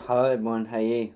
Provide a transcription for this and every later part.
Hello everyone, how are you?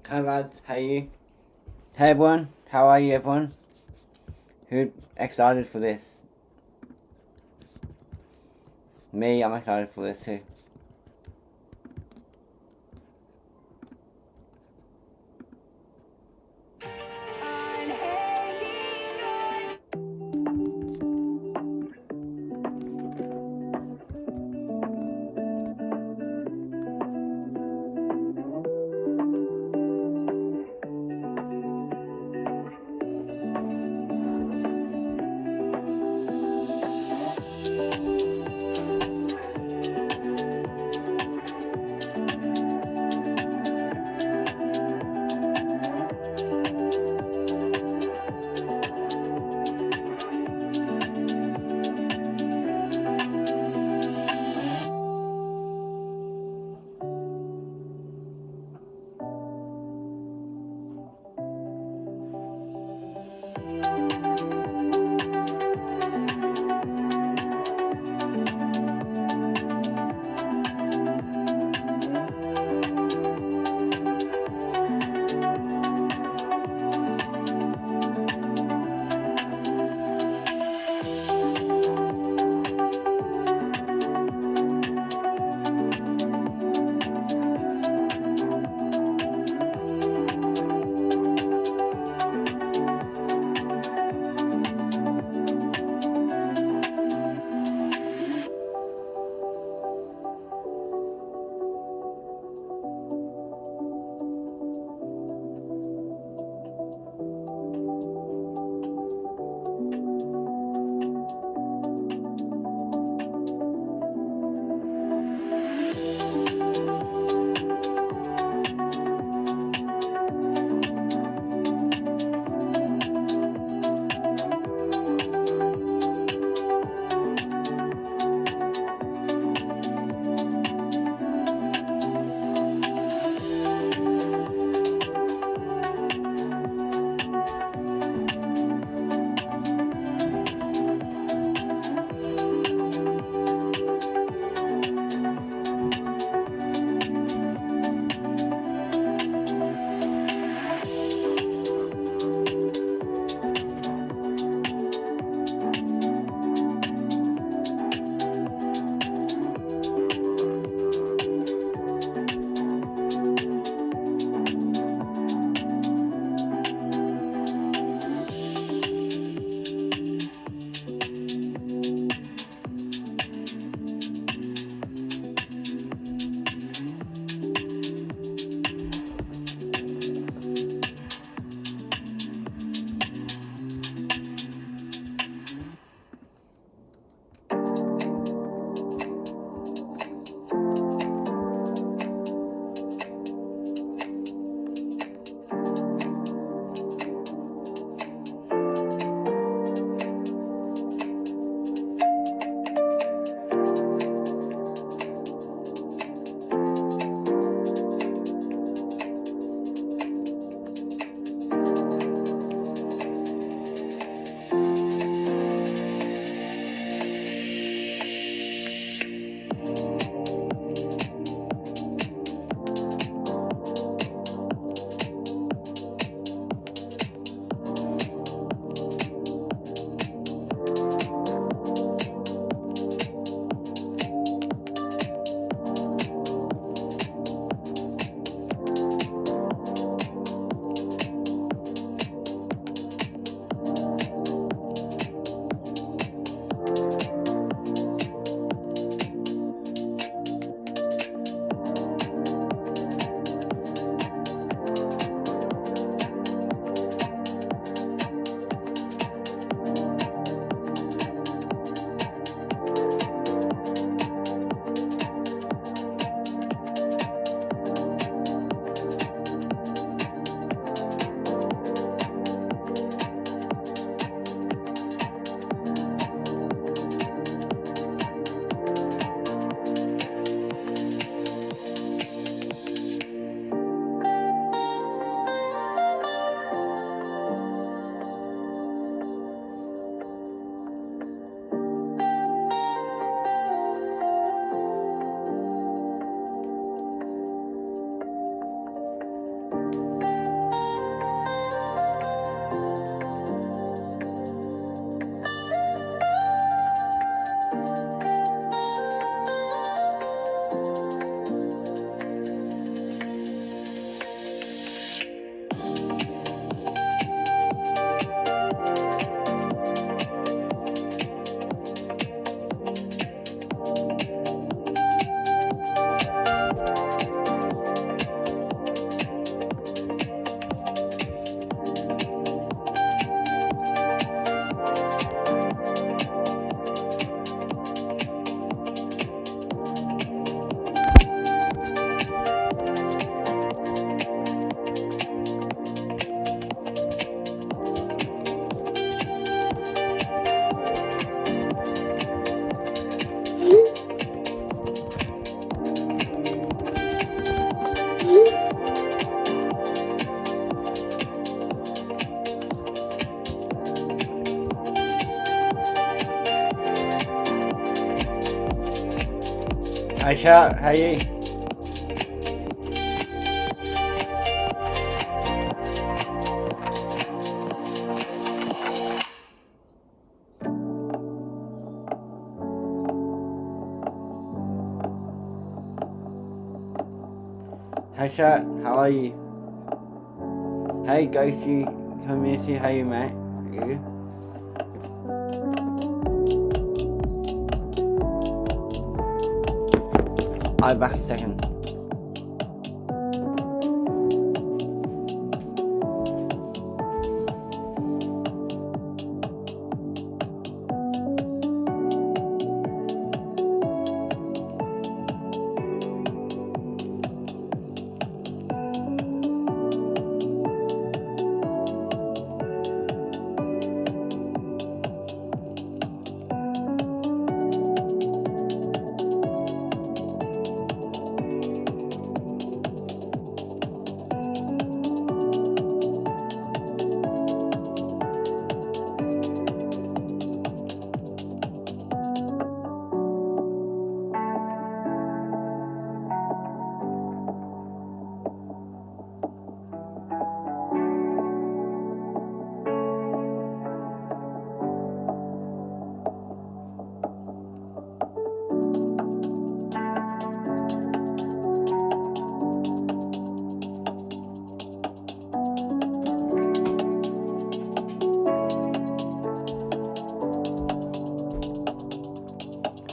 Hi lads, how are you? Hey everyone, how are you everyone? Who excited for this? Me llamas al FDC. Hi Shark, how are you? Hi Shark, how are you? Hey Ghosty community, how are you mate? You? I'll be back in a second.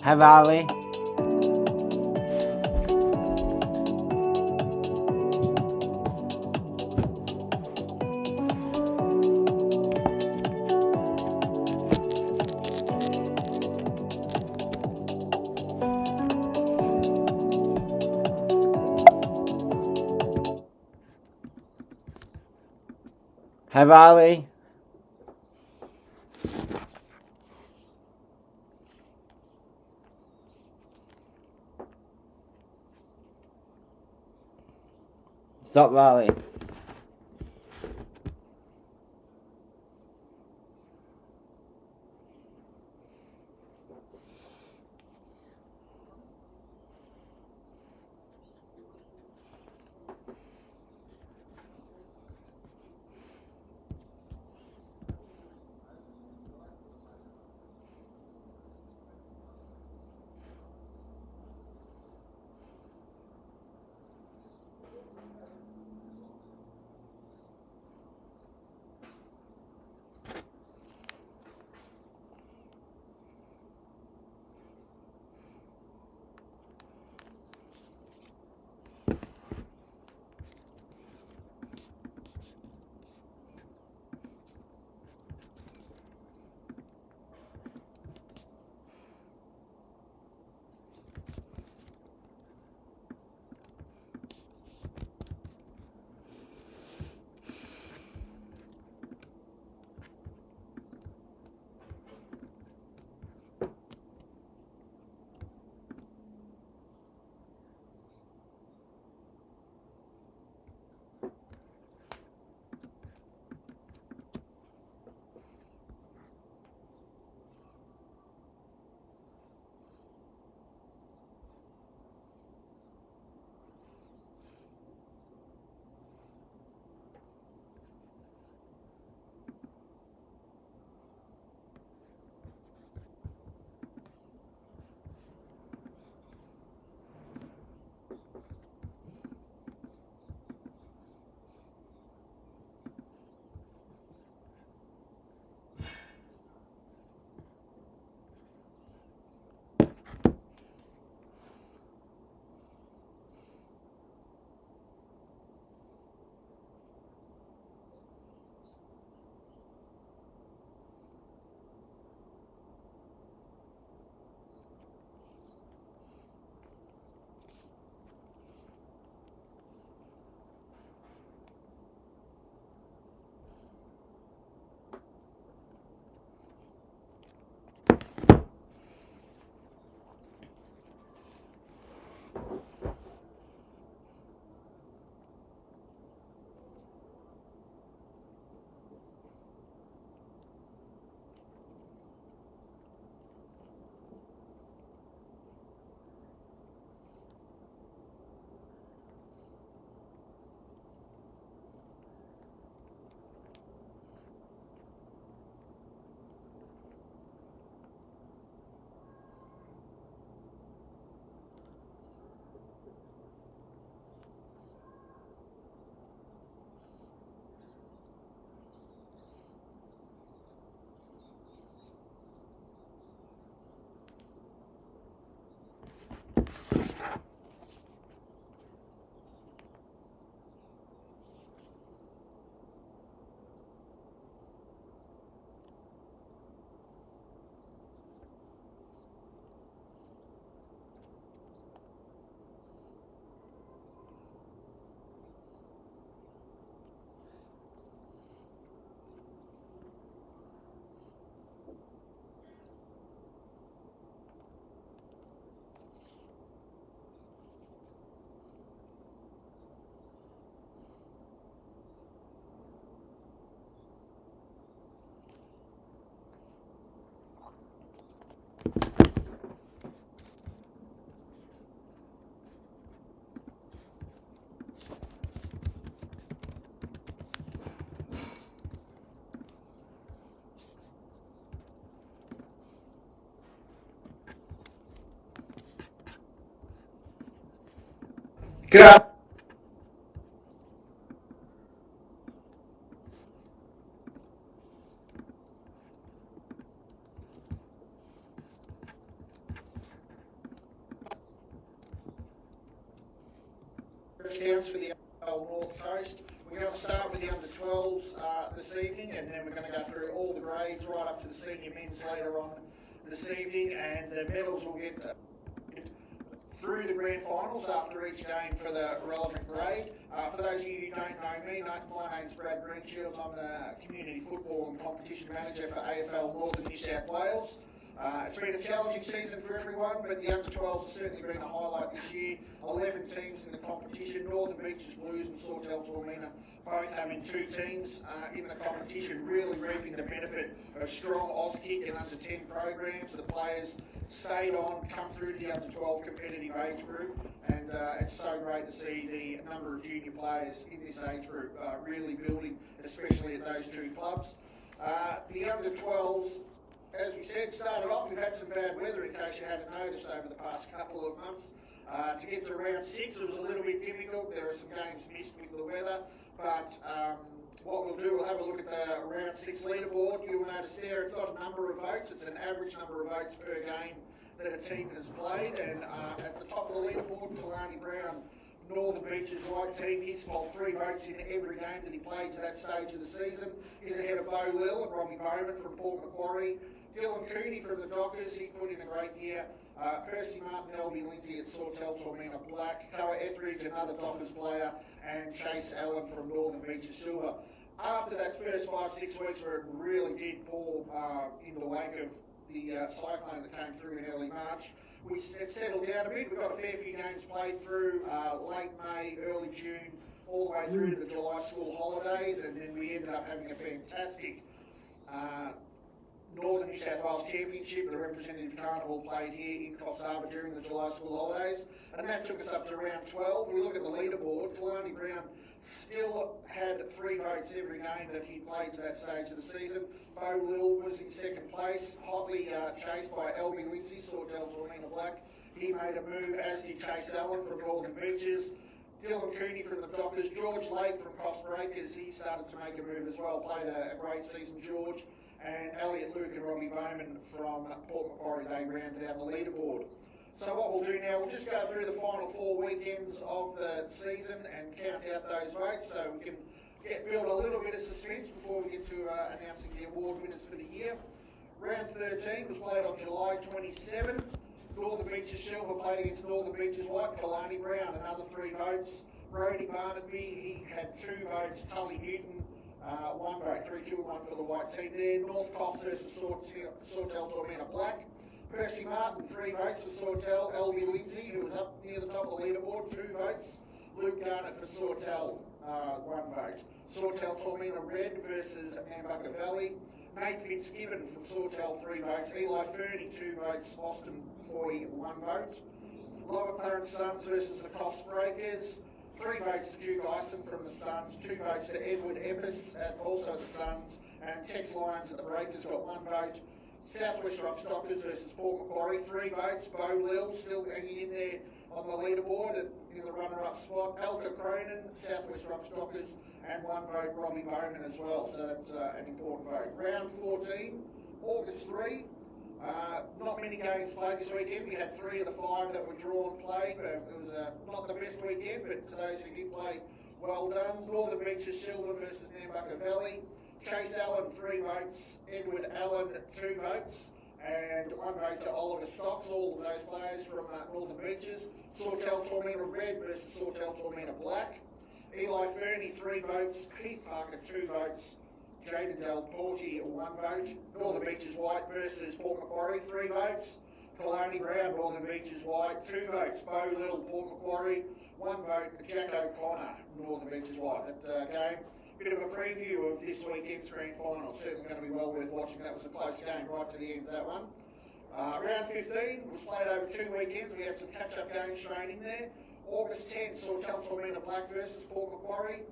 Hi Valley. Hi Valley. Stop Valley. Get up! Counts for the AFL North Coast. We're going to start with the under-12s this evening, and then we're going to go through all the grades right up to the senior men's later on this evening, and the medals will get through the grand finals after each game for the relevant grade. For those of you who don't know me, my name's Brad Greenshields. I'm the Community Football and Competition Manager for AFL Northern New South Wales. It's been a challenging season for everyone, but the under-12s has certainly been a highlight this year. 11 teams in the competition. Northern Beaches Blues and Sawtell Tormina both having 2 teams in the competition, really reaping the benefit of strong Auskick and under-10 programs. The players stayed on, come through to the under-12 competitive age group, and it's so great to see the number of junior players in this age group really building, especially at those 2 clubs. The under-12s, as we said, started off, we've had some bad weather in case you hadn't noticed over the past couple of months. To get to round 6, it was a little bit difficult. There were some games missed with the weather, but what we'll do, we'll have a look at the round 6 leaderboard. You'll notice there it's not a number of votes, it's an average number of votes per game that a team has played, and at the top of the leaderboard, Kalani Brown, Northern Beaches White team, he's got 3 votes in every game that he played to that stage of the season. He's ahead of Bo Lill and Robbie Bowman from Port Macquarie. Dylan Cooney from the Dockers, he put in a great year. Percy Martin, Elby Lindsay at Sawtell Tormina Black. Koa Etheridge, another Dockers player, and Chase Allen from Northern Beaches Silver. After that first 5-6 weeks where it really did pour in the wake of the cyclone that came through in early March, it settled down a bit. We got a fair few games played through late May, early June, all the way through to the July school holidays, and then we ended up having a fantastic Northern New South Wales Championship, the representative carnival played here in Coffs Harbour during the July school holidays, and that took us up to round 12. We look at the leaderboard, Kalani Brown still had 3 votes every game that he played to that stage of the season. Bo Lill was in second place, hotly chased by Elby Lindsay, Sawtell Tormina Black. He made a move, as did Chase Allen from Northern Beaches. Dylan Cooney from the Dockers, George Lake from Coffs Breakers, he started to make a move as well, played a great season, George. And Elliot Luke and Robbie Bowman from Port Macquarie, they rounded out the leaderboard. So what we'll do now, we'll just go through the final 4 weekends of the season and count out those votes so we can build a little bit of suspense before we get to announcing the award winners for the year. Round 13 was played on July 27. Northern Beaches Silver played against Northern Beaches White. Kalani Brown, another 3 votes. Brody Barnaby, he had 2 votes. Tully Newton, 1 vote, 3-2-1 for the white team there. North Coffs versus Sawtell Tormina Black. Percy Martin, 3 votes for Sawtell. Elby Lindsay, who was up near the top of the leaderboard, 2 votes. Luke Garnett for Sawtell, 1 vote. Sawtell Tormina Red versus Nambucca Valley. Nate Fitzgibbon from Sawtell, 3 votes. Eli Fernie, 2 votes. Austin Foy, 1 vote. Lower Clarence Suns versus the Coffs Breakers. 3 votes to Duke Ison from the Suns, 2 votes to Edward Epps at also the Suns, and Tex Lyons at the Breakers got 1 vote. Southwest Rocks Dockers versus Port Macquarie, 3 votes. Bo Lill still hanging in there on the leaderboard and in the runner-up spot. Elka Cronin, Southwest Rocks Dockers, and 1 vote Robbie Bowman as well, so that's an important vote. Round 14, August 3. Not many games played this weekend. We had 3 of the 5 that were drawn played. It was not the best weekend, but to those who did play, well done. Northern Beaches Silver versus Nambucca Valley. Chase Allen, 3 votes. Edward Allen, 2 votes. And 1 vote to Oliver Stocks, all of those players from Northern Beaches. Sawtell Tormina Red versus Sawtell Tormina Black. Eli Fernie, 3 votes. Heath Parker, 2 votes. Jaden Del Porti, 1 vote. Northern Beaches White versus Port Macquarie, 3 votes. Kalani Brown, Northern Beaches White, 2 votes. Bo Lill, Port Macquarie, 1 vote. Jack O'Connor, Northern Beaches White. That game, bit of a preview of this weekend's grand final. Certainly going to be well worth watching. That was a close game right to the end of that one. Round 15 was played over 2 weekends. We had some catch-up games thrown in there. August 10th, Sawtell Tormina Black versus Port Macquarie.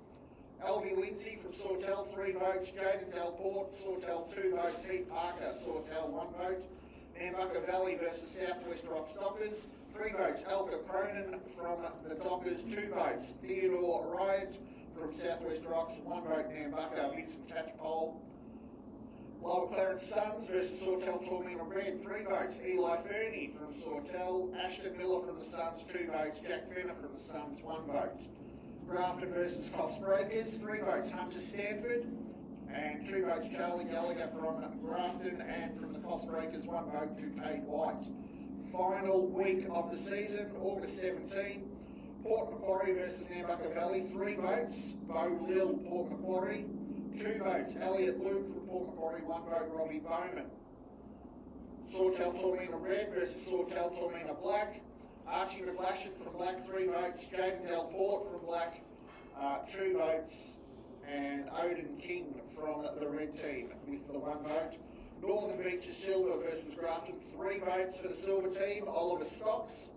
Elby Lindsay from Sawtell, 3 votes. Jaden Delport, Sawtell, 2 votes. Heath Parker, Sawtell, 1 vote. Nambucca Valley versus Southwest Rocks Dockers. 3 votes. Elka Cronin from the Dockers. 2 votes. Theodore Riot from Southwest Rocks. 1 vote. Nambucca. Vincent Catchpole. Lower Clarence Suns versus Sawtell Tormina Red. 3 votes. Eli Fernie from Sawtell. Ashton Miller from the Suns. 2 votes. Jack Fenner from the Suns. 1 vote. Grafton versus Coffs Breakers. 3 votes. Hunter Stanford. And 2 votes. Charlie Gallagher from Grafton, and from the Coffs Breakers 1 vote to Cade White. Final week of the season, August 17. Port Macquarie versus Nambucca Valley. 3 votes. Bo Lill, Port Macquarie. 2 votes. Elliot Luke from Port Macquarie. 1 vote. Robbie Bowman. Sawtell Tormina Red versus Sawtell Tormina Black. Archie McLashon from Black. 3 votes. Jaden Delport from Black. 2 votes. And Odin King from the red team with the 1 vote. Northern Beaches Silver versus Grafton. 3 votes for the silver team. Oliver Stocks.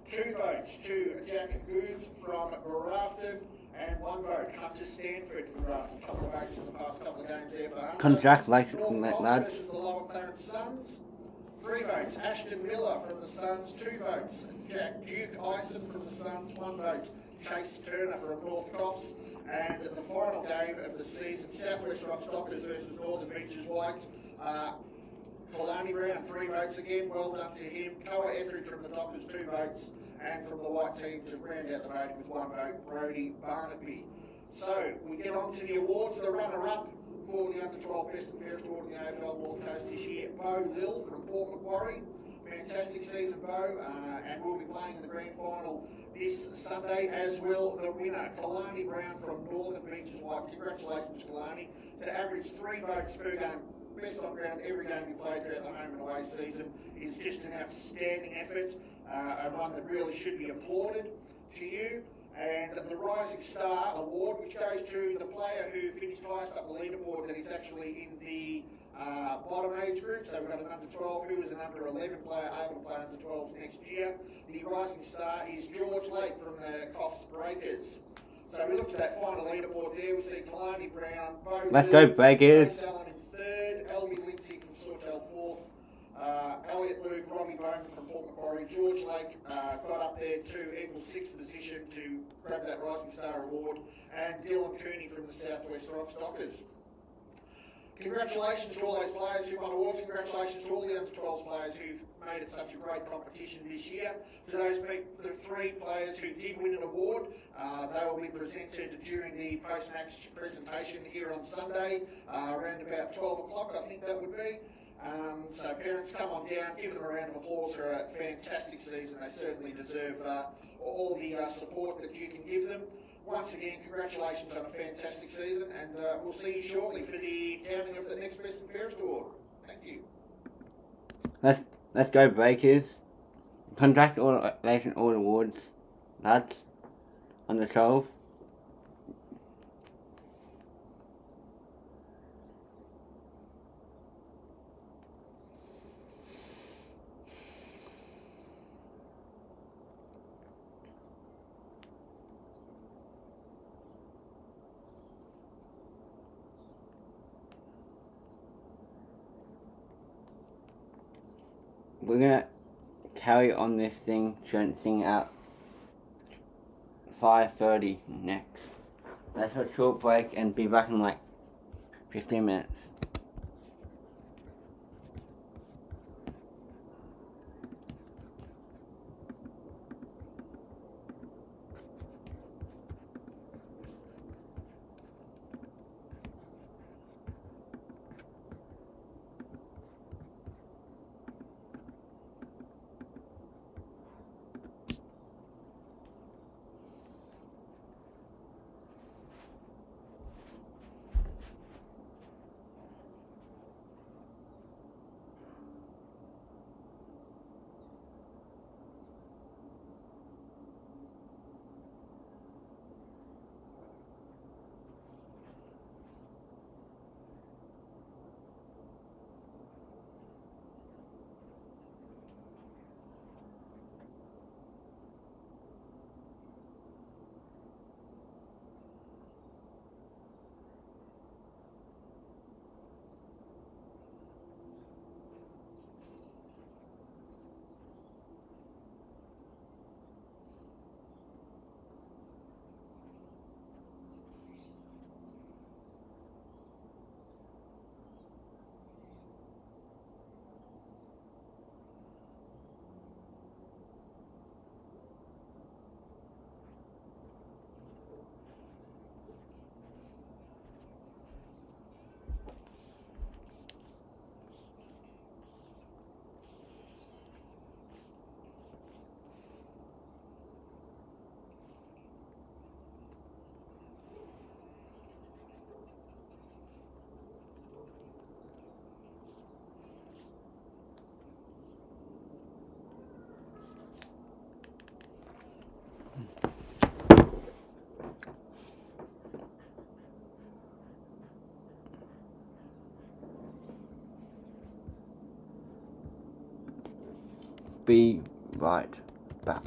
2 votes to Jack Goose from Grafton, and 1 vote Hunter Stanford from Grafton. A couple of votes in the past couple of games there for Hunter. Congratulations, North lads. versus the Lower Clarence Suns. 3 votes. Ashton Miller from the Suns. 2 votes. Jack Duke Ison from the Suns. 1 vote. Chase Turner from North Coffs. And the final game of the season, Southwest Rocks Dockers versus Northern Beaches White. Kalani Brown, 3 votes again. Well done to him. Koa Etheridge from the Dockers, 2 votes. And from the White team to round out the voting with 1 vote, Brodie Barnaby. So we get on to the awards. The runner-up for the Under-12 Best and Fairest Award in the AFL North Coast this year, Bo Lill from Port Macquarie. Fantastic season, Bo, and we'll be playing in the grand final this Sunday, as will the winner, Kalani Brown from Northern Beaches White. Congratulations, Kalani. To average 3 votes per game, best on ground every game you played throughout the home and away season, is just an outstanding effort, and one that really should be applauded to you. And the Rising Star Award, which goes to the player who finished highest up the leaderboard, that is actually in the bottom age group. So we've got an under-12 who is an under-11 player able to play under-12s next year. The Rising Star is George Lake from the Coffs Breakers. So we look at that final leaderboard there. We see Kalani Brown, Bo Let's go Breakers. Chase Allen in 3rd, Elby Lindsay from Sawtell 4th, Elliot Luke, Robbie Bowman from Port Macquarie. George Lake got up there to equal 6th position to grab that Rising Star Award, and Dylan Cooney from the Southwest Rocks Dockers. Congratulations to all those players who won awards. Congratulations to all the under-12s players who've made it such a great competition this year. To those the 3 players who did win an award, they will be presented during the post-match presentation here on Sunday, around about 12 o'clock, I think that would be. So parents, come on down, give them a round of applause for a fantastic season. They certainly deserve all the support that you can give them. Once again, congratulations on a fantastic season, and we'll see you shortly for the counting of the next Best and Fairest Award. Thank you. Let's go Breakers. Congratulations all awards, lads, on the 12. We're gonna carry on this thing, shouldn't thing at 5:30 next. Let's have a short break and be back in like 15 minutes. Be right back.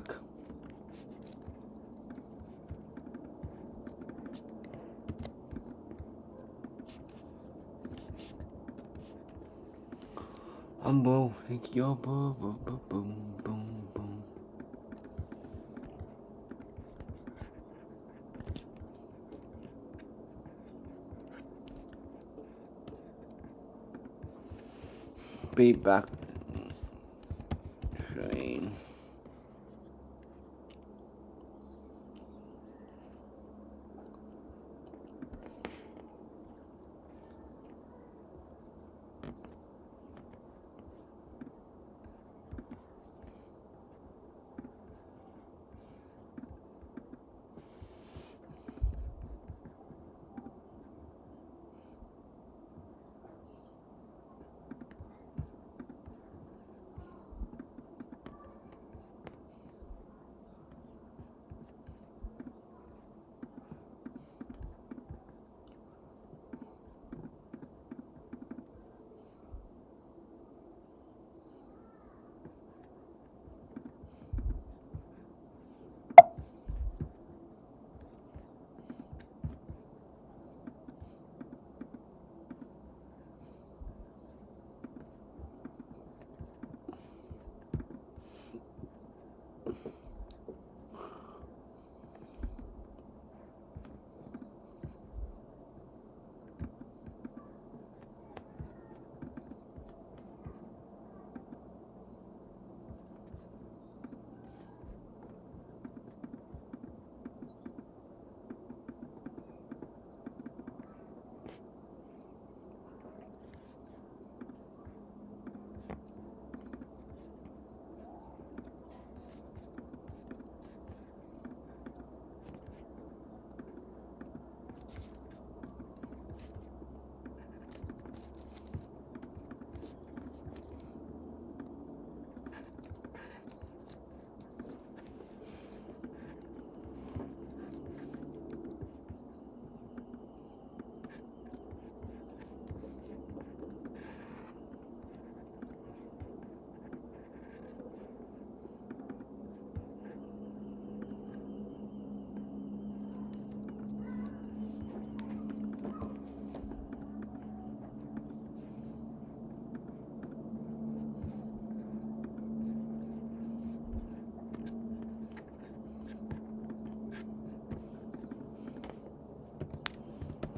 Humble, thank you, boom, boom, boom, boom, boom, boom. Be back. Train.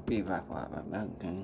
Be back, okay.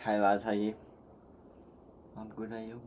Hey lads, how you? I'm good, how you?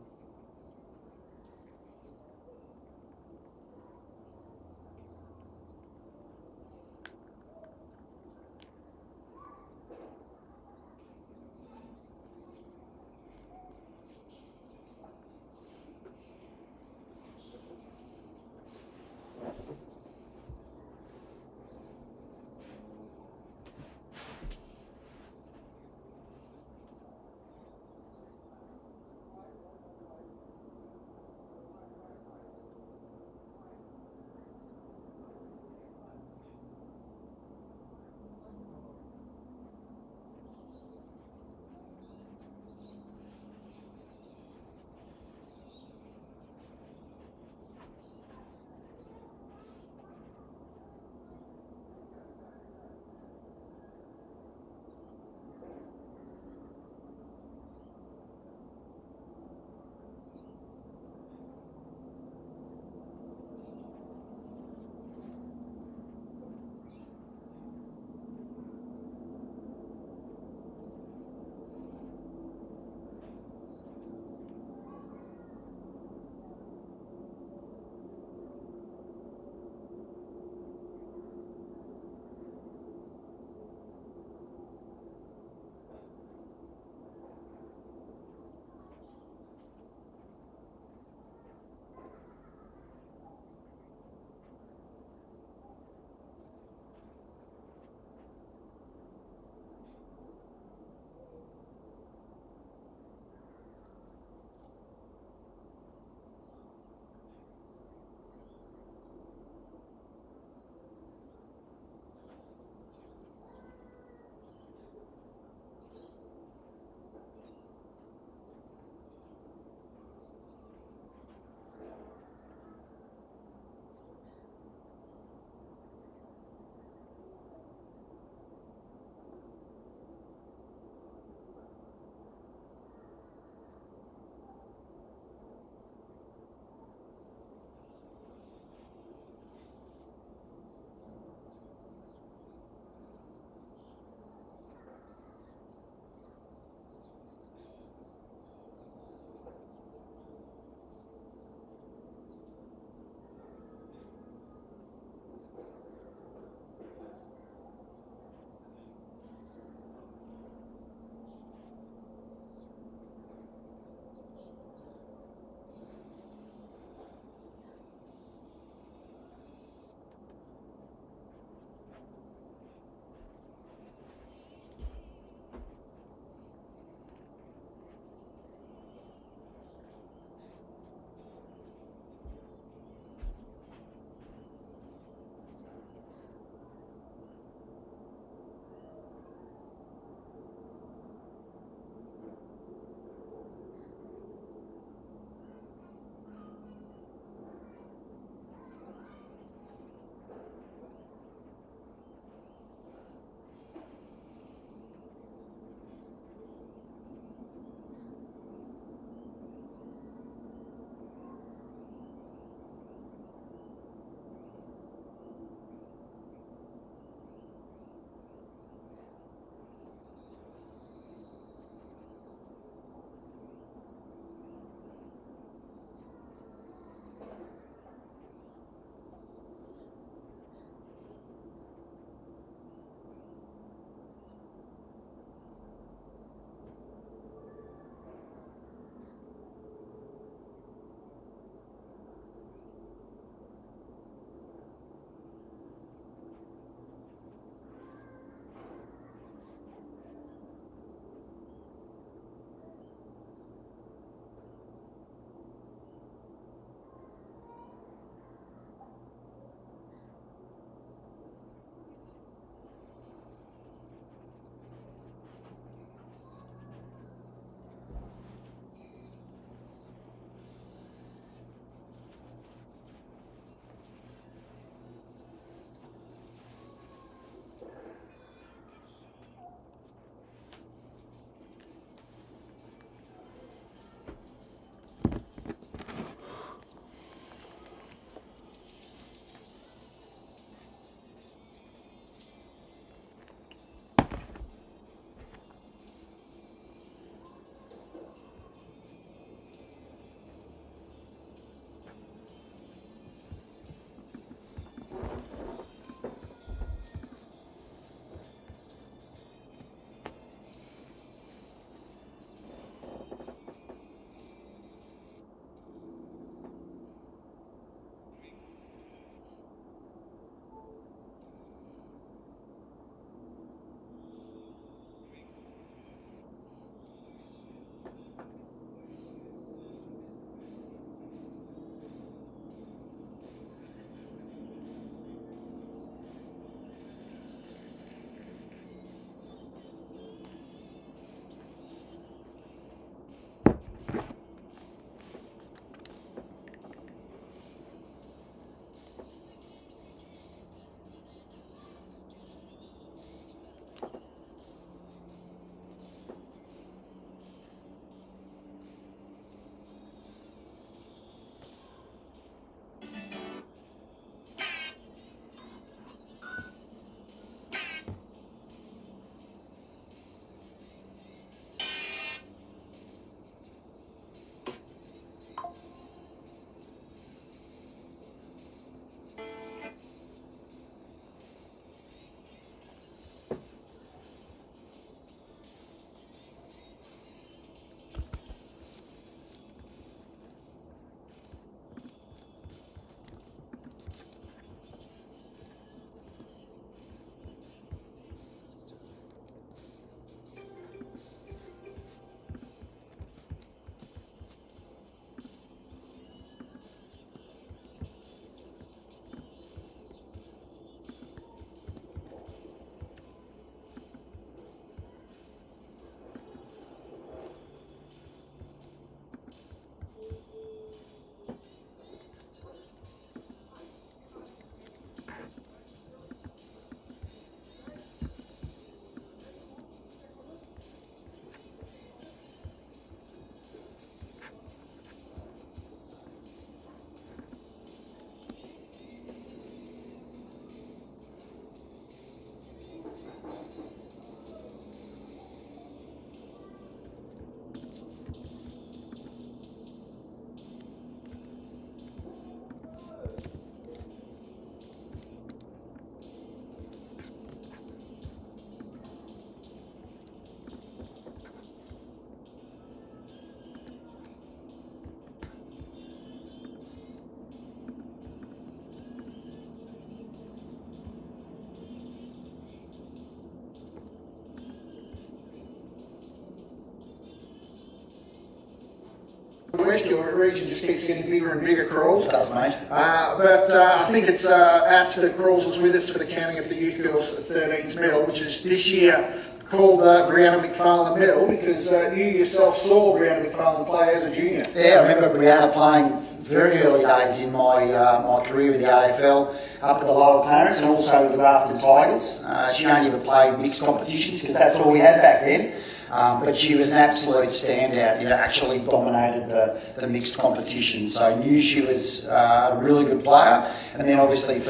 West, your region just keeps getting bigger and bigger, Crawls. It does, mate. But I think it's apt that Crawls is with us for the counting of the Youth Girls 13s medal, which is this year called the Brianna McFarlane Medal, because you yourself saw Brianna McFarlane play as a junior. Yeah, I remember Brianna playing very early days in my my career with the AFL up at the Lower Clarence and also with the Grafton Tigers. She only ever played mixed competitions because that's all we had back then. But she was an absolute standout. Actually dominated the mixed competition. So I knew she was a really good player. And then obviously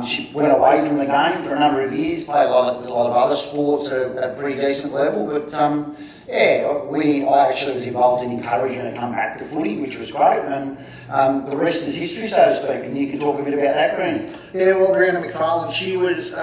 she went away from the game for a number of years, played a lot of other sports at a pretty decent level. But I actually was involved in encouraging her to come back to footy, which was great. And the rest is history, so to speak. And you can talk a bit about that, Greenie. Yeah, well, Brianna McFarlane, she was,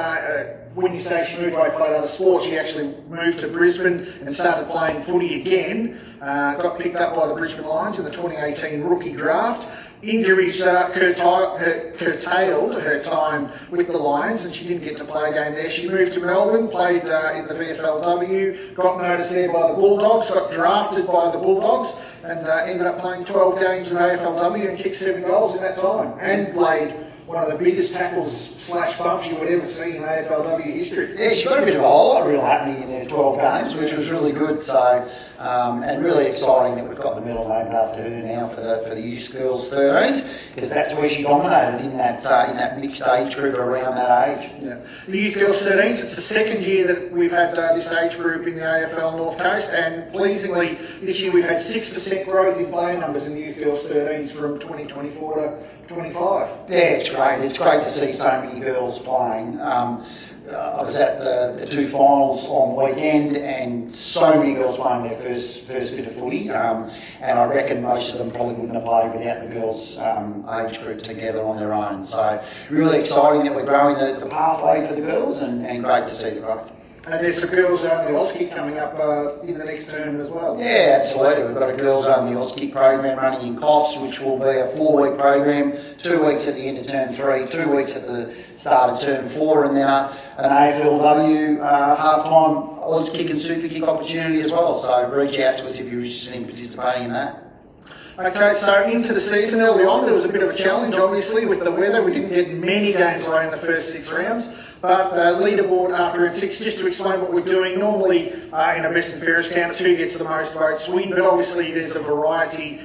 when you say she moved away, played other sports, she actually moved to Brisbane and started playing footy again. Got picked up by the Brisbane Lions in the 2018 rookie draft. Injuries curtailed her time with the Lions, and she didn't get to play a game there. She moved to Melbourne, played in the VFLW, got noticed there by the Bulldogs, got drafted by the Bulldogs, and ended up playing 12 games in AFLW and kicked 7 goals in that time, and played one of the biggest tackles / bumps you would ever see in AFLW history. Yeah, she got a bit of a whole lot real happening in her 12 games, which was really good. So, and really exciting that we've got the medal named after her now for the Youth Girls 13s, because that's where she dominated in that mixed age group around that age. Yeah, the Youth Girls 13s. It's the second year that we've had this age group in the AFL North Coast, and pleasingly this year we've had 6% growth in player numbers in the Youth Girls 13s from 2024 to 25. Yeah, it's great. It's great to see so many girls playing. I was at the 2 finals on the weekend, and so many girls playing their first bit of footy. And I reckon most of them probably wouldn't have played without the girls' age group together on their own. So really exciting that we're growing the pathway for the girls, and great to see the growth. And there's some girls only Auskick coming up in the next term as well. Yeah, absolutely. We've got a girls only Auskick program running in Coffs, which will be a 4-week program, 2 weeks at the end of term 3, 2 weeks at the start of term 4, and then an AFLW half-time Auskick and Super Kick opportunity as well. So reach out to us if you're interested in participating in that. Okay, so into the season early on, there was a bit of a challenge, obviously, with the weather. We didn't get many games away in the first 6 rounds. But leaderboard after round 6, just to explain what we're doing, normally in a best and fairest count, it's who gets the most votes win, but obviously there's a variety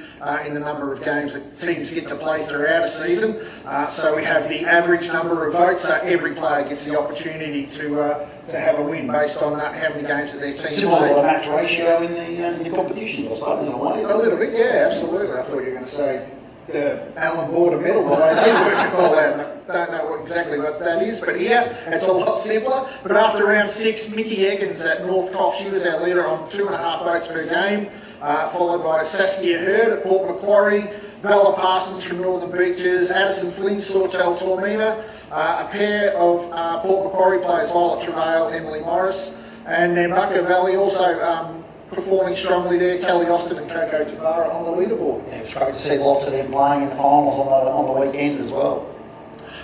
in the number of games that teams get to play throughout a season. So we have the average number of votes, so every player gets the opportunity to have a win based on how many games that their team Similar played. to the match ratio in the competition, I suppose, in a way. A little bit, yeah, absolutely. I thought you were going to say the Allen Border medal, but I did work it all out. Don't know exactly what that is, but here it's a lot simpler. But after round 6, Mickey Eggins at North Coff, she was our leader on 2.5 votes per game, followed by Saskia Hurd at Port Macquarie, Vala Parsons from Northern Beaches, Addison Flynn, Sawtell Tormina, a pair of Port Macquarie players, Violet Travail, Emily Morris, and then Bucka Valley also performing strongly there, Kelly Austin and Coco Tabara on the leaderboard. Yeah, it's great to see lots of them playing in the finals on the weekend as well.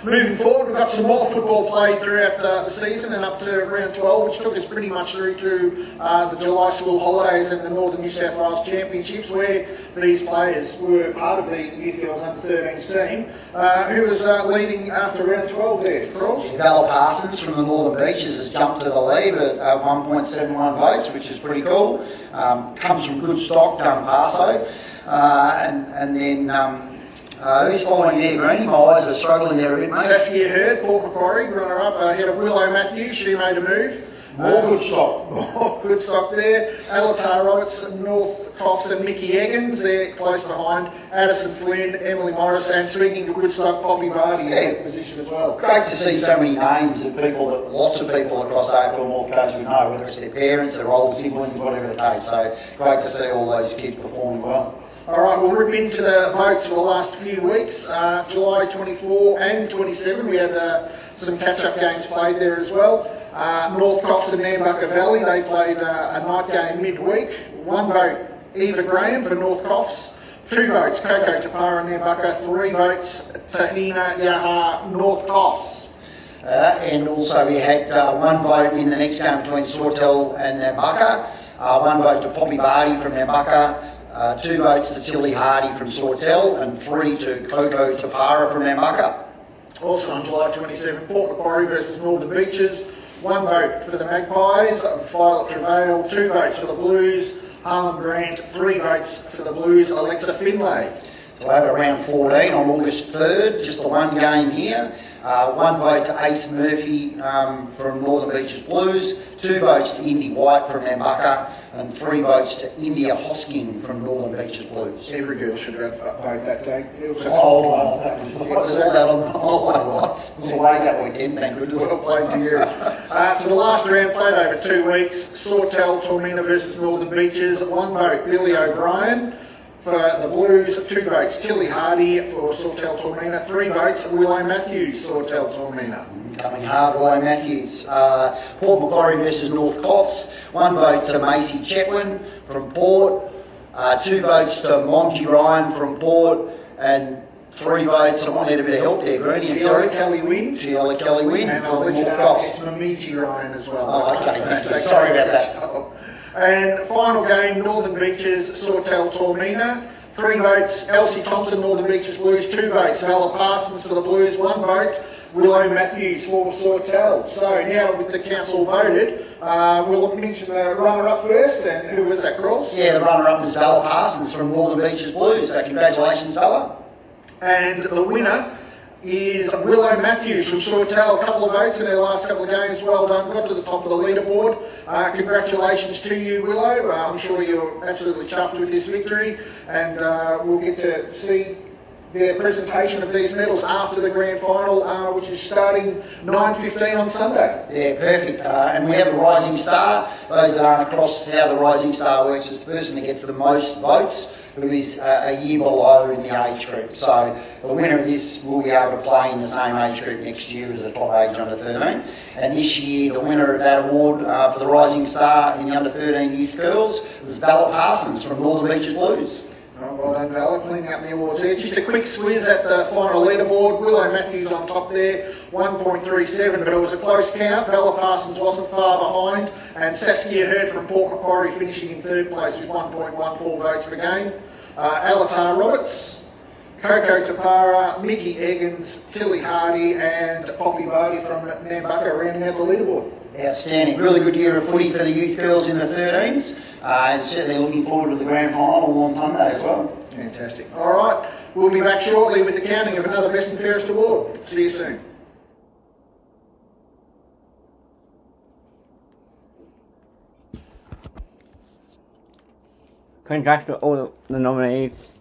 Moving forward, we've got some more football played throughout the season and up to round 12, which took us pretty much through to the July school holidays and the Northern New South Wales Championships, where these players were part of the Youth Girls Under-13s team. Who was leading after round 12 there, Cross? Vala Parsons from the Northern Beaches has jumped to the lead at 1.71 votes, which is pretty cool. Comes from good stock, Dumb Paso. And then... who's following there, Greenie? My eyes are struggling there a bit, mate. Saskia Hurd, Port Macquarie, runner-up ahead of Willow Matthews. She made a move. More good stock. More good stock there. Alatar Roberts, North Coffs and Mickey Eggins. They're close behind. Addison Flynn, Emily Morris, and speaking of good stock, Poppy Barty in that position as well. Great to see so many names of people that lots of people across AFL North Coast would know, whether it's their parents, their old siblings, whatever the case. So great to see all those kids performing well. All right, we'll rip into the votes for the last few weeks. July 24 and 27, we had some catch-up games played there as well. North Coffs and Nambucca Valley, they played a night game midweek. 1 vote, Eva Graham for North Coffs. 2 votes, Coco Tapara and Nambucca. 3 votes, Tahina Yaha, North Coffs. And also we had 1 vote in the next game between Sawtell and Nambucca. 1 vote to Poppy Barty from Nambucca. 2 votes to Tilly Hardy from Sawtell, and 3 to Coco Tapara from Nambucca. Also on July 27, Port Macquarie versus Northern Beaches. 1 vote for the Magpies, Violet Travail. 2 votes for the Blues, Harlem Grant. 3 votes for the Blues, Alexa Finlay. So over round 14 on August 3rd, just the 1 game here. 1 vote to Ace Murphy from Northern Beaches Blues, 2 votes to Indy White from Nambucca, and 3 votes to India Hosking from Northern Beaches Blues. Every girl should have voted that day. It was a that was all that on the whole. It was away that weekend, thank goodness. well played to you. To the last round, played over 2 weeks. Sawtell Tormina versus Northern Beaches. 1 vote, Billy O'Brien. For the Blues, 2 votes, Tilly Hardy for Sawtell Tormina. 3 votes, Willow Matthews, Sawtell Tormina. Coming hard, Willow Matthews. Port Macquarie versus North Coffs. 1 vote to Macy Chetwin from Port. 2 votes to Monty Ryan from Port. And 3 votes, I might need a bit of help there, Greenie. Tiala Kelly Wynn. Tiala Kelly Wynn And from I'll let you North know Coffs. it's Mamiti Ryan as well. Oh, okay, sorry about that. And final game, Northern Beaches, Sawtell Tormina. 3 votes, Elsie Thompson, Northern Beaches Blues. 2 votes, Vala Parsons for the Blues. 1 vote, Willow Matthews for Sawtell. So now with the council voted, we'll mention the runner-up first. And who was that, Cross? Yeah, the runner-up was Vala Parsons from Northern Beaches Blues. So congratulations, Vala. And the winner is Willow Matthews from Sawtell. A couple of votes in their last couple of games. Well done. Got to the top of the leaderboard. Congratulations to you, Willow. I'm sure you're absolutely chuffed with this victory. And we'll get to see their presentation of these medals after the grand final, which is starting 9:15 on Sunday. Yeah, perfect. And we have a rising star. Those that aren't across how the rising star works is the person that gets the most votes, who is a year below in the age group. So the winner of this will be able to play in the same age group next year as the top age under 13. And this year, the winner of that award for the rising star in the under 13 youth girls is Vala Parsons from Northern Beaches Blues. Oh, well done, Vala, cleaning up the awards there. Just a quick squiz at the final leaderboard. Willow Matthews on top there, 1.37, but it was a close count. Vala Parsons wasn't far behind, and Saskia Hurd from Port Macquarie finishing in 3rd place with 1.14 votes per game. Alatar Roberts, Coco Tapara, Mickey Eggins, Tilly Hardy, and Poppy Bodie from Nambucca rounding out the leaderboard. Outstanding. Really good year of footy for the youth girls in the 13s. And certainly looking forward to the grand final on Sunday as well. Fantastic. All right, we'll be back shortly with the counting of another Best and Fairest award. See you soon. Congrats to all the nominees.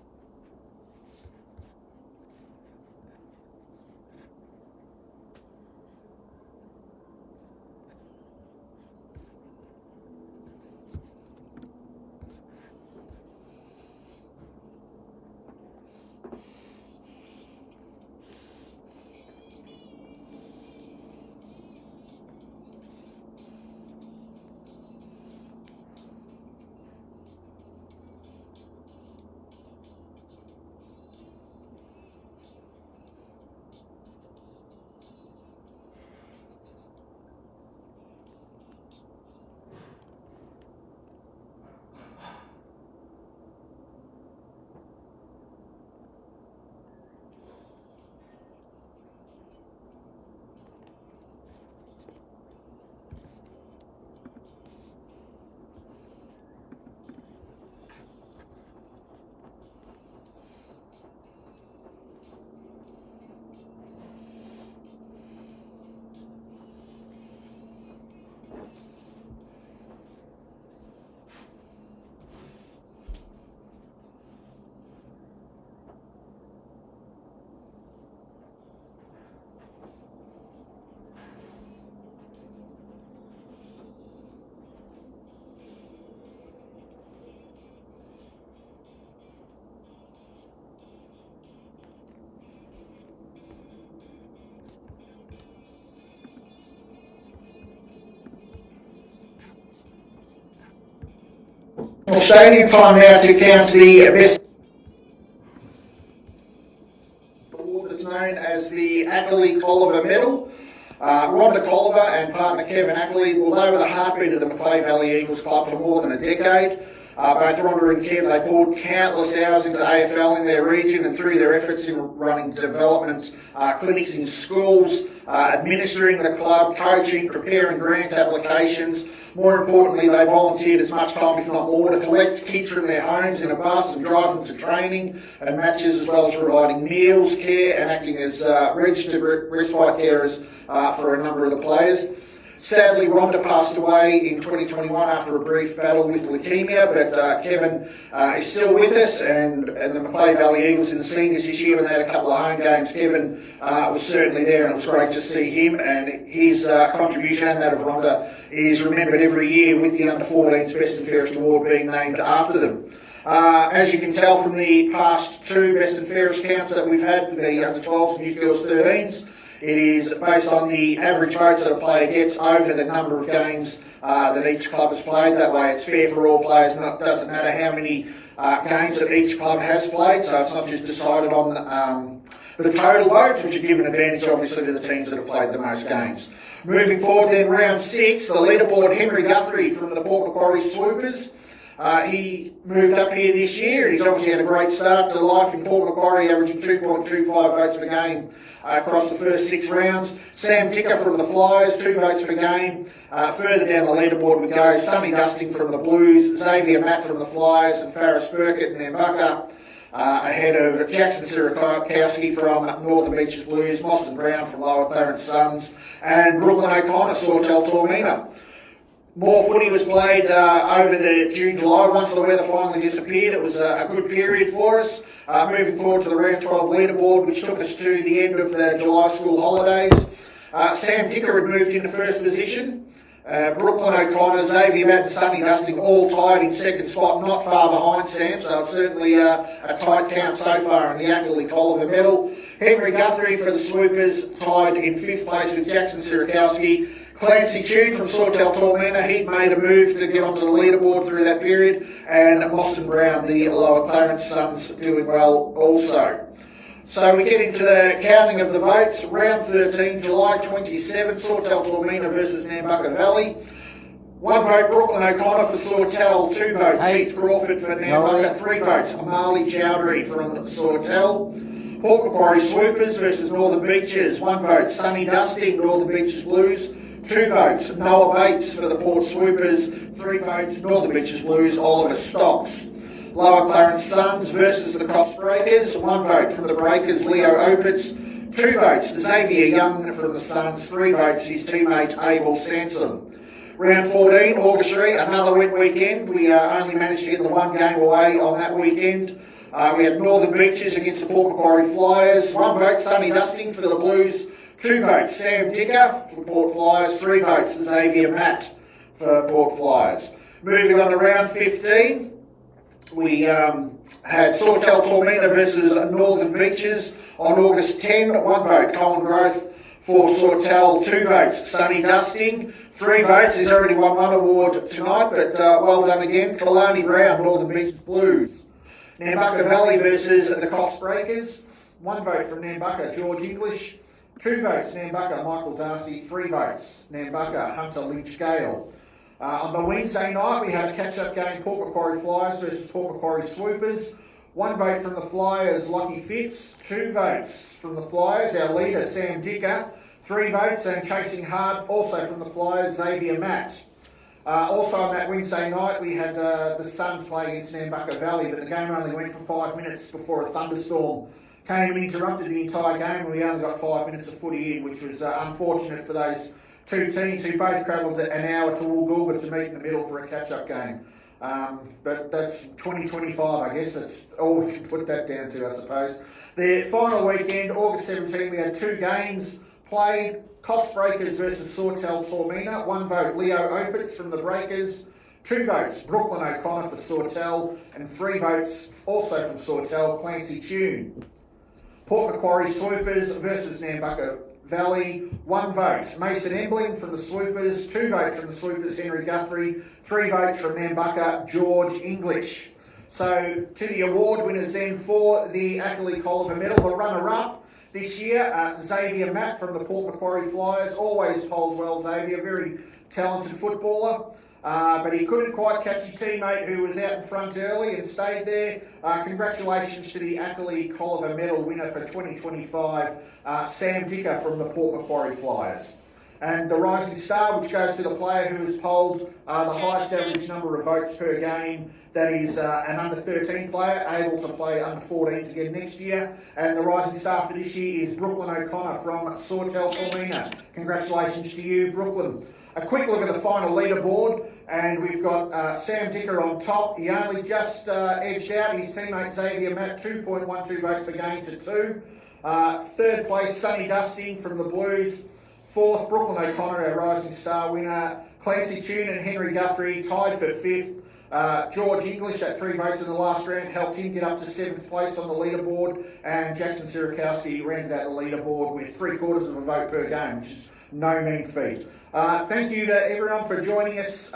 Stadium time now to count the best award that's known as the Ackley Colliver Medal. Rhonda Colliver and partner Kevin Ackley, well, they were the heartbeat of the Macleay Valley Eagles Club for more than a decade. Both Rhonda and Kev, they poured countless hours into AFL in their region, and through their efforts in running development clinics in schools, administering the club, coaching, preparing grant applications. More importantly, they volunteered as much time, if not more, to collect kids from their homes in a bus and drive them to training and matches, as well as providing meals, care, and acting as registered respite carers for a number of the players. Sadly, Rhonda passed away in 2021 after a brief battle with leukaemia, but Kevin is still with us, and the Macleay Valley Eagles in the seniors this year, when they had a couple of home games, Kevin was certainly there, and it was great to see him, and his contribution and that of Rhonda is remembered every year, with the Under-14's Best and Fairest Award being named after them. As you can tell from the past two Best and Fairest counts that we've had with the Under-12s and Youth Girls 13s, it is based on the average votes that a player gets over the number of games that each club has played. That way it's fair for all players, and it doesn't matter how many games that each club has played, so it's not just decided on the total votes, which would give an advantage obviously to the teams that have played the most games. Moving forward then, round 6, the leaderboard, Henry Guthrie from the Port Macquarie Swoopers. He moved up here this year, and he's obviously had a great start to life in Port Macquarie, averaging 2.25 votes per game across the first 6 rounds. Sam Ticker from the Flyers, 2 votes per game. Further down the leaderboard we go, Sonny Dusting from the Blues, Xavier Matt from the Flyers, and Faris Burkett and Nambucca, ahead of Jackson Sirakowski from Northern Beaches Blues, Mostyn Brown from Lower Clarence Suns, and Brooklyn O'Connor, Sawtell Tormina. More footy was played over the June-July. Once the weather finally disappeared, it was a good period for us. Moving forward to the round 12 leaderboard, which took us to the end of the July school holidays. Sam Ticker had moved into first position. Brooklyn O'Connor, Xavier Matt and Sonny Dusting all tied in second spot, not far behind Sam, so it's certainly a tight count so far in the Ackley Colliver medal. Henry Guthrie for the Swoopers tied in 5th place with Jackson Sirakowski. Clancy Tune from Sawtell Tormina, he'd made a move to get onto the leaderboard through that period, and Mostyn Brown, the Lower Clarence Suns, doing well also. So we get into the counting of the votes. Round 13, July 27, Sawtell Tormina versus Nambucca Valley. 1 vote, Brooklyn O'Connor for Sawtell. 2 votes, Heath Crawford for Nambucca. 3 votes, Marley Chowdhury from Sawtell. Port Macquarie Swoopers versus Northern Beaches. 1 vote, Sonny Dusting, Northern Beaches Blues. 2 votes, Noah Bates for the Port Swoopers. 3 votes, Northern Beaches Blues, Oliver Stocks. Lower Clarence Suns versus the Coffs Breakers. 1 vote from the Breakers, Leo Opitz. 2 votes, Xavier Young from the Suns. 3 votes, his teammate Abel Sansom. Round 14, Augustry, another wet weekend. We only managed to get the 1 game away on that weekend. We had Northern Beaches against the Port Macquarie Flyers. 1 vote, Sonny Dusting for the Blues. 2 votes, Sam Ticker for Port Flyers. 3 votes, Xavier Matt for Port Flyers. Moving on to round 15, we had Sawtell Tormina versus Northern Beaches on August 10. 1 vote, Colin Growth for Sawtell. 2 votes, Sonny Dusting. 3 votes, he's already won 1 award tonight, but well done again. Kalani Brown, Northern Beaches Blues. Nambucca Valley versus the Coffs Breakers. 1 vote from Nambucca, George English. 2 votes, Nambucca, Michael Darcy. 3 votes, Nambucca, Hunter Lynch Gale. On the Wednesday night, we had a catch-up game, Port Macquarie Flyers versus Port Macquarie Swoopers. 1 vote from the Flyers, Lockie Fitz. 2 votes from the Flyers, our leader, Sam Dicker. 3 votes, and chasing hard, also from the Flyers, Xavier Matt. Also on that Wednesday night, we had the Suns play against Nambucca Valley, but the game only went for 5 minutes before a thunderstorm came and interrupted the entire game, and we only got 5 minutes of footy in, which was unfortunate for those 2 teams who both travelled an hour to Woolgoolga to meet in the middle for a catch-up game. But that's 2025, I guess. That's all we can put that down to, I suppose. The final weekend, August 17, we had 2 games played. Coffs Breakers versus Sawtell Tormina. 1 vote, Leo Opitz from the Breakers. 2 votes, Brooklyn O'Connor for Sawtell. And 3 votes, also from Sawtell, Clancy Tune. Port Macquarie Swoopers versus Nambucca Valley. 1 vote, Mason Embling from the Swoopers. 2 votes from the Swoopers, Henry Guthrie. 3 votes from Nambucca, George English. So to the award winners then for the Ackley Colliver medal, the runner-up this year, Xavier Matt from the Port Macquarie Flyers. Always polls well, Xavier, very talented footballer. but he couldn't quite catch his teammate who was out in front early and stayed there. Congratulations to the Ackley Colliver Medal winner for 2025, Sam Dicker from the Port Macquarie Flyers. And the Rising Star, which goes to the player who has polled the highest average number of votes per game, that is an under 13 player, able to play under 14s again next year. And the Rising Star for this year is Brooklyn O'Connor from Sawtell Palmina. Congratulations to you, Brooklyn. A quick look at the final leaderboard, and we've got Sam Dicker on top. He only just edged out his teammate Xavier Matt, 2.12 votes per game to 2. Third place, Sonny Dusting from the Blues. Fourth, Brooklyn O'Connor, our Rising Star winner. Clancy Tune and Henry Guthrie tied for fifth. George English at 3 votes in the last round helped him get up to 7th place on the leaderboard, and Jackson Sirakowski rounded out the leaderboard with 3/4 of a vote per game, which is no mean feat. Thank you to everyone for joining us.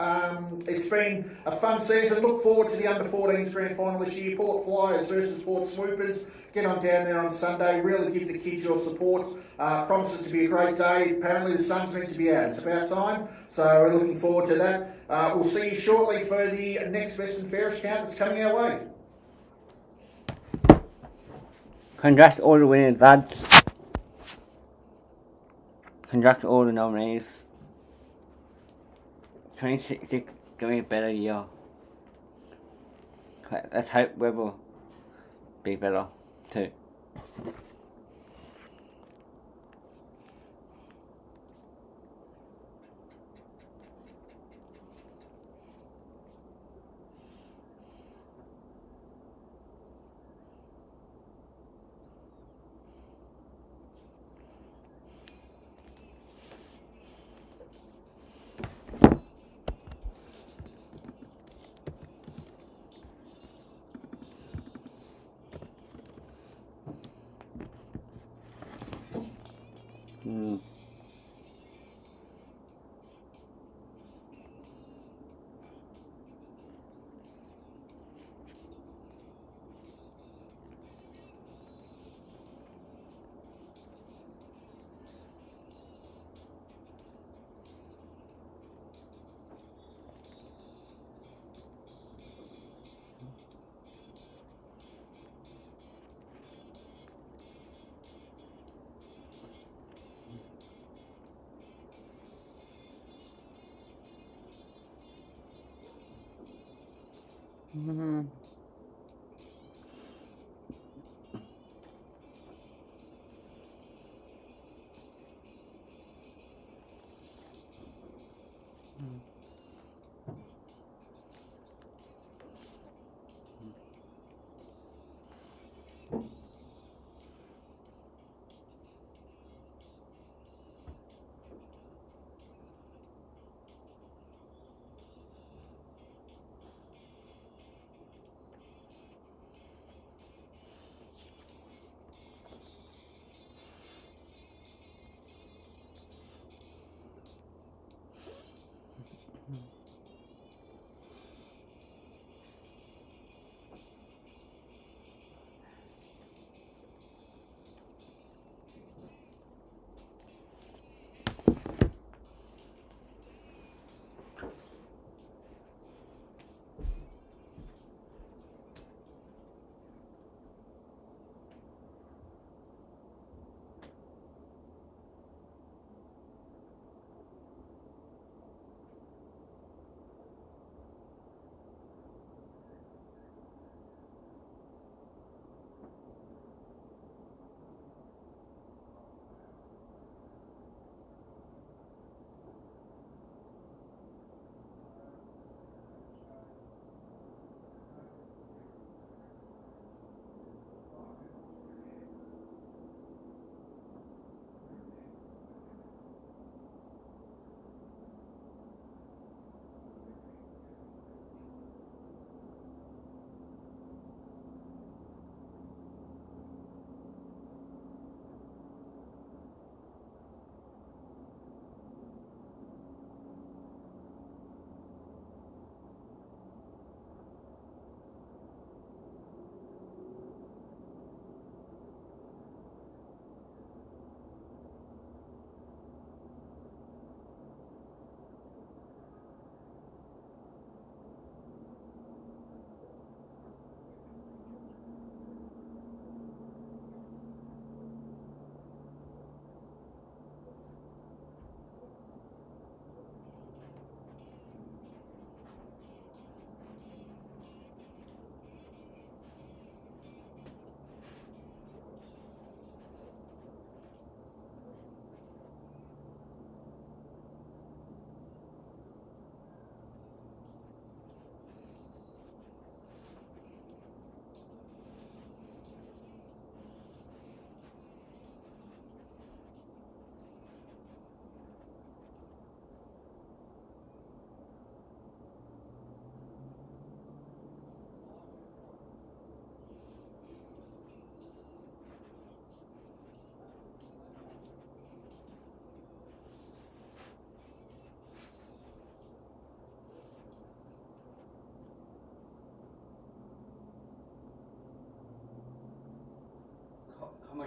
It's been a fun season. Look forward to the under-14s grand final this year. Port Flyers versus Port Swoopers. Get on down there on Sunday. Really give the kids your support. Promises to be a great day. Apparently the sun's meant to be out. It's about time. So we're looking forward to that. We'll see you shortly for the next Best and Fairest count that's coming our way. Congrats all the winners, lads. Congrats all the nominees. 2066 gonna be a better year. Let's hope we will be better too.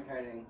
hurting.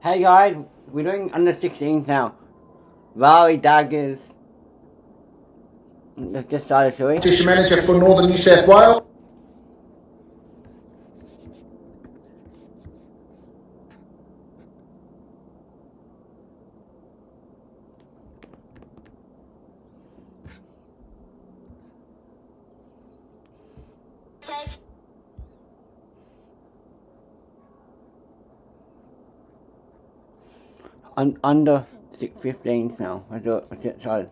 Hey guys, we're doing under 16s now. Valley Daggers. Let's just start, shall we? Competition manager for Northern New South Wales. Under 15s now. Let's get started.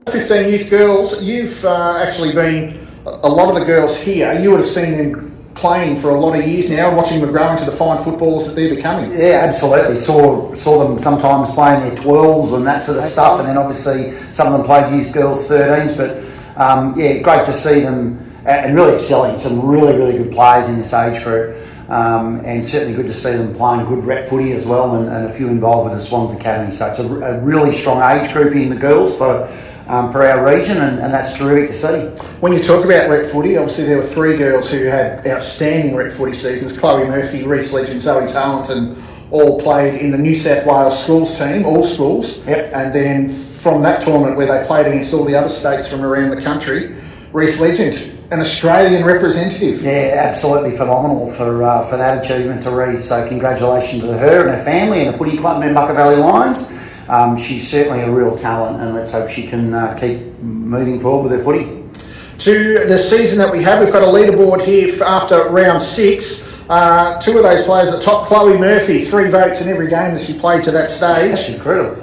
15 youth girls, you've actually been, a lot of the girls here, you would have seen them playing for a lot of years now and watching them grow into the fine footballers that they're becoming. Yeah, absolutely. Saw them sometimes playing their 12s and that sort of stuff, and then obviously some of them played youth girls 13s, but yeah, great to see them and really excelling. Some really, really good players in this age group. And certainly good to see them playing good rep footy as well, and a few involved with the Swans Academy. So it's a really strong age group in the girls for our region, and that's terrific to see. When you talk about rep footy, obviously there were 3 girls who had outstanding rep footy seasons. Chloe Murphy, Reece Legend, Zoe Tarleton all played in the New South Wales schools team, all schools. Yep. And then from that tournament where they played against all the other states from around the country, Reece Legend, an Australian representative. Yeah, absolutely phenomenal for that achievement to Reece. So congratulations to her and her family and the footy club, Nambucca Valley Lions. She's certainly a real talent, and let's hope she can keep moving forward with her footy. To the season that we have, we've got a leaderboard here after round 6. 2 of those players at the top, Chloe Murphy, 3 votes in every game that she played to that stage. That's incredible.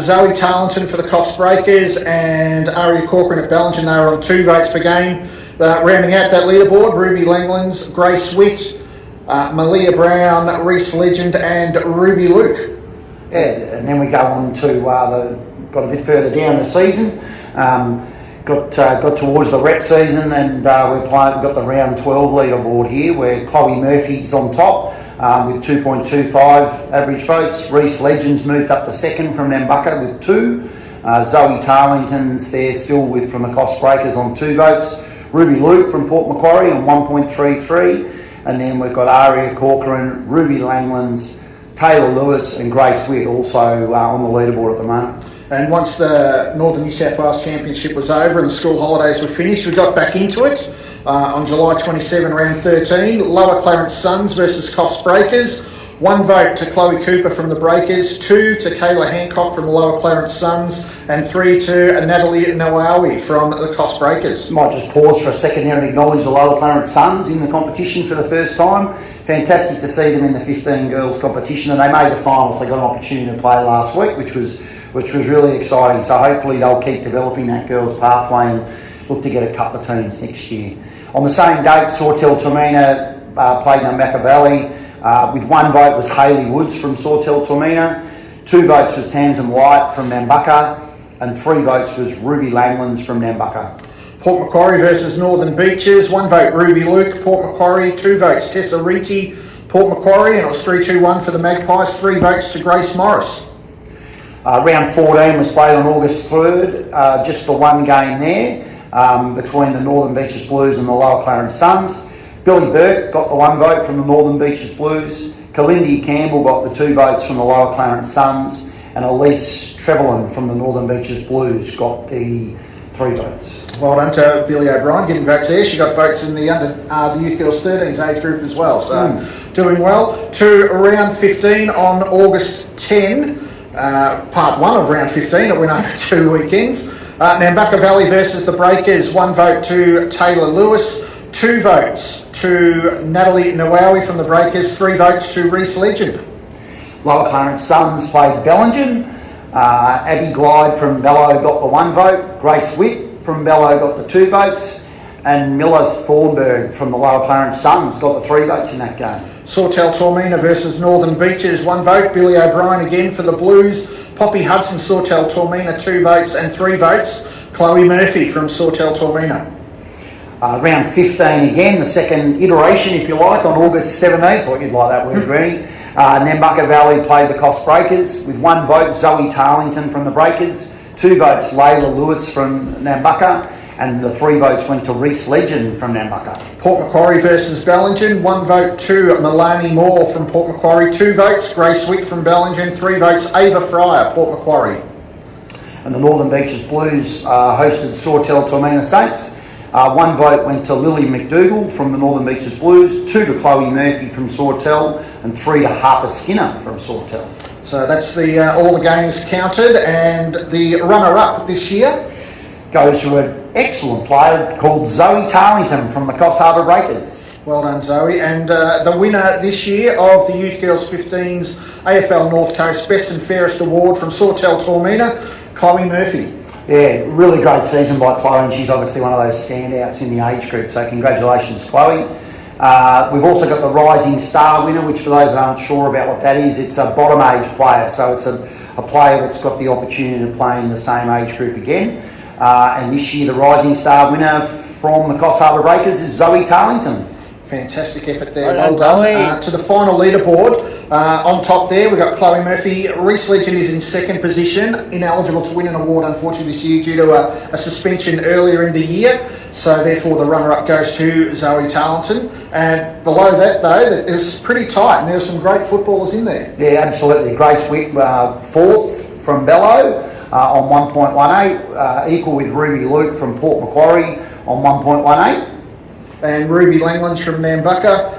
Zoe Tarleton for the Coffs Breakers and Aria Corcoran at Bellingen, they were on 2 votes per game. Rounding out that leaderboard, Ruby Langlands, Grace Witt, Malia Brown, Reece Legend and Ruby Luke. Yeah, and then we go on to got a bit further down the season. Got towards the rep season, and got the round 12 leaderboard here, where Chloe Murphy's on top with 2.25 average votes. Reece Legends moved up to second from Nambucca with 2. Zoe Tarleton's there still from the Coffs Breakers on 2 votes. Ruby Luke from Port Macquarie on 1.33, and then we've got Aria Corcoran, Ruby Langlands, Taylor Lewis and Grace Witt also on the leaderboard at the moment. And once the Northern New South Wales Championship was over and the school holidays were finished, we got back into it on July 27, round 13. Lower Clarence Suns versus Coffs Breakers. 1 vote to Chloe Cooper from the Breakers, 2 to Kayla Hancock from the Lower Clarence Suns, and 3 to Natalie Nawawi from the Coffs Breakers. Might just pause for a second here and acknowledge the Lower Clarence Suns in the competition for the first time. Fantastic to see them in the 15 girls competition, and they made the finals. They got an opportunity to play last week, which was really exciting. So hopefully they'll keep developing that girls pathway and look to get a couple of teams next year. On the same date, Sawtell Tormina played Nambucca Valley. With 1 vote was Hayley Woods from Sawtell Tormina, 2 votes was Tamsin White from Nambucca, and 3 votes was Ruby Langlands from Nambucca. Port Macquarie versus Northern Beaches, 1 vote Ruby Luke, Port Macquarie, 2 votes Tessa Reety, Port Macquarie, and it was 3-2-1 for the Magpies, 3 votes to Grace Morris. Round 14 was played on August 3rd, just the 1 game there, between the Northern Beaches Blues and the Lower Clarence Suns. Billy Burke got the 1 vote from the Northern Beaches Blues. Kalindi Campbell got the 2 votes from the Lower Clarence Suns, and Elise Trevelyan from the Northern Beaches Blues got the 3 votes. Well done to Billy O'Brien getting votes there. She got votes in the Youth Girls 13s age group as well, so doing well. To round 15 on August 10, part 1 of round 15. It went over 2 weekends. Nambucca Valley versus the Breakers, 1 vote to Taylor Lewis, 2 votes to Natalie Nawawi from the Breakers, 3 votes to Reece Legend. Lower Clarence Suns played Bellingen. Abby Glide from Bellow got the 1 vote. Grace Witt from Bellow got the 2 votes. And Miller Thornburg from the Lower Clarence Suns got the 3 votes in that game. Sawtell Tormina versus Northern Beaches, 1 vote. Billy O'Brien again for the Blues. Poppy Hudson, Sawtell Tormina, 2 votes, and 3 votes. Chloe Murphy from Sawtell Tormina. Round 15 again, the second iteration, if you like, on August 17th. Thought you'd like that word, Granny. Nambucca Valley played the Coffs Breakers with 1 vote, Zoe Tarleton from the Breakers, 2 votes, Layla Lewis from Nambucca, and the 3 votes went to Reece Legend from Nambucca. Port Macquarie versus Bellingen, 1 vote to Maloney Moore from Port Macquarie, 2 votes Grace Wick from Bellingen, 3 votes Ava Fryer, Port Macquarie. And the Northern Beaches Blues hosted Sawtell Tormina Saints. 1 vote went to Lily McDougall from the Northern Beaches Blues, 2 to Chloe Murphy from Sawtell, and 3 to Harper Skinner from Sawtell. So that's all the games counted, and the runner-up this year goes to an excellent player called Zoe Tarlington from the Coffs Harbour Breakers. Well done, Zoe. And the winner this year of the Youth Girls 15's AFL North Coast Best and Fairest Award from Sawtell Tormina, Chloe Murphy. Yeah, really great season by Chloe, and she's obviously one of those standouts in the age group, so congratulations, Chloe. We've also got the Rising Star winner, which for those that aren't sure about what that is, it's a bottom age player, so it's a player that's got the opportunity to play in the same age group again. And this year the Rising Star winner from the Coffs Harbour Breakers is Zoe Tarlington. Fantastic effort there, well done. To the final leaderboard, on top there we've got Chloe Murphy. Reece Legend is in second position, ineligible to win an award unfortunately this year due to a suspension earlier in the year, so therefore the runner-up goes to Zoe Tarleton. And below that though, it's pretty tight and there's some great footballers in there. Yeah, absolutely. Grace Wick, 4th from Bello on 1.18, equal with Ruby Luke from Port Macquarie on 1.18. And Ruby Langlands from Nambucca.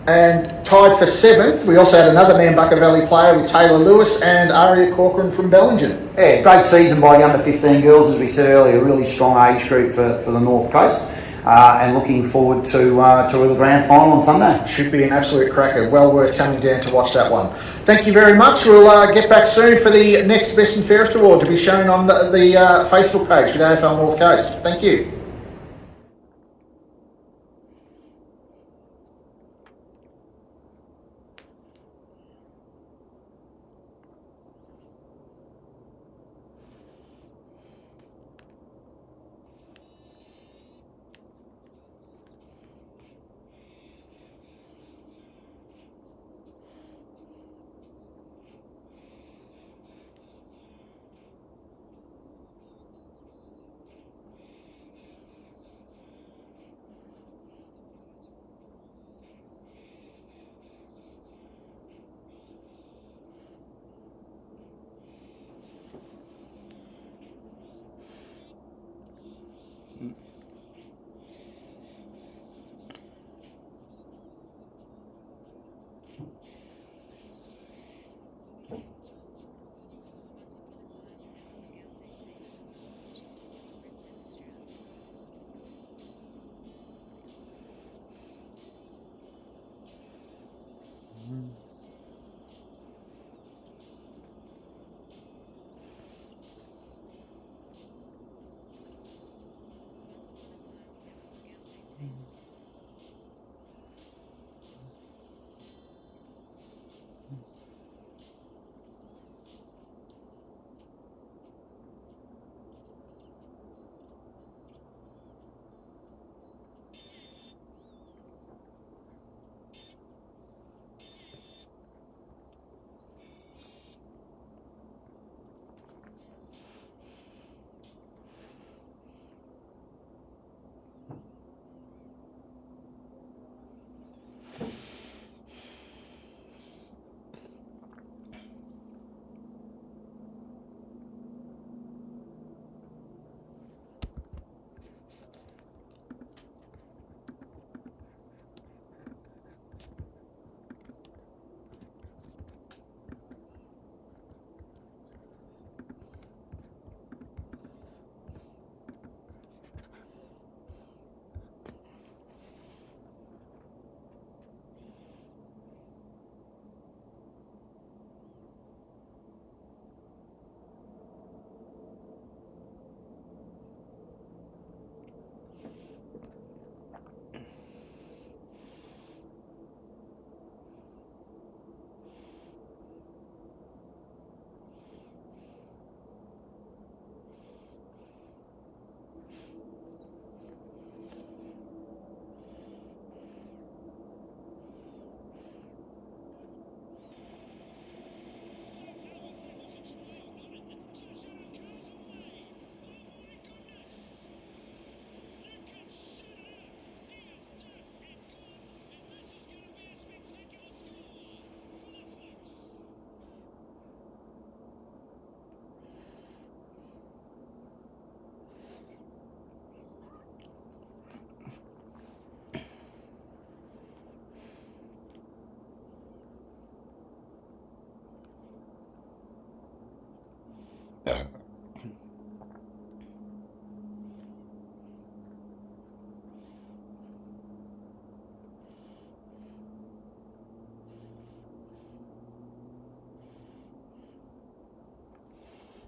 And tied for 7th, we also had another Nambucca Valley player with Taylor Lewis and Aria Corcoran from Bellingen. Yeah, great season by the under 15 girls, as we said earlier, a really strong age group for the North Coast. And looking forward to the grand final on Sunday. Should be an absolute cracker. Well worth coming down to watch that one. Thank you very much. We'll get back soon for the next Best and Fairest Award to be shown on the Facebook page for the AFL North Coast. Thank you.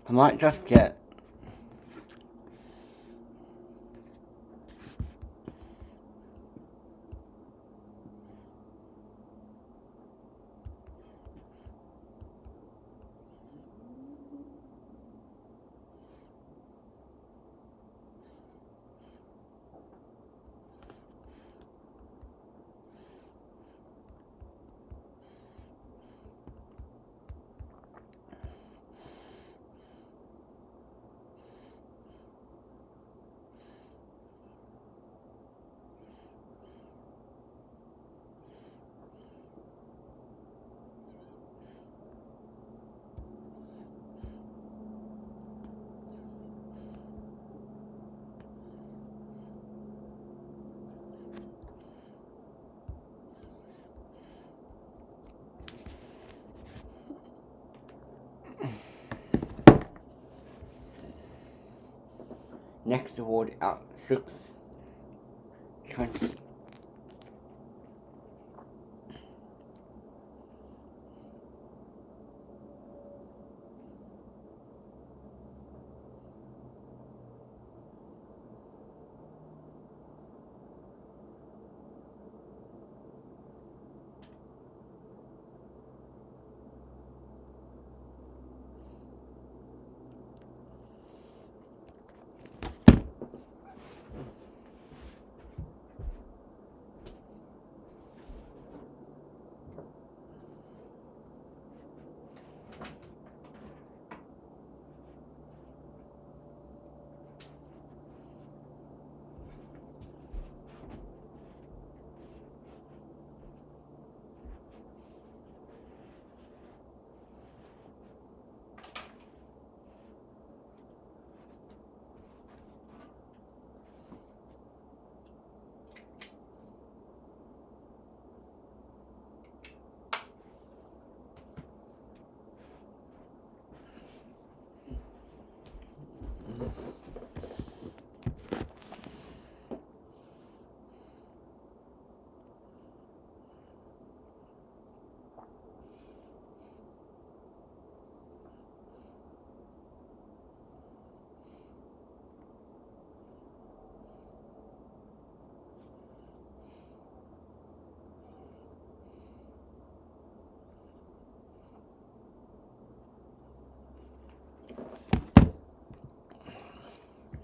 I might just get next award at 6:20.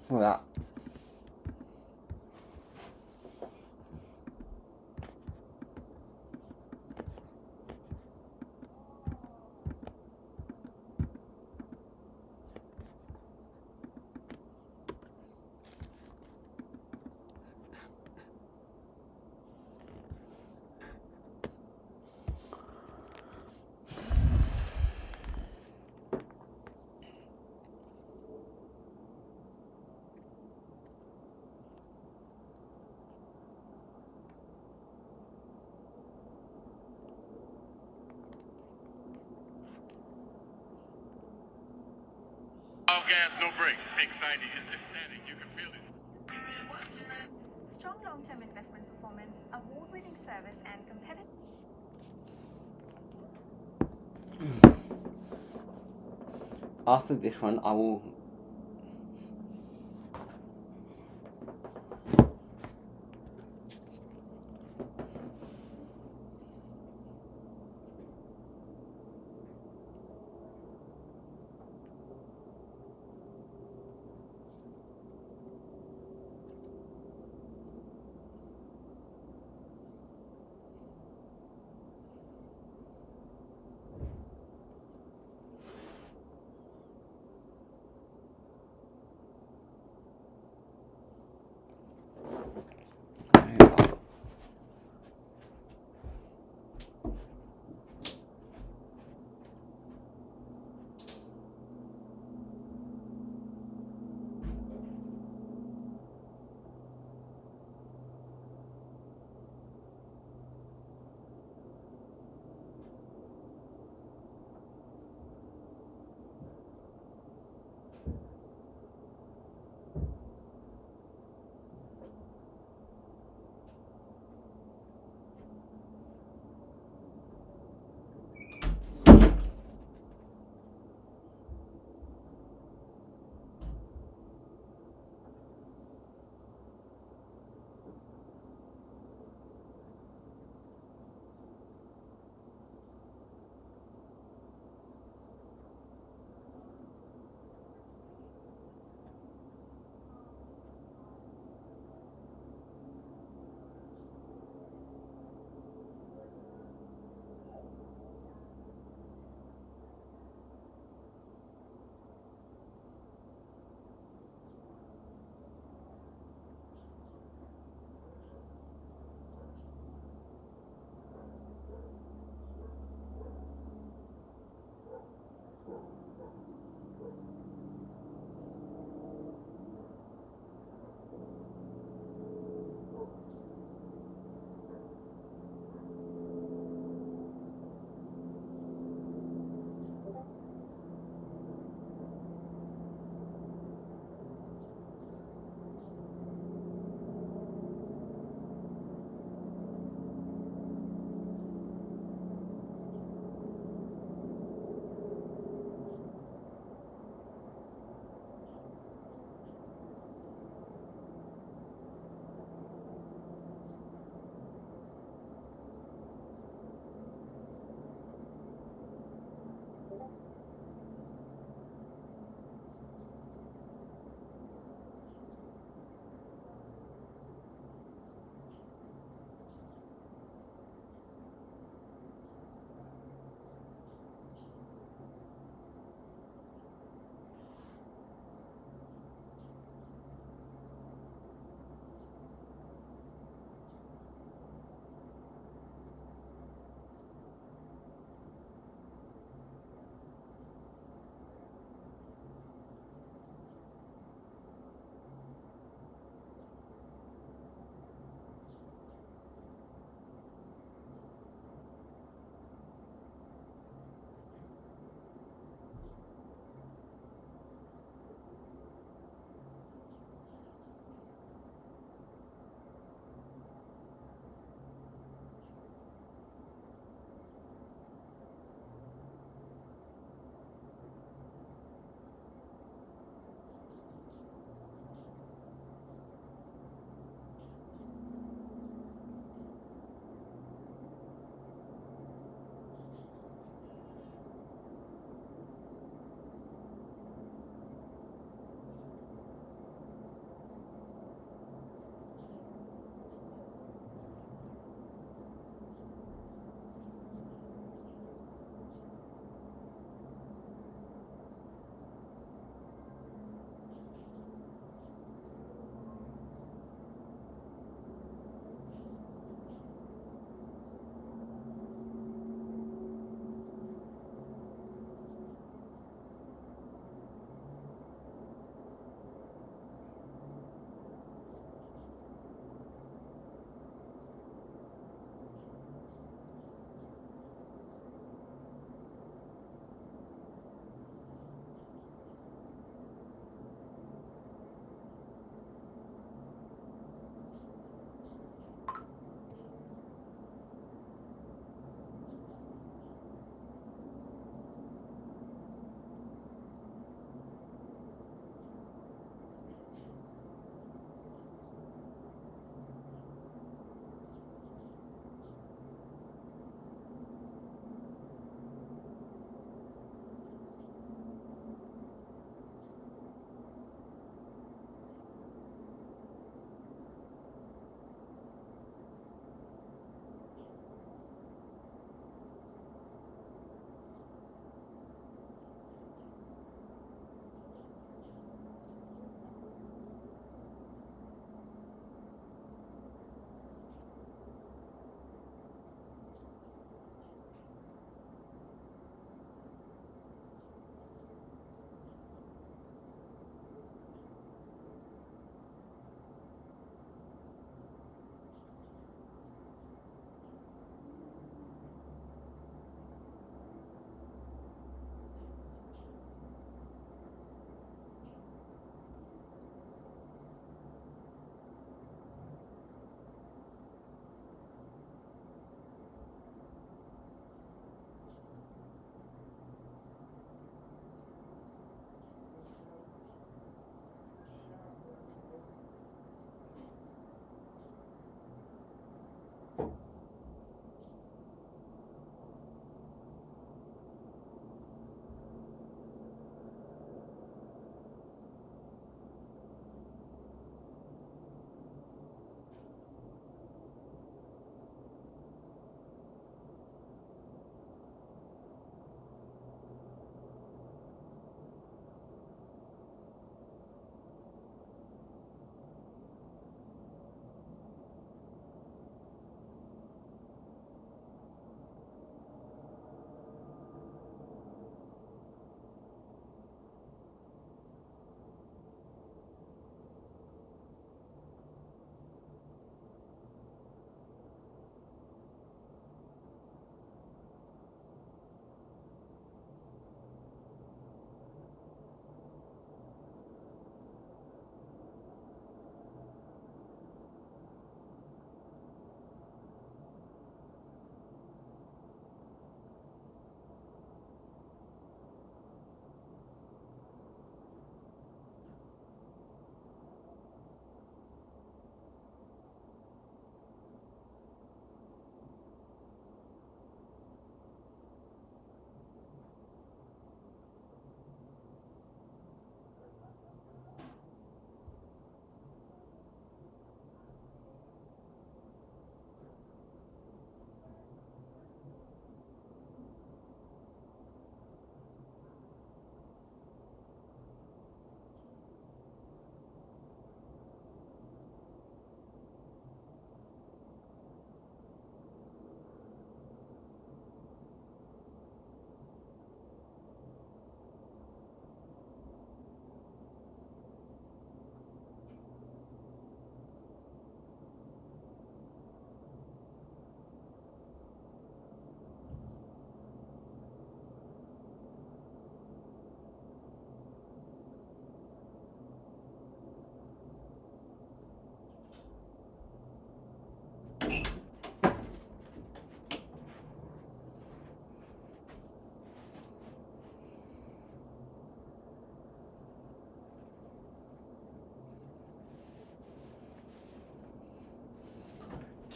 Look at that. All gas, no brakes. Exciting. It's ecstatic. You can feel it. Strong long-term investment performance, award-winning service, and competitive. After this one, I will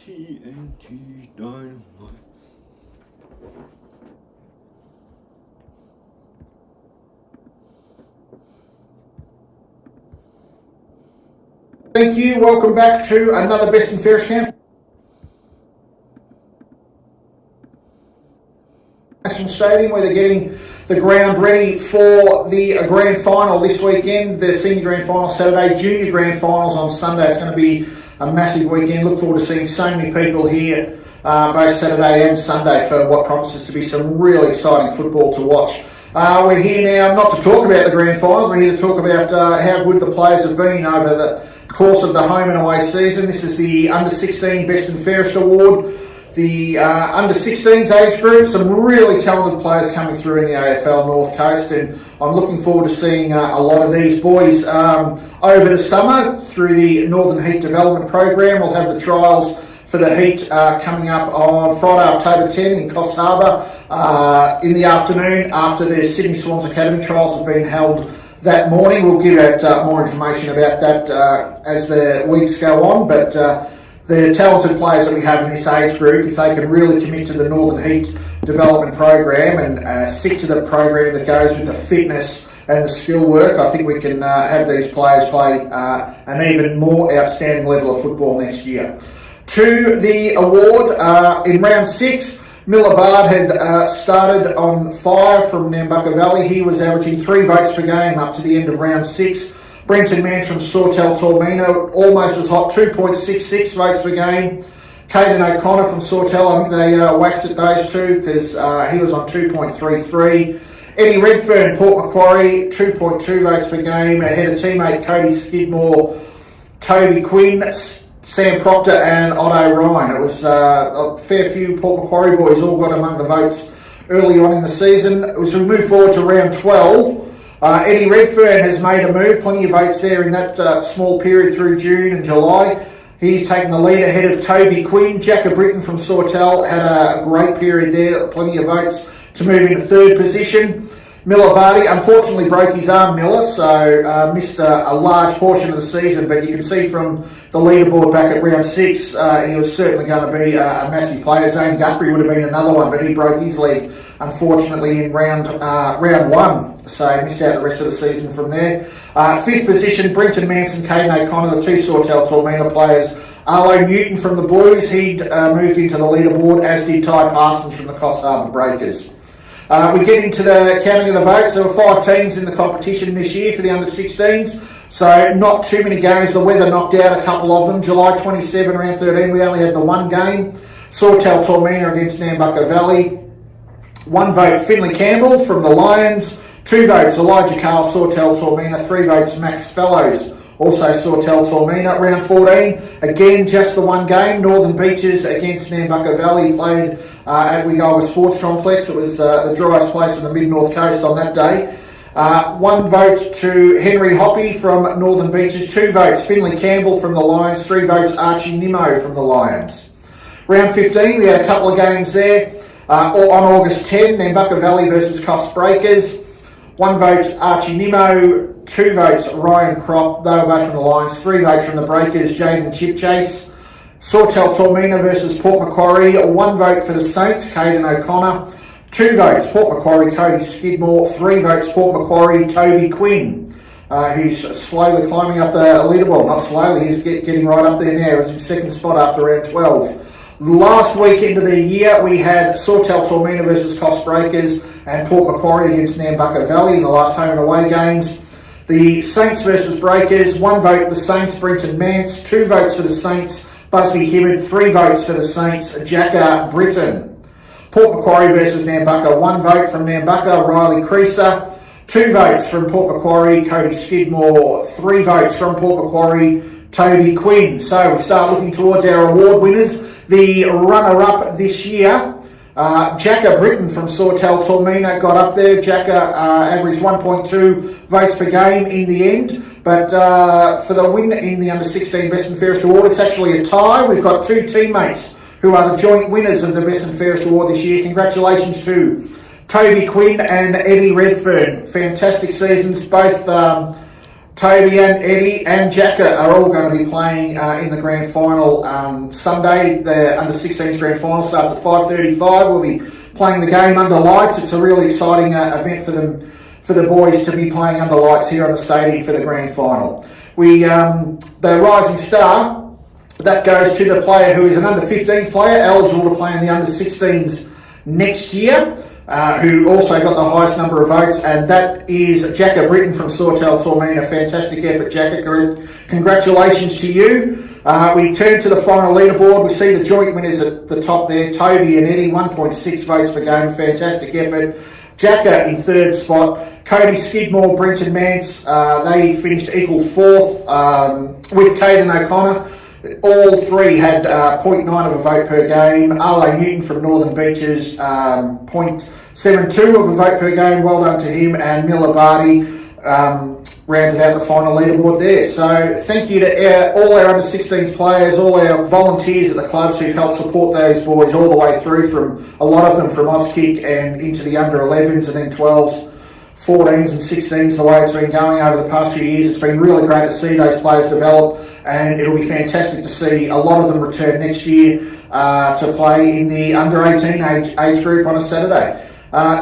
TNT Dynamite. Thank you. Welcome back to another Best and Fairest camp. National Stadium, where they're getting the ground ready for the grand final this weekend. The senior grand final Saturday, junior grand finals on Sunday. It's going to be a massive weekend. Look forward to seeing so many people here both Saturday and Sunday for what promises to be some really exciting football to watch. We're here now not to talk about the grand finals. We're here to talk about how good the players have been over the course of the home and away season. This is the Under 16 Best and Fairest Award. The Under 16s age group, some really talented players coming through in the AFL North Coast, and I'm looking forward to seeing a lot of these boys over the summer through the Northern Heat Development Program. We'll have the trials for the Heat coming up on Friday, October 10 in Coffs Harbour in the afternoon after the Sydney Swans Academy trials have been held that morning. We'll give out more information about that as the weeks go on, but the talented players that we have in this age group, if they can really commit to the Northern Heat Development Program and stick to the program that goes with the fitness and the skill work, I think we can have these players play an even more outstanding level of football next year. To the award, in round 6, Miller Bard had started on fire from Nambucca Valley. He was averaging 3 votes per game up to the end of round 6. Brenton Mans from Sawtell Tormina, almost as hot, 2.66 votes per game. Caden O'Connor from Sawtell, I think they waxed at those two because he was on 2.33. Eddie Redfern, Port Macquarie, 2.2 votes per game, ahead of teammate Cody Skidmore, Toby Quinn, Sam Proctor and Otto Ryan. It was a fair few Port Macquarie boys all got among the votes early on in the season. As we move forward to round 12, Eddie Redfern has made a move, plenty of votes there in that small period through June and July. He's taken the lead ahead of Toby Quinn. Jacker Britton from Sawtell had a great period there, plenty of votes to move into 3rd position. Miller Barty unfortunately broke his arm, Miller, so missed a large portion of the season, but you can see from the leaderboard back at round 6, he was certainly going to be a massive player. Zane Guthrie would have been another one, but he broke his leg, unfortunately, in round 1, so missed out the rest of the season from there. 5th position, Brenton Manson, Caden O'Connor, the 2 Sawtell Tormina players. Arlo Newton from the Blues, he'd moved into the leaderboard, as did Ty Parsons from the Coffs Harbour Breakers. We get into the counting of the votes. There were 5 teams in the competition this year for the under 16s, so not too many games. The weather knocked out a couple of them. July 27, round 13, we only had the 1 game. Sawtell Tormina against Nambucca Valley. 1 vote, Finley Campbell from the Lions. 2 votes, Elijah Carl, Sawtell Tormina. 3 votes, Max Fellows, also Sawtell Tormina. Round 14, again just the 1 game. Northern Beaches against Nambucca Valley, played at Wigolga Sports Complex. It was the driest place in the mid-north coast on that day. 1 vote to Henry Hoppy from Northern Beaches. 2 votes, Finley Campbell from the Lions. 3 votes, Archie Nimmo from the Lions. Round 15, we had a couple of games there. On August 10, Nambucca Valley versus Coffs Breakers. 1 vote, Archie Nimmo. 2 votes, Ryan Crop. They were both from the Lions. 3 votes from the Breakers, Jaden Chipchase. Sawtell Tormina versus Port Macquarie. 1 vote for the Saints, Caden O'Connor. 2 votes, Port Macquarie, Cody Skidmore. 3 votes, Port Macquarie, Toby Quinn, who's slowly climbing up the leaderboard. Not slowly, he's getting right up there now. He was in 2nd spot after round 12. Last weekend of the year, we had Sawtell Tormina versus Coffs Breakers and Port Macquarie against Nambucca Valley in the last home and away games. The Saints versus Breakers, 1 vote the Saints, Brenton Mance. 2 votes for the Saints, Busby Hibbard. 3 votes for the Saints, Jacker Britton. Port Macquarie versus Nambucca, 1 vote from Nambucca, Riley Creaser. 2 votes from Port Macquarie, Cody Skidmore. 3 votes from Port Macquarie, Toby Quinn. So we start looking towards our award winners. The runner-up this year, Jacker Britton from Sawtell Tormina got up there. Jacker averaged 1.2 votes per game in the end. But for the win in the Under 16 Best and Fairest Award, it's actually a tie. We've got 2 teammates who are the joint winners of the Best and Fairest Award this year. Congratulations to Toby Quinn and Eddie Redfern. Fantastic seasons. Both Toby and Eddie and Jacka are all going to be playing in the grand final Sunday. The under 16s grand final starts at 5:35. We'll be playing the game under lights. It's a really exciting event for them, for the boys to be playing under lights here on the stadium for the grand final. The rising star, that goes to the player who is an under 15s player, eligible to play in the under 16s next year, who also got the highest number of votes, and that is Jacka Britton from Sawtell Tormina. Fantastic effort, Jacka. Congratulations to you. We turn to the final leaderboard. We see the joint winners at the top there, Toby and Eddie, 1.6 votes per game. Fantastic effort. Jacka in third spot. Cody Skidmore, Brenton Mance, they finished equal fourth with Caden O'Connor. All three had 0.9 of a vote per game. Arlo Newton from Northern Beaches, 0.72 of a vote per game. Well done to him. And Miller Barty rounded out the final leaderboard there. So thank you to all our under 16s players, all our volunteers at the clubs who've helped support those boys all the way through, from a lot of them from Auskick and into the under 11s and then 12s. 14s and 16s, the way it's been going over the past few years. It's been really great to see those players develop, and it'll be fantastic to see a lot of them return next year to play in the under 18 age group on a Saturday.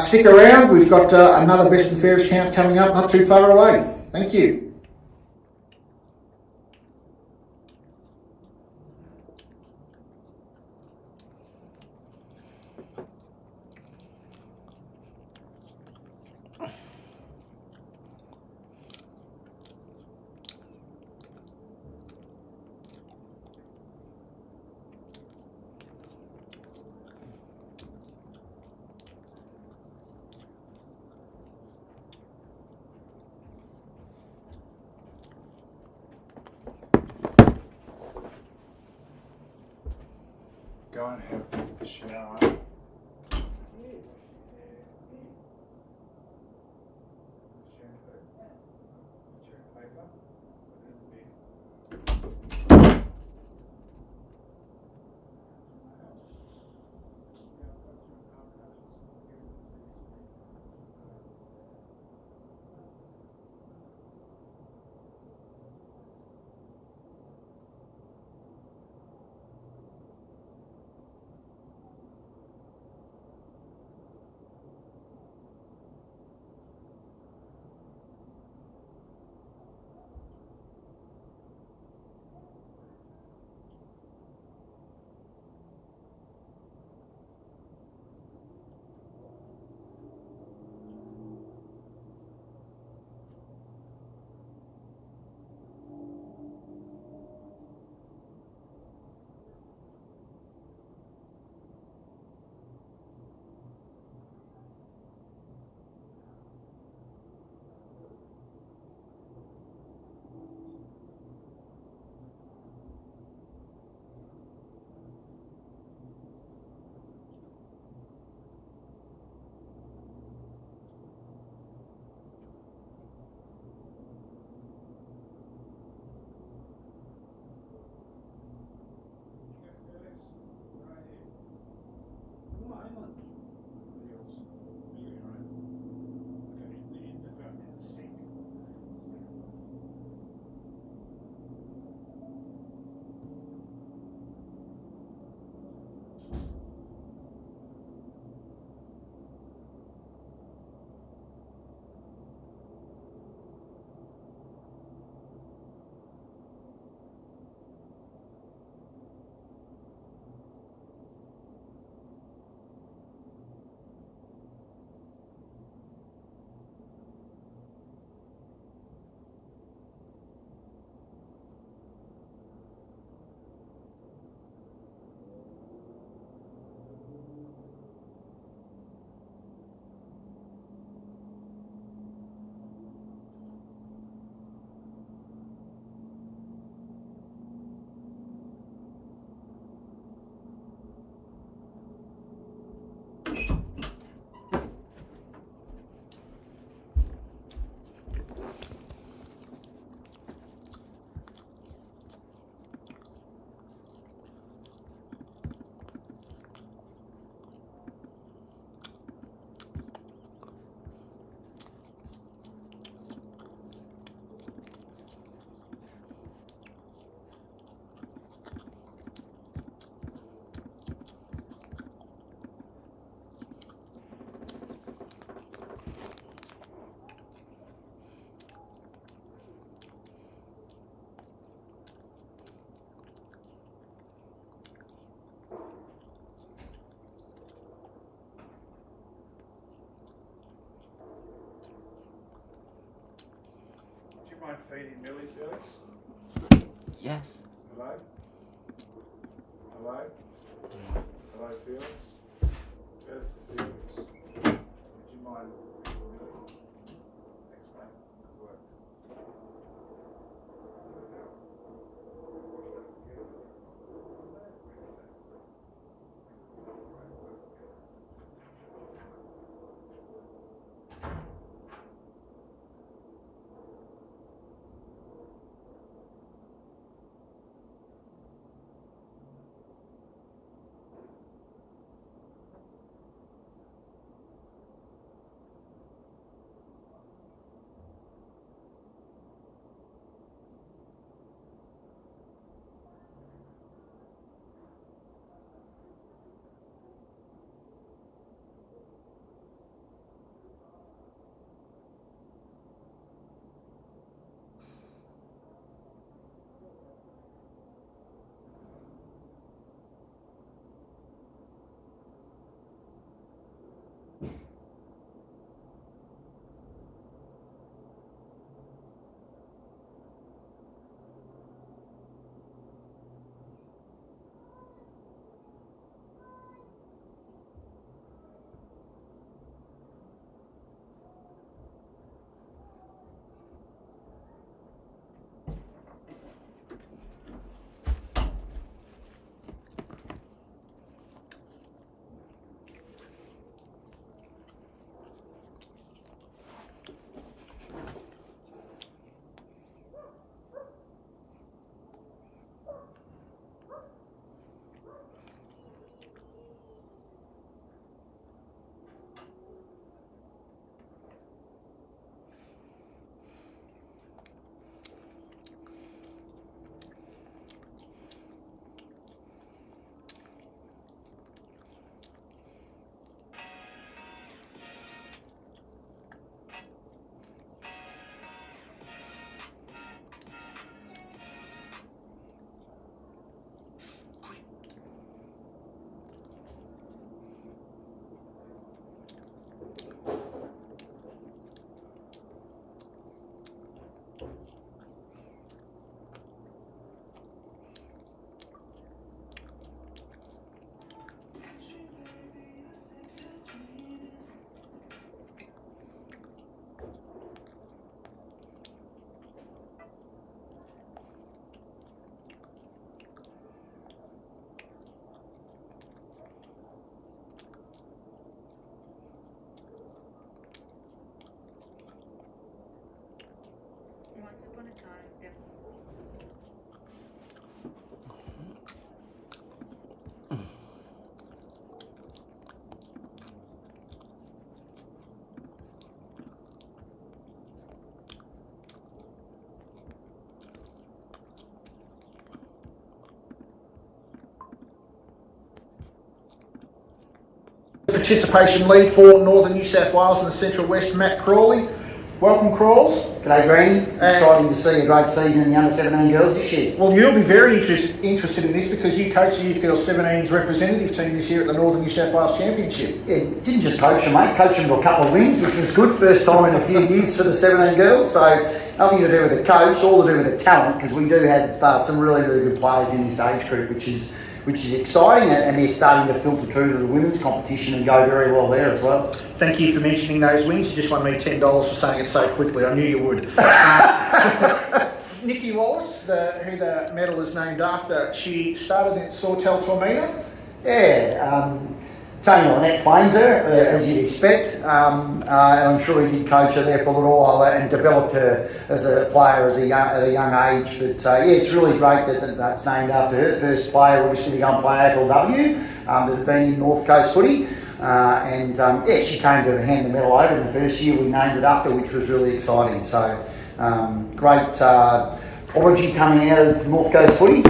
Stick around, we've got another best and fairest count coming up not too far away. Thank you. Go and have the shower. you mind feeding Millie, Felix? Yes. Hello? Hello? Hello, Felix? There's to Felix. Would you mind feeding Millie? Thanks, mate. Good work. Once upon a time, there Participation lead for Northern New South Wales and the Central West, Matt Crawley. Welcome, Crawls. G'day, Granny. Exciting to see a great season in the under-17 girls this year. Well, you'll be very interested in this because you coach the Youth Girls 17's representative team this year at the Northern New South Wales Championship. Yeah, didn't just coach them, mate. Coached them to a couple of wins, which was good. First time in a few years for the 17 girls. So nothing to do with the coach, all to do with the talent, because we do have some really, really good players in this age group, which is exciting, and they're starting to filter through to the women's competition and go very well there as well. Thank you for mentioning those wins. You just won me $10 for saying it so quickly. I knew you would. Nikki Wallace, who the medal is named after, she started at Sawtell Tormina. Yeah, Tony Lynette claims her, as you'd expect. And I'm sure he did coach her there for a little while and developed her as a player at a young age. But yeah, it's really great that that's named after her. First player, obviously, to go and play AFL that had been in North Coast footy. Yeah, she came to hand the medal over in the first year. We named it after, which was really exciting. So great prodigy coming out of North Coast footy.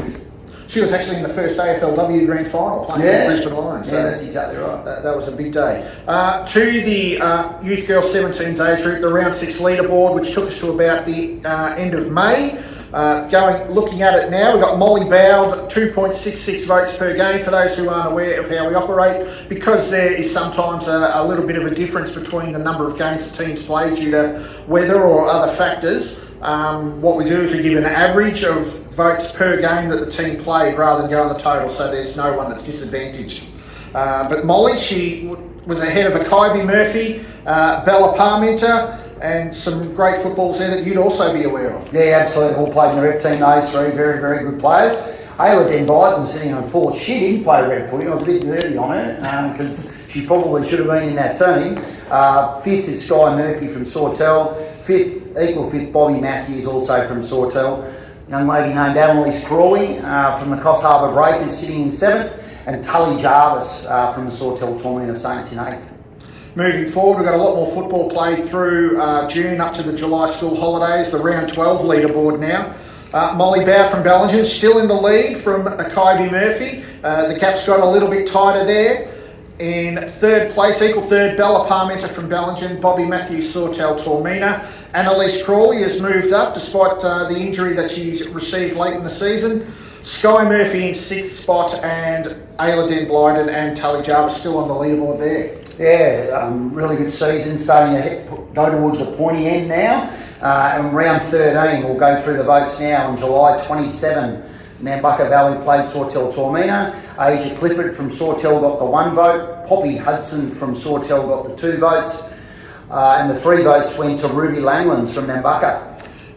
She was actually in the first AFLW Grand Final playing for the Brisbane Lions. So yeah, that's exactly right. That was a big day. To the Youth Girls 17's age group, the Round 6 leaderboard, which took us to about the end of May. Looking at it now, we've got Molly Bowd, 2.66 votes per game. For those who aren't aware of how we operate, because there is sometimes a little bit of a difference between the number of games the teams play due to weather or other factors, what we do is we give an average of votes per game that the team played rather than go on the total, so there's no one that's disadvantaged. But Molly, she was ahead of Akybe Murphy, Bella Parmenter, and some great footballs there that you'd also be aware of. Yeah, absolutely. All played in the rep team, those three very, very good players. Ayla Den Blyton sitting on fourth. She didn't play rep footy. I was a bit nervy on her because she probably should have been in that team. Fifth is Sky Murphy from Sawtell. Fifth, Bobby Matthews, also from Sawtell. Young lady named Annalise Crawley from the Coffs Harbour Breakers sitting in seventh. And Tully Jarvis from the Sawtell Tormenta Saints in eighth. Moving forward, we've got a lot more football played through June up to the July school holidays, the round 12 leaderboard now. Molly Bowd from Bellingen still in the lead from Akybe Murphy. The gap's got a little bit tighter there. In third place, equal third, Bella Parmenter from Bellingen, Bobby Matthews, Sawtell Tormenta. Annalise Crawley has moved up despite the injury that she's received late in the season. Sky Murphy in sixth spot, and Ayla Den Blyton and Tully Jarvis still on the leaderboard there. Yeah, really good season, starting to go towards the pointy end now. And round 13, we'll go through the votes now on July 27. Nambucca Valley played Sawtell Tormenta. Asia Clifford from Sawtell got the 1 vote. Poppy Hudson from Sawtell got the 2 votes. And the 3 votes went to Ruby Langlands from Nambucca.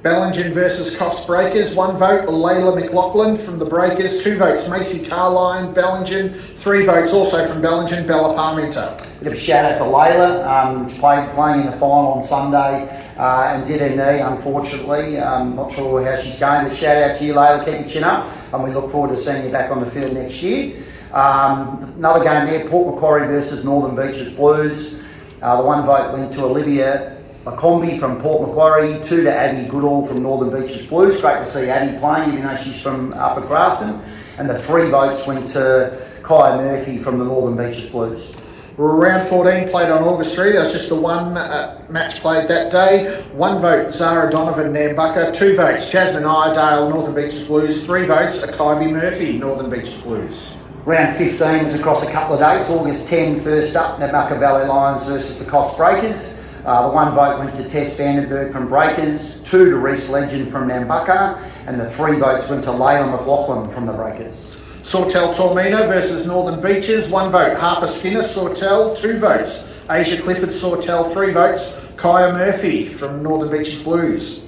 Bellingen versus Coffs Breakers, 1 vote, Layla McLaughlin from the Breakers, 2 votes, Macy Carline, Bellingen, 3 votes also from Bellingen, Bella Parmenter. Bit of a shout out to Layla, which playing in the final on Sunday and did her knee, unfortunately. Not sure how she's going, but shout out to you, Layla, keep your chin up, and we look forward to seeing you back on the field next year. Another game there, Port Macquarie versus Northern Beaches Blues. The 1 vote went to Olivia Macombi from Port Macquarie, 2 to Abby Goodall from Northern Beaches Blues. Great to see Abby playing, even though she's from Upper Grafton. And the 3 votes went to Kaya Murphy from the Northern Beaches Blues. Round 14 played on August 3. There was just the 1 match played that day. 1 vote, Zara Donovan, Nambucca. 2 votes, Jasmine Iredale, Northern Beaches Blues. 3 votes, Akybe Murphy, Northern Beaches Blues. Round 15 was across a couple of dates. August 10, first up, Nambucca Valley Lions versus the Coffs Breakers. The 1 vote went to Tess Vandenberg from Breakers, 2 to Reese Legend from Nambucca, and the 3 votes went to Layla McLaughlin from the Breakers. Sawtell Tormenta versus Northern Beaches, 1 vote, Harper Skinner, Sawtell, 2 votes, Asia Clifford, Sawtell, 3 votes, Kaya Murphy from Northern Beaches Blues.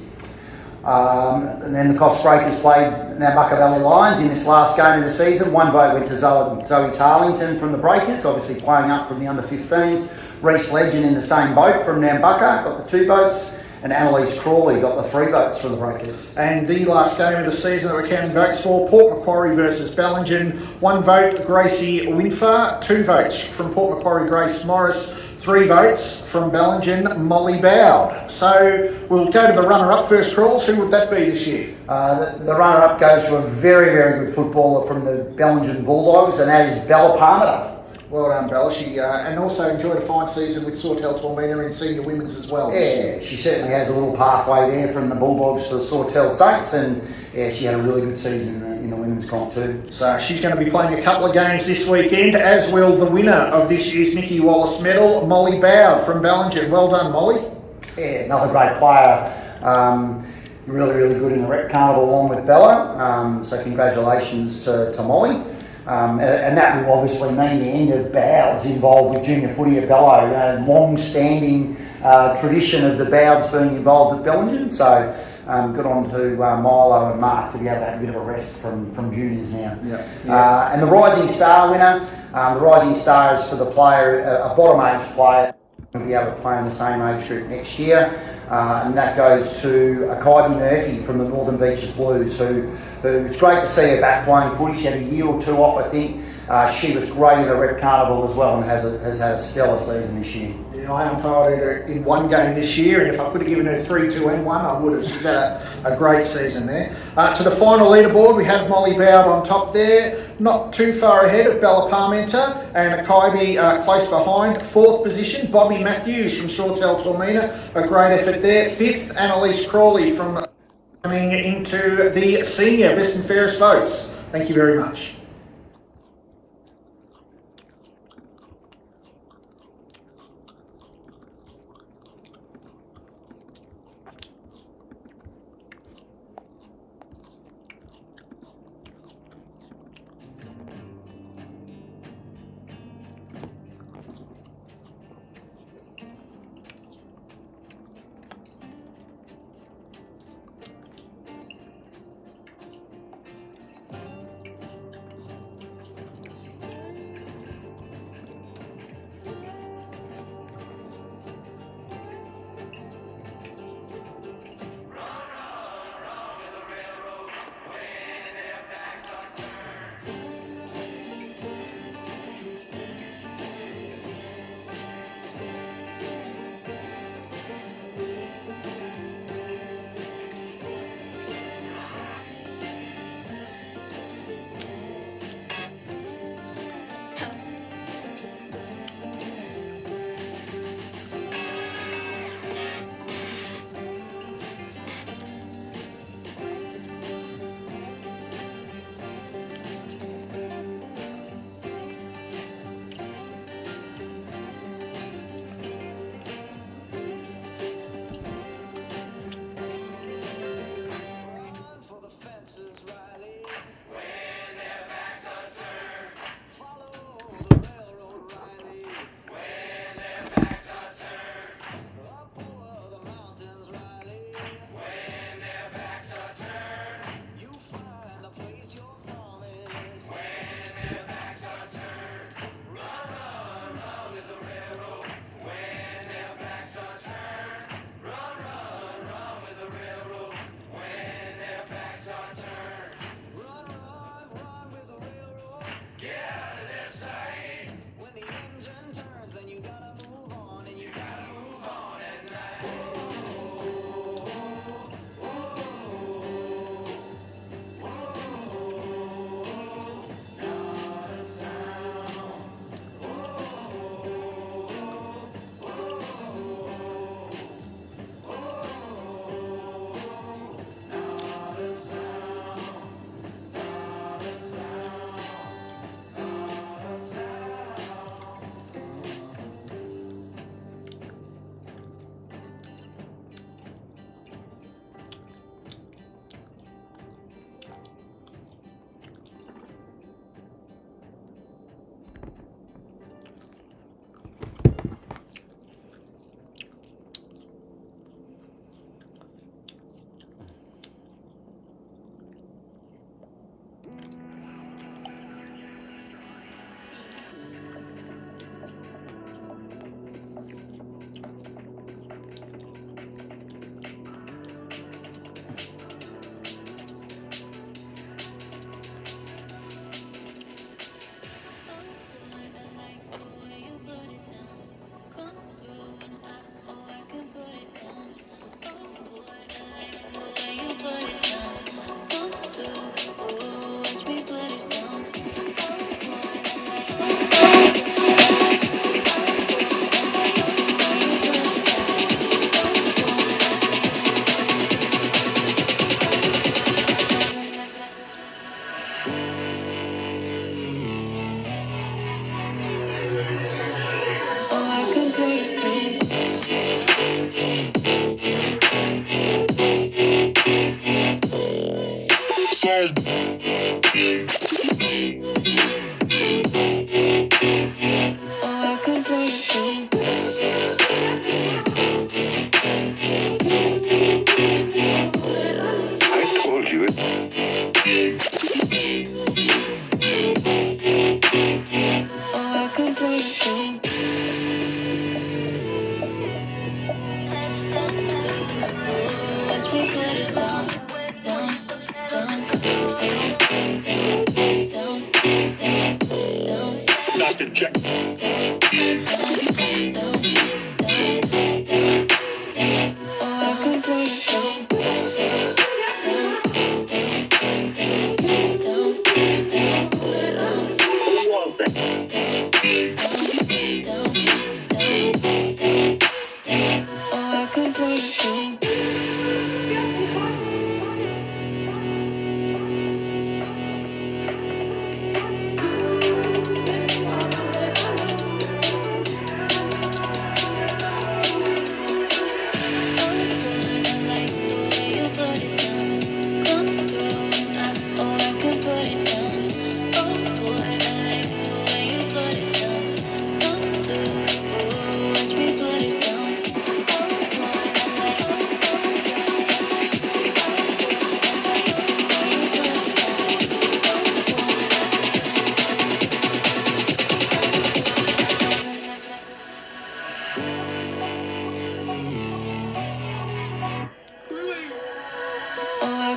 And then the Coffs Breakers played Nambucca Valley Lions in this last game of the season. 1 vote went to Zoe Tarlington from the Breakers, obviously playing up from the under-15s. Reese Legend in the same boat from Nambucca got the 2 votes, and Annalise Crawley got the 3 votes for the Breakers. And the last game of the season that we're counting votes for, Port Macquarie versus Bellingen, 1 vote, Gracie Winfar, 2 votes from Port Macquarie, Grace Morris, 3 votes from Bellingen, Molly Bowd. So we'll go to the runner-up first, Crawls. Who would that be this year? The runner-up goes to a very, very good footballer from the Bellingen Bulldogs, and that is Bella Parmenter. Well done, Bella. She and also enjoyed a fine season with Sawtell Tormenta in senior women's as well. Yeah, she certainly has a little pathway there from the Bulldogs to the Sawtell Saints, and yeah, she had a really good season in the women's comp too. So she's going to be playing a couple of games this weekend, as will the winner of this year's Nikki Wallace medal, Molly Bowd from Bellingen. Well done, Molly. Yeah, another great player. Really, really good in the rep carnival along with Bella. So congratulations to Molly. And that will obviously mean the end of Bowds involved with junior footy at Bello. Long-standing tradition of the Bowds being involved at Bellingen. So good on to Milo and Mark to be able to have a bit of a rest from juniors now. Yeah. And the Rising Star winner, the Rising Star is for the player, a bottom age player, will be able to play in the same age group next year. And that goes to Akybe Murphy from the Northern Beaches Blues, who it's great to see her back playing footy. She had a year or 2 off, I think. She was great in the Rep Carnival as well, and has had a stellar season this year. Yeah, I umpired her in 1 game this year, and if I could have given her 3, 2 and 1, I would have. She's had a great season there. To the final leaderboard, we have Molly Bowd on top there, not too far ahead of Bella Parmenter, and Akybe close behind. 4th position, Bobby Matthews from Sawtell Tormenta, a great effort there. 5th, Annalise Crawley from Coming into the senior best and fairest votes. Thank you very much.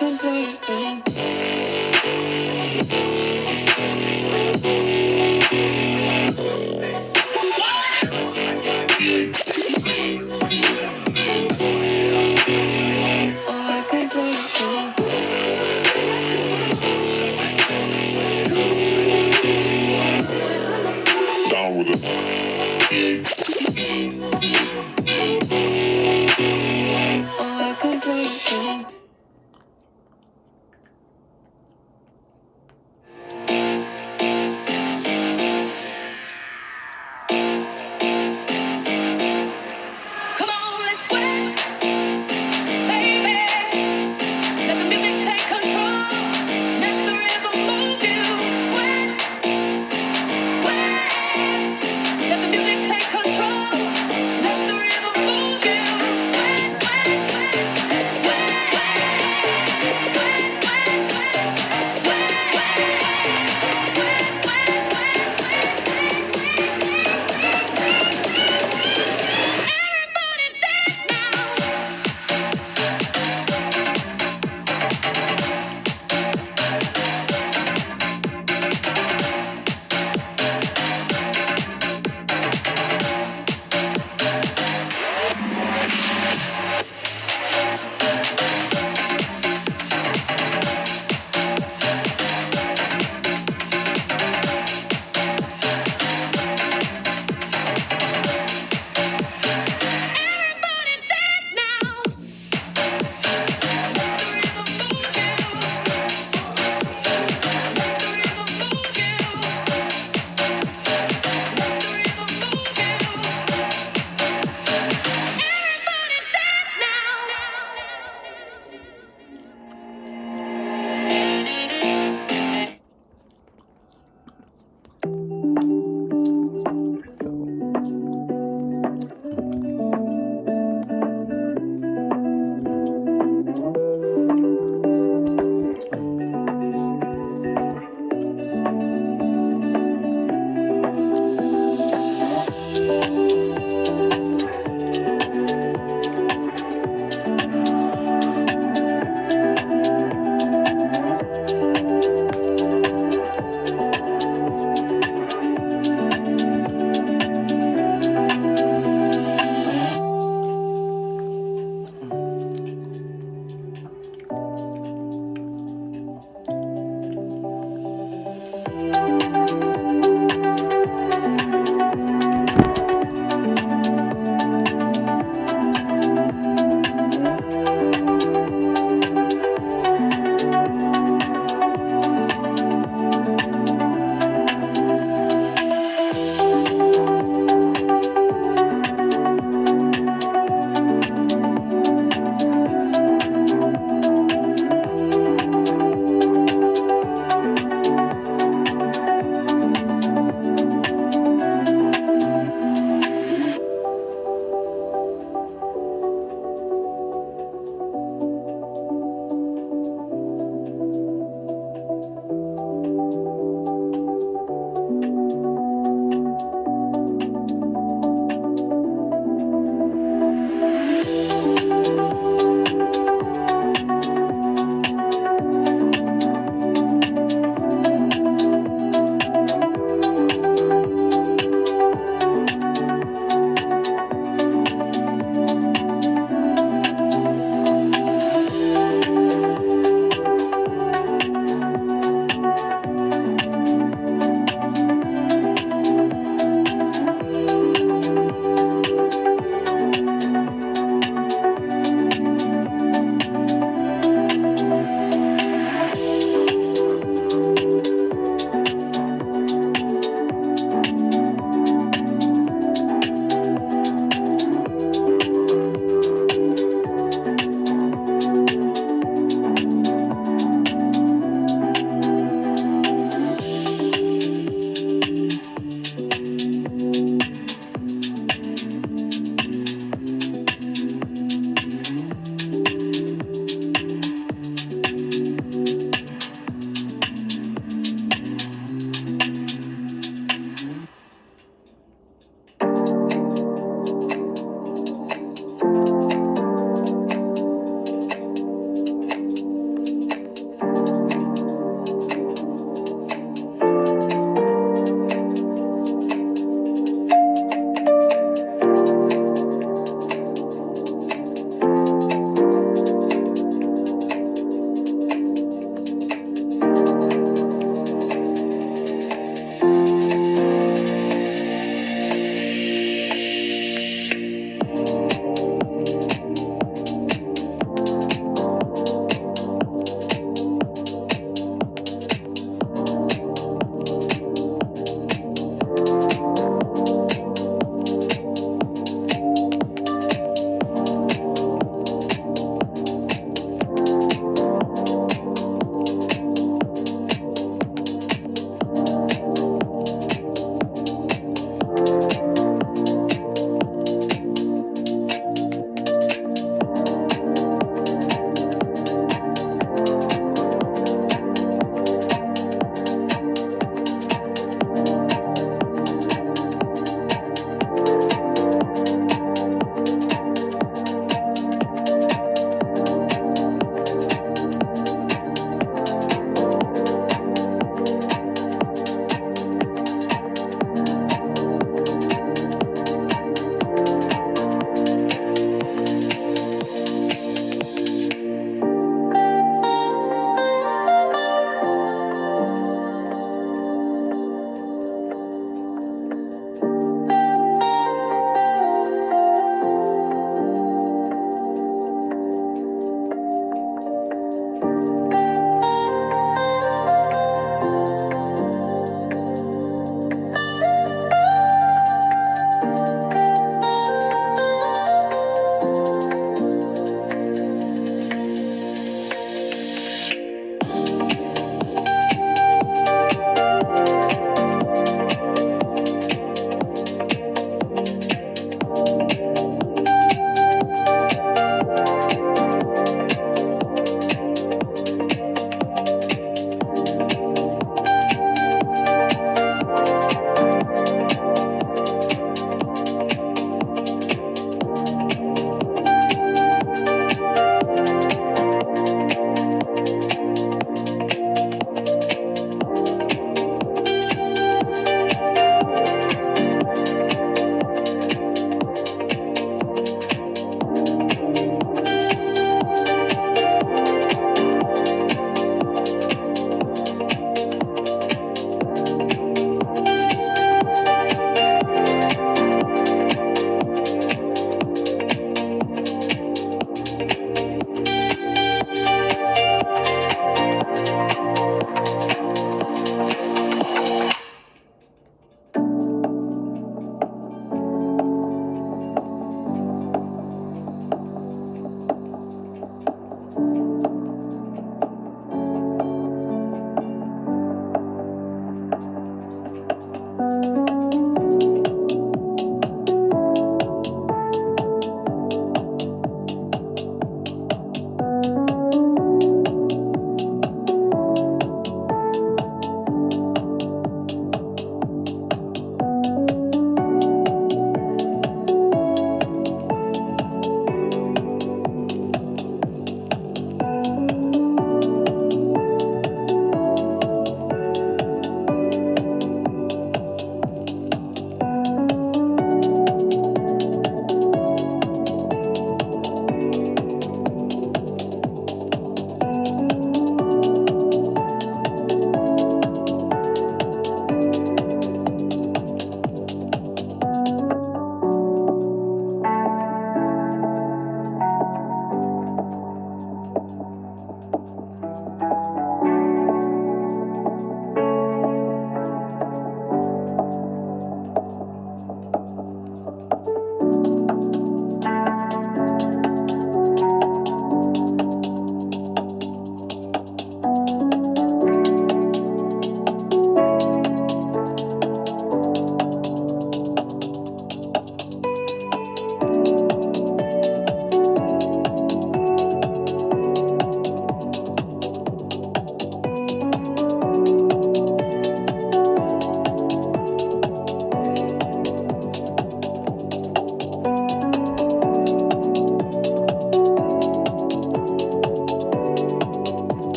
Down with it. Come on, let's sweat, baby. Let the music take control. Let the rhythm move you. Sweat, sweat. Let the music take control. Let the rhythm move you. Sweat, sweat, sweat, sweat,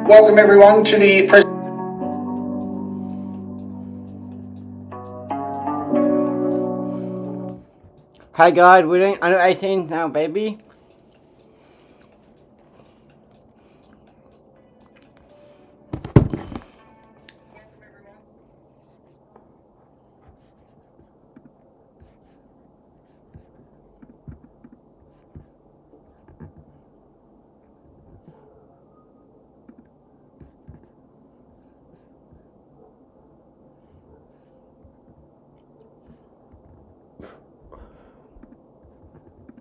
Welcome everyone to the Hi guys, we're doing under 18 now, baby.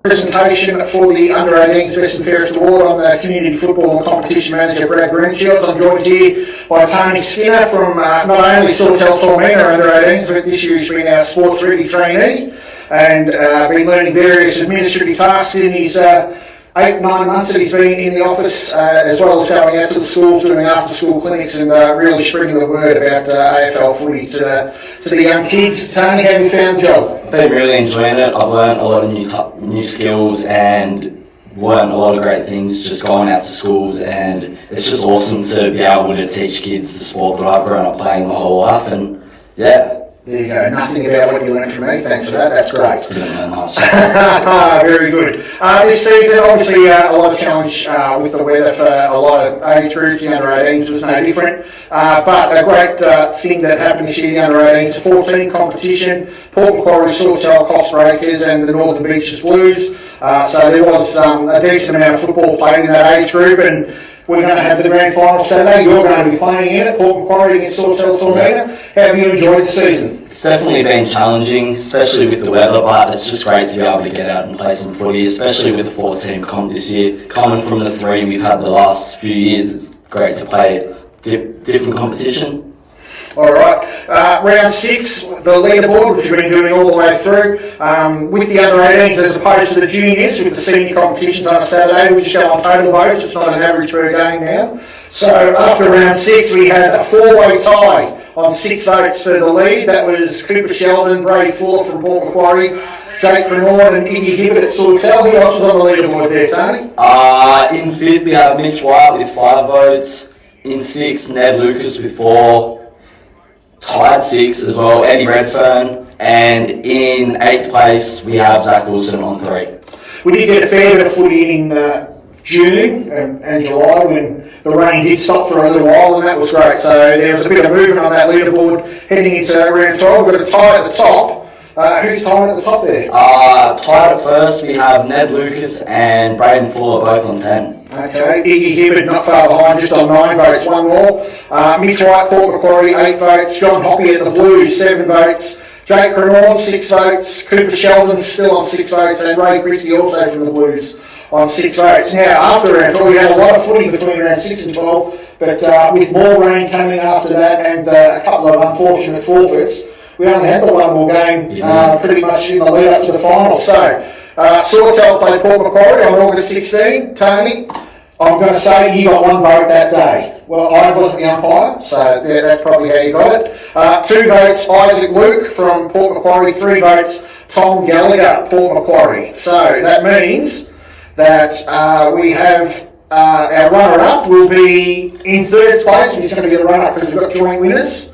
presentation for the Under 18s Best and Fairest Award. I'm the Community Football and Competition Manager, Brad Greenshields. I'm joined here by Tony Skinner from not only Sawtell Tormina Under 18s, but this year he's been our sports ready trainee and been learning various administrative tasks in his 8-9 months that he's been in the office, as well as going out to the schools, doing after-school clinics and really spreading the word about AFL footy to the young kids. Tony, how have you found the job? Been really enjoying it. I've learned a lot of new skills and learned a lot of great things just going out to schools, and it's just awesome to be able to teach kids the sport that I've grown up playing my whole life. And yeah. There you go. Nothing about what you learned from me. Thanks for that. That's great. Didn't learn much. Very good. This season, obviously, a lot of challenge with the weather for a lot of age groups. The under 18s was no different. But a great thing that happened this year, the under 18s, a 14 competition. Port Macquarie, Sawtell, Cost Breakers, and the Northern Beaches Blues. So there was a decent amount of football played in that age group, and we're going to have the grand final Saturday. You're going to be playing in it, Port Macquarie against Sawtell Tormina. How have you enjoyed the season? It's definitely been challenging, especially with the weather, but it's just great to be able to get out and play some footy, especially with the 4-team comp this year. Coming from the 3 we've had the last few years, it's great to play different competition. All right, round 6, the leaderboard, which we've been doing all the way through, with the under 18s as opposed to the juniors, with the senior competitions on a Saturday, we just go on total votes. It's not an average per game now. So after round 6, we had a 4-way tie on 6 votes for the lead. That was Cooper Sheldon, Brady Fuller from Port Macquarie, Jake Renord and Iggy Hibbert at Sawtell. Who else was on the leaderboard there, Tony? In 5th, we have Mitch White with 5 votes. In 6th, Ned Lucas with 4. Tied 6 as well, Eddie Redfern, and in 8th place we have Zach Wilson on 3. We did get a fair bit of footy in June and July when the rain did stop for a little while, and that was great. So there was a bit of movement on that leaderboard heading into round 12. We've got a tie at the top. Who's tied at the top there? Tied at first we have Ned Lucas and Braden Fuller both on 10. Okay, Iggy Hibbert not far behind, just on 9 votes, 1 more. Mitch White, Port Macquarie, 8 votes. John Hoppy at the Blues, 7 votes. Jake Renord, 6 votes. Cooper Sheldon still on 6 votes. And Ray Christie also from the Blues on 6 votes. Now, after round 12, we had a lot of footy between round 6 and 12, but with more rain coming after that and a couple of unfortunate forfeits, we only had the 1 more game pretty much in the lead up to the final. So, Sawtell played Port Macquarie on August 16. Tony, I'm going to say you got 1 vote that day. Well, I wasn't the umpire, so that's probably how you got it. 2 votes, Isaac Luke from Port Macquarie. 3 votes, Tom Gallagher, Port Macquarie. So that means that we have our runner-up will be in 3rd place, and he's going to be the runner-up because we've got joint winners.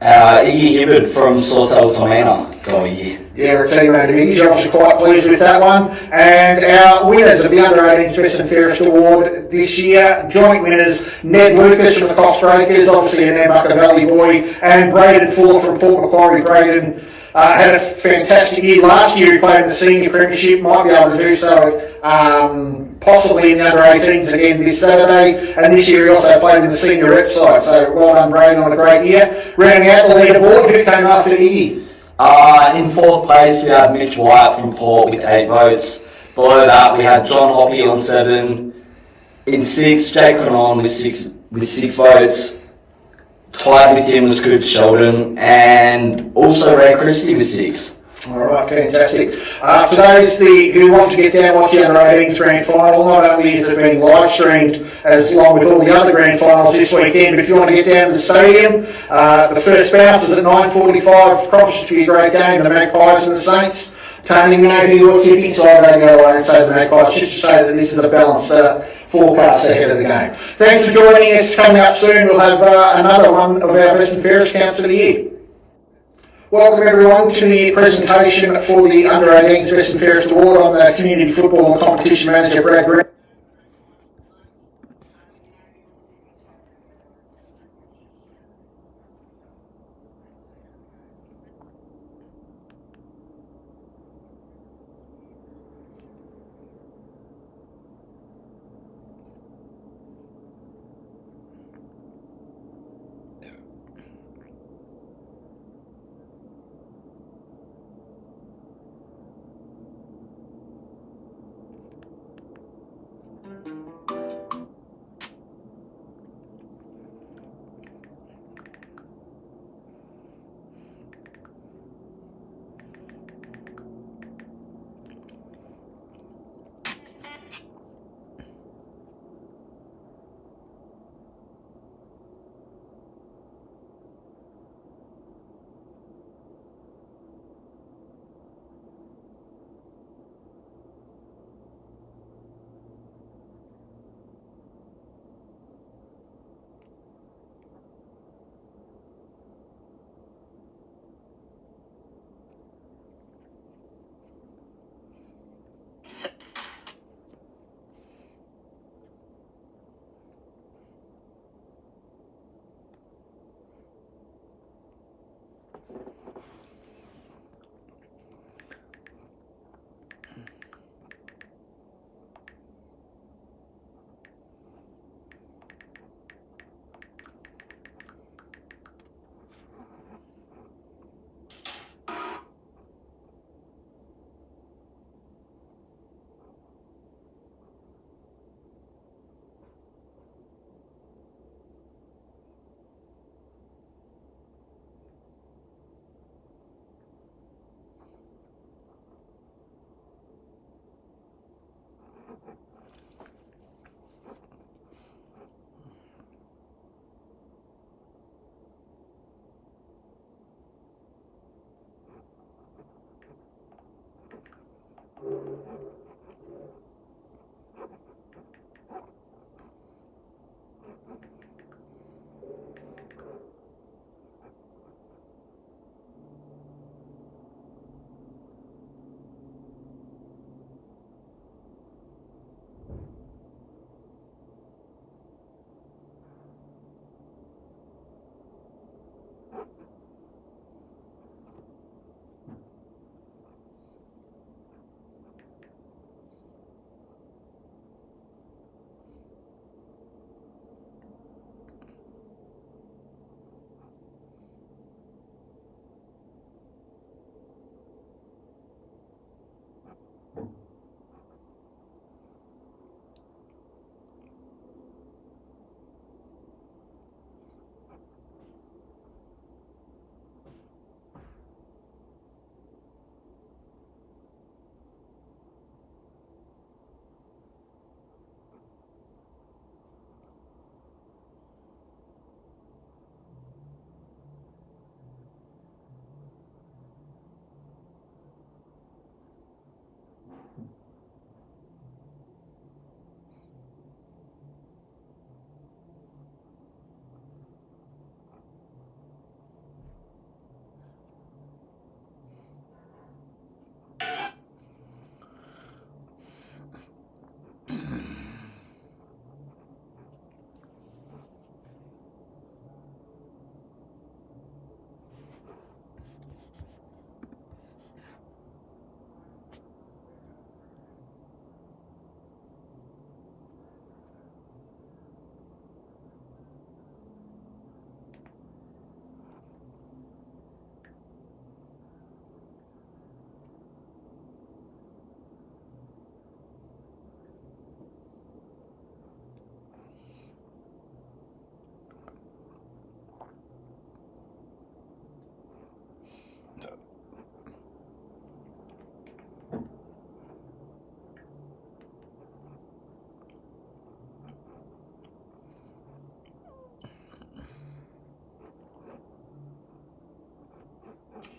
Iggy Hibbert from Sawtell Tormina. Go Iggy. Yeah, we're a team out of Iggy. You're obviously quite pleased with that one. And our winners of the Under 18s Best and Fairest Award this year, joint winners, Ned Lucas from the Cost Breakers, obviously an Nambucca Valley boy, and Braden Fuller from Port Macquarie. Braden had a fantastic year last year. He played in the senior premiership, might be able to do so possibly in the under 18s again this Saturday, and this year he also played in the senior rep side. So well done, Braden, on a great year. Rounding out the leaderboard, who came after Iggy? In 4th place we have Mitch White from Port with 8 votes. Below that we had John Hoppy on 7. In 6th, Jake Cronon with 6 votes. Tied with him was Cooper Sheldon, and also Ray Christie with 6. All right, fantastic. Today's who want to get down, watch the under 18s grand final. Not only is it being live streamed, as along with all the other grand finals this weekend, but if you want to get down to the stadium, the first bounce is at 9:45. Promise to be a great game. The Magpies and the Saints. Tony, we know who you're tipping, so I don't go away and say the Magpies. Just to say that this is a balanced forecasts ahead of the game. Thanks for joining us. Coming up soon, we'll have another one of our best and fairest counts of the year. Welcome everyone to the presentation for the Under 18s Best and Fairest Award. I'm the Community Football and Competition Manager, Brad Green.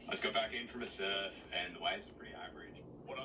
Let's go back in from a surf, and the waves are pretty average. What I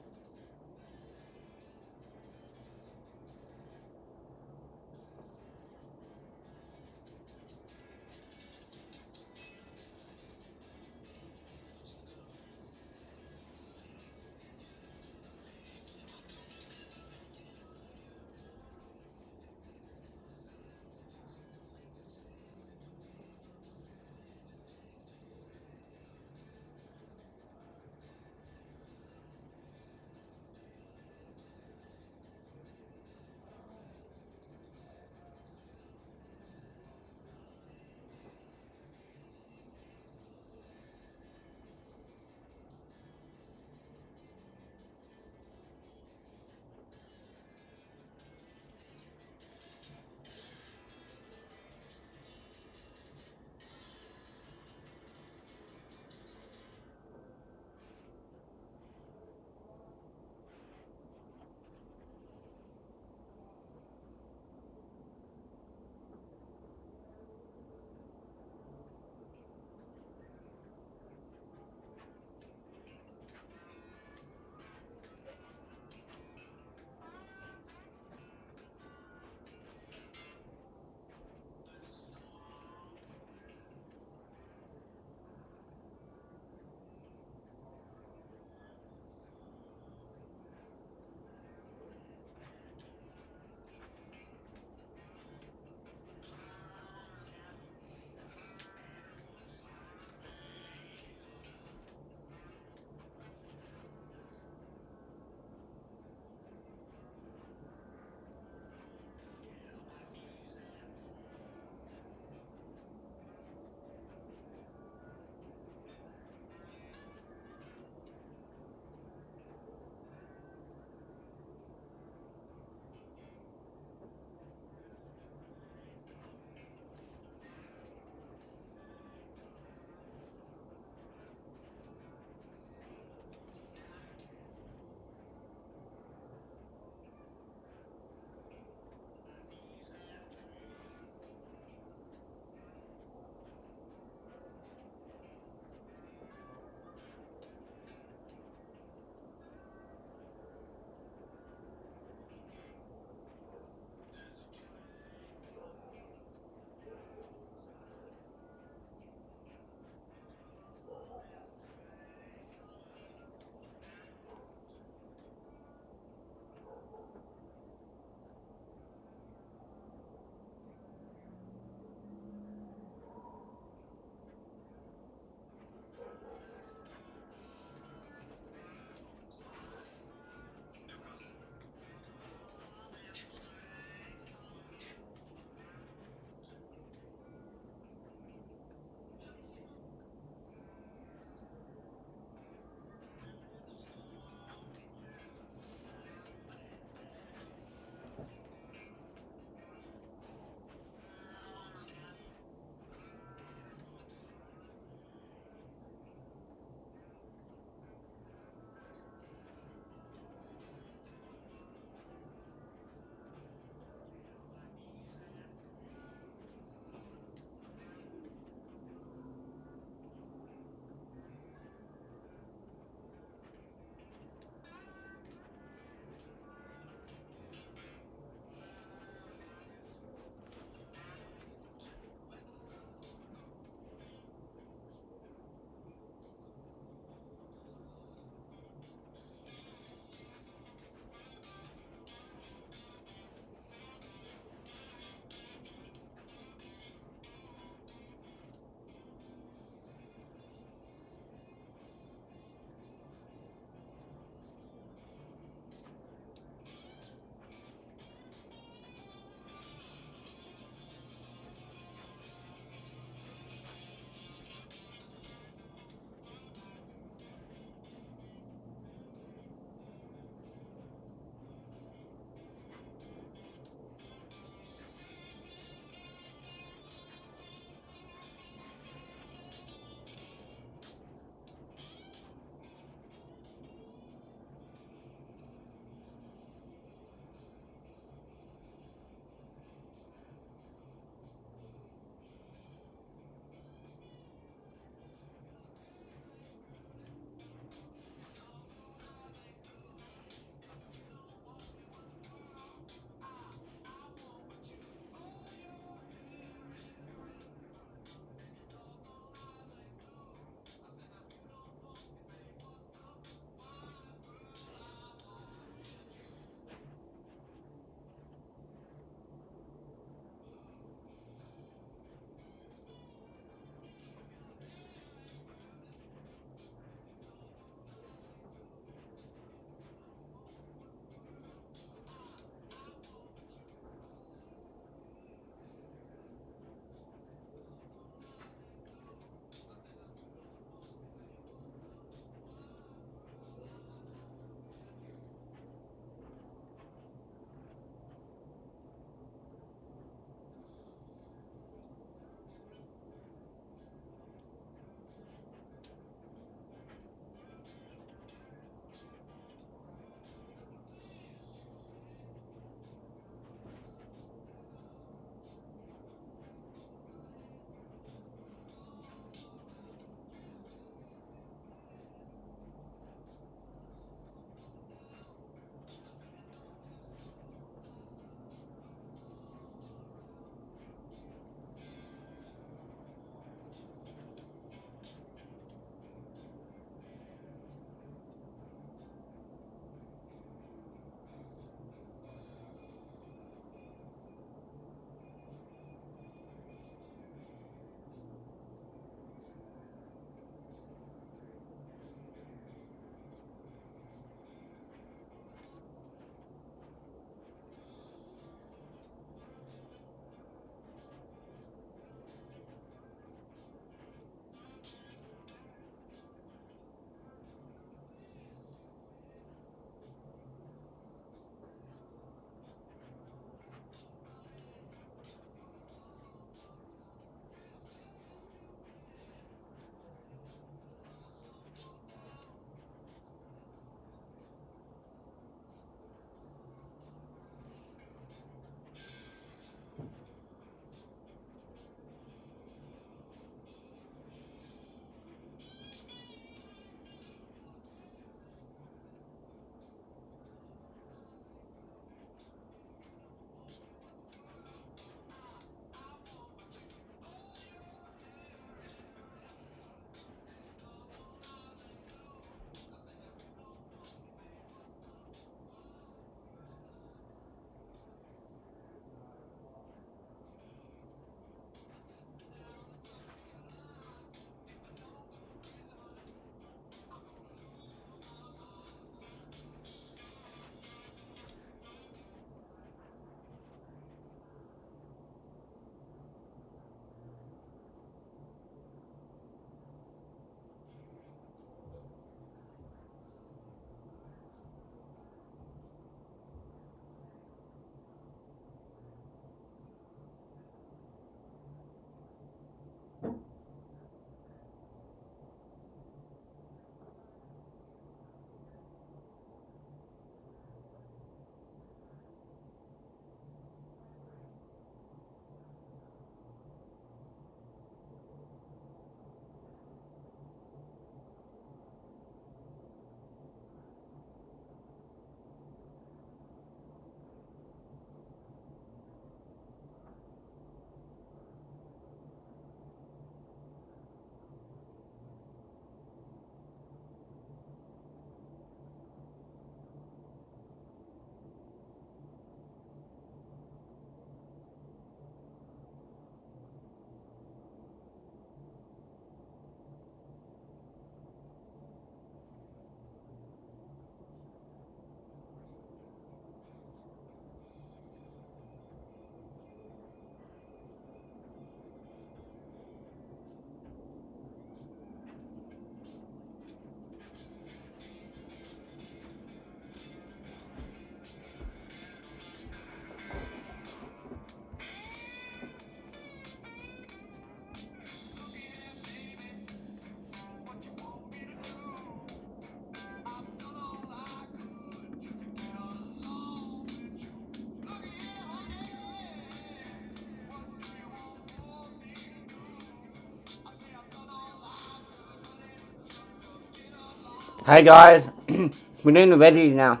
Hey guys, we're doing the veggies now.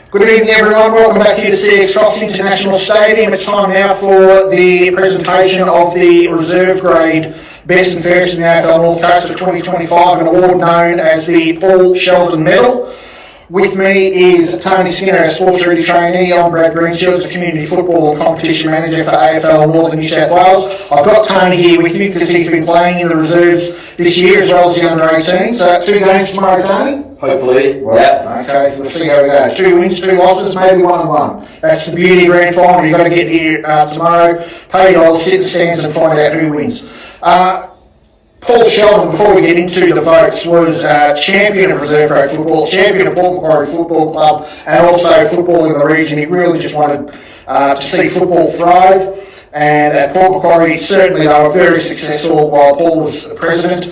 Good evening everyone, welcome back here to CX Cross International Stadium. It's time now for the presentation of the reserve grade Best and Fairest in the AFL North Coast of 2025, an award known as the Paul Sheldon Medal. With me is Tony Skinner, a sports security trainee. I'm Brad Greenshields, a community football and competition manager for AFL Northern New South Wales. I've got Tony here with me because he's been playing in the reserves this year as well as the under 18. So 2 games tomorrow, Tony? Hopefully, yeah. Okay, so we'll see how we go. 2 wins, 2 losses, maybe 1 and 1. That's the beauty of grand final. You've got to get here tomorrow, pay your dollars, sit in the stands and find out who wins. Paul Sheldon, before we get into the votes, was champion of reserve grade football, champion of Port Macquarie Football Club, and also football in the region. He really just wanted to see football thrive. And at Port Macquarie, certainly they were very successful while Paul was president,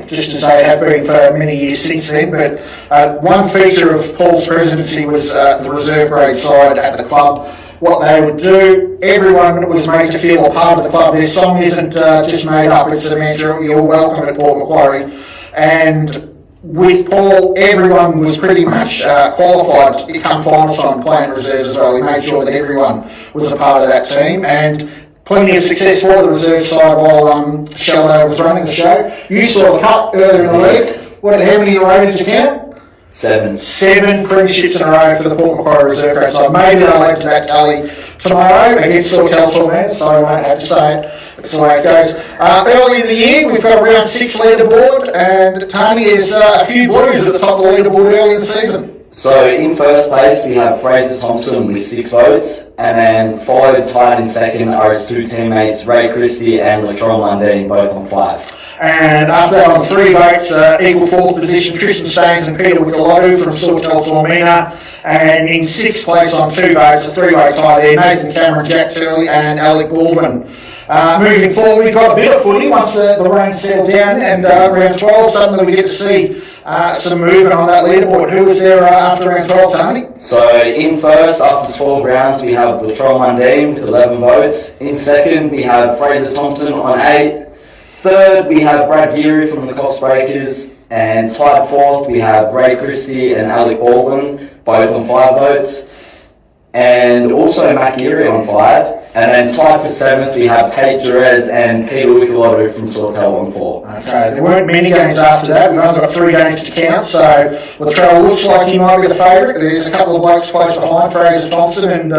just as they have been for many years since then. But one feature of Paul's presidency was the reserve grade side at the club. What they would do, everyone was made to feel a part of the club. Their song isn't just made up, it's a mantra, you're welcome at Port Macquarie. And with Paul, everyone was pretty much qualified to become final time playing reserves as well. He made sure that everyone was a part of that team, and plenty of success for the reserve side while Sheldon was running the show. You saw the cup earlier in the week. How many in a row did you count? 7. 7 premierships in a row for the Port Macquarie reserve grade side. Maybe they'll add to that tally tomorrow against Sawtell Tormans, so I won't have to say it. That's the way it goes. Early in the year, we've got a round 6 leaderboard, and Tony is a few Blues at the top of the leaderboard early in the season. So in first place we have Fraser Thompson with 6 votes, and then followed tied in second are his 2 teammates Ray Christie and Latrell Mundine, both on 5. And after that, on 3 votes, equal 4th position, Tristan Staines and Peter Wickelow from Sawtell Tormina. And in 6th place on 2 votes, a 3-way tie there, Nathan Cameron, Jack Turley and Alec Baldwin. Moving forward, we've got a bit of footy once the rain settled down, and round 12, suddenly we get to see some movement on that leaderboard. Who was there after round 12, Tony? So in first, after 12 rounds, we have Latrell Mundine with 11 votes. In second, we have Fraser Thompson on 8. Third, we have Brad Geary from the Coffs Breakers, and tied 4th, we have Ray Christie and Alec Baldwin, both on 5 votes, and also Matt Geary on 5. And then tied for 7th, we have Tate Jerez and Peter Wickelow from Sawtell on 4. Okay, there weren't many games after that. We've only got 3 games to count, so Latrell looks like he might be the favourite. There's a couple of blokes close behind, Fraser Thompson and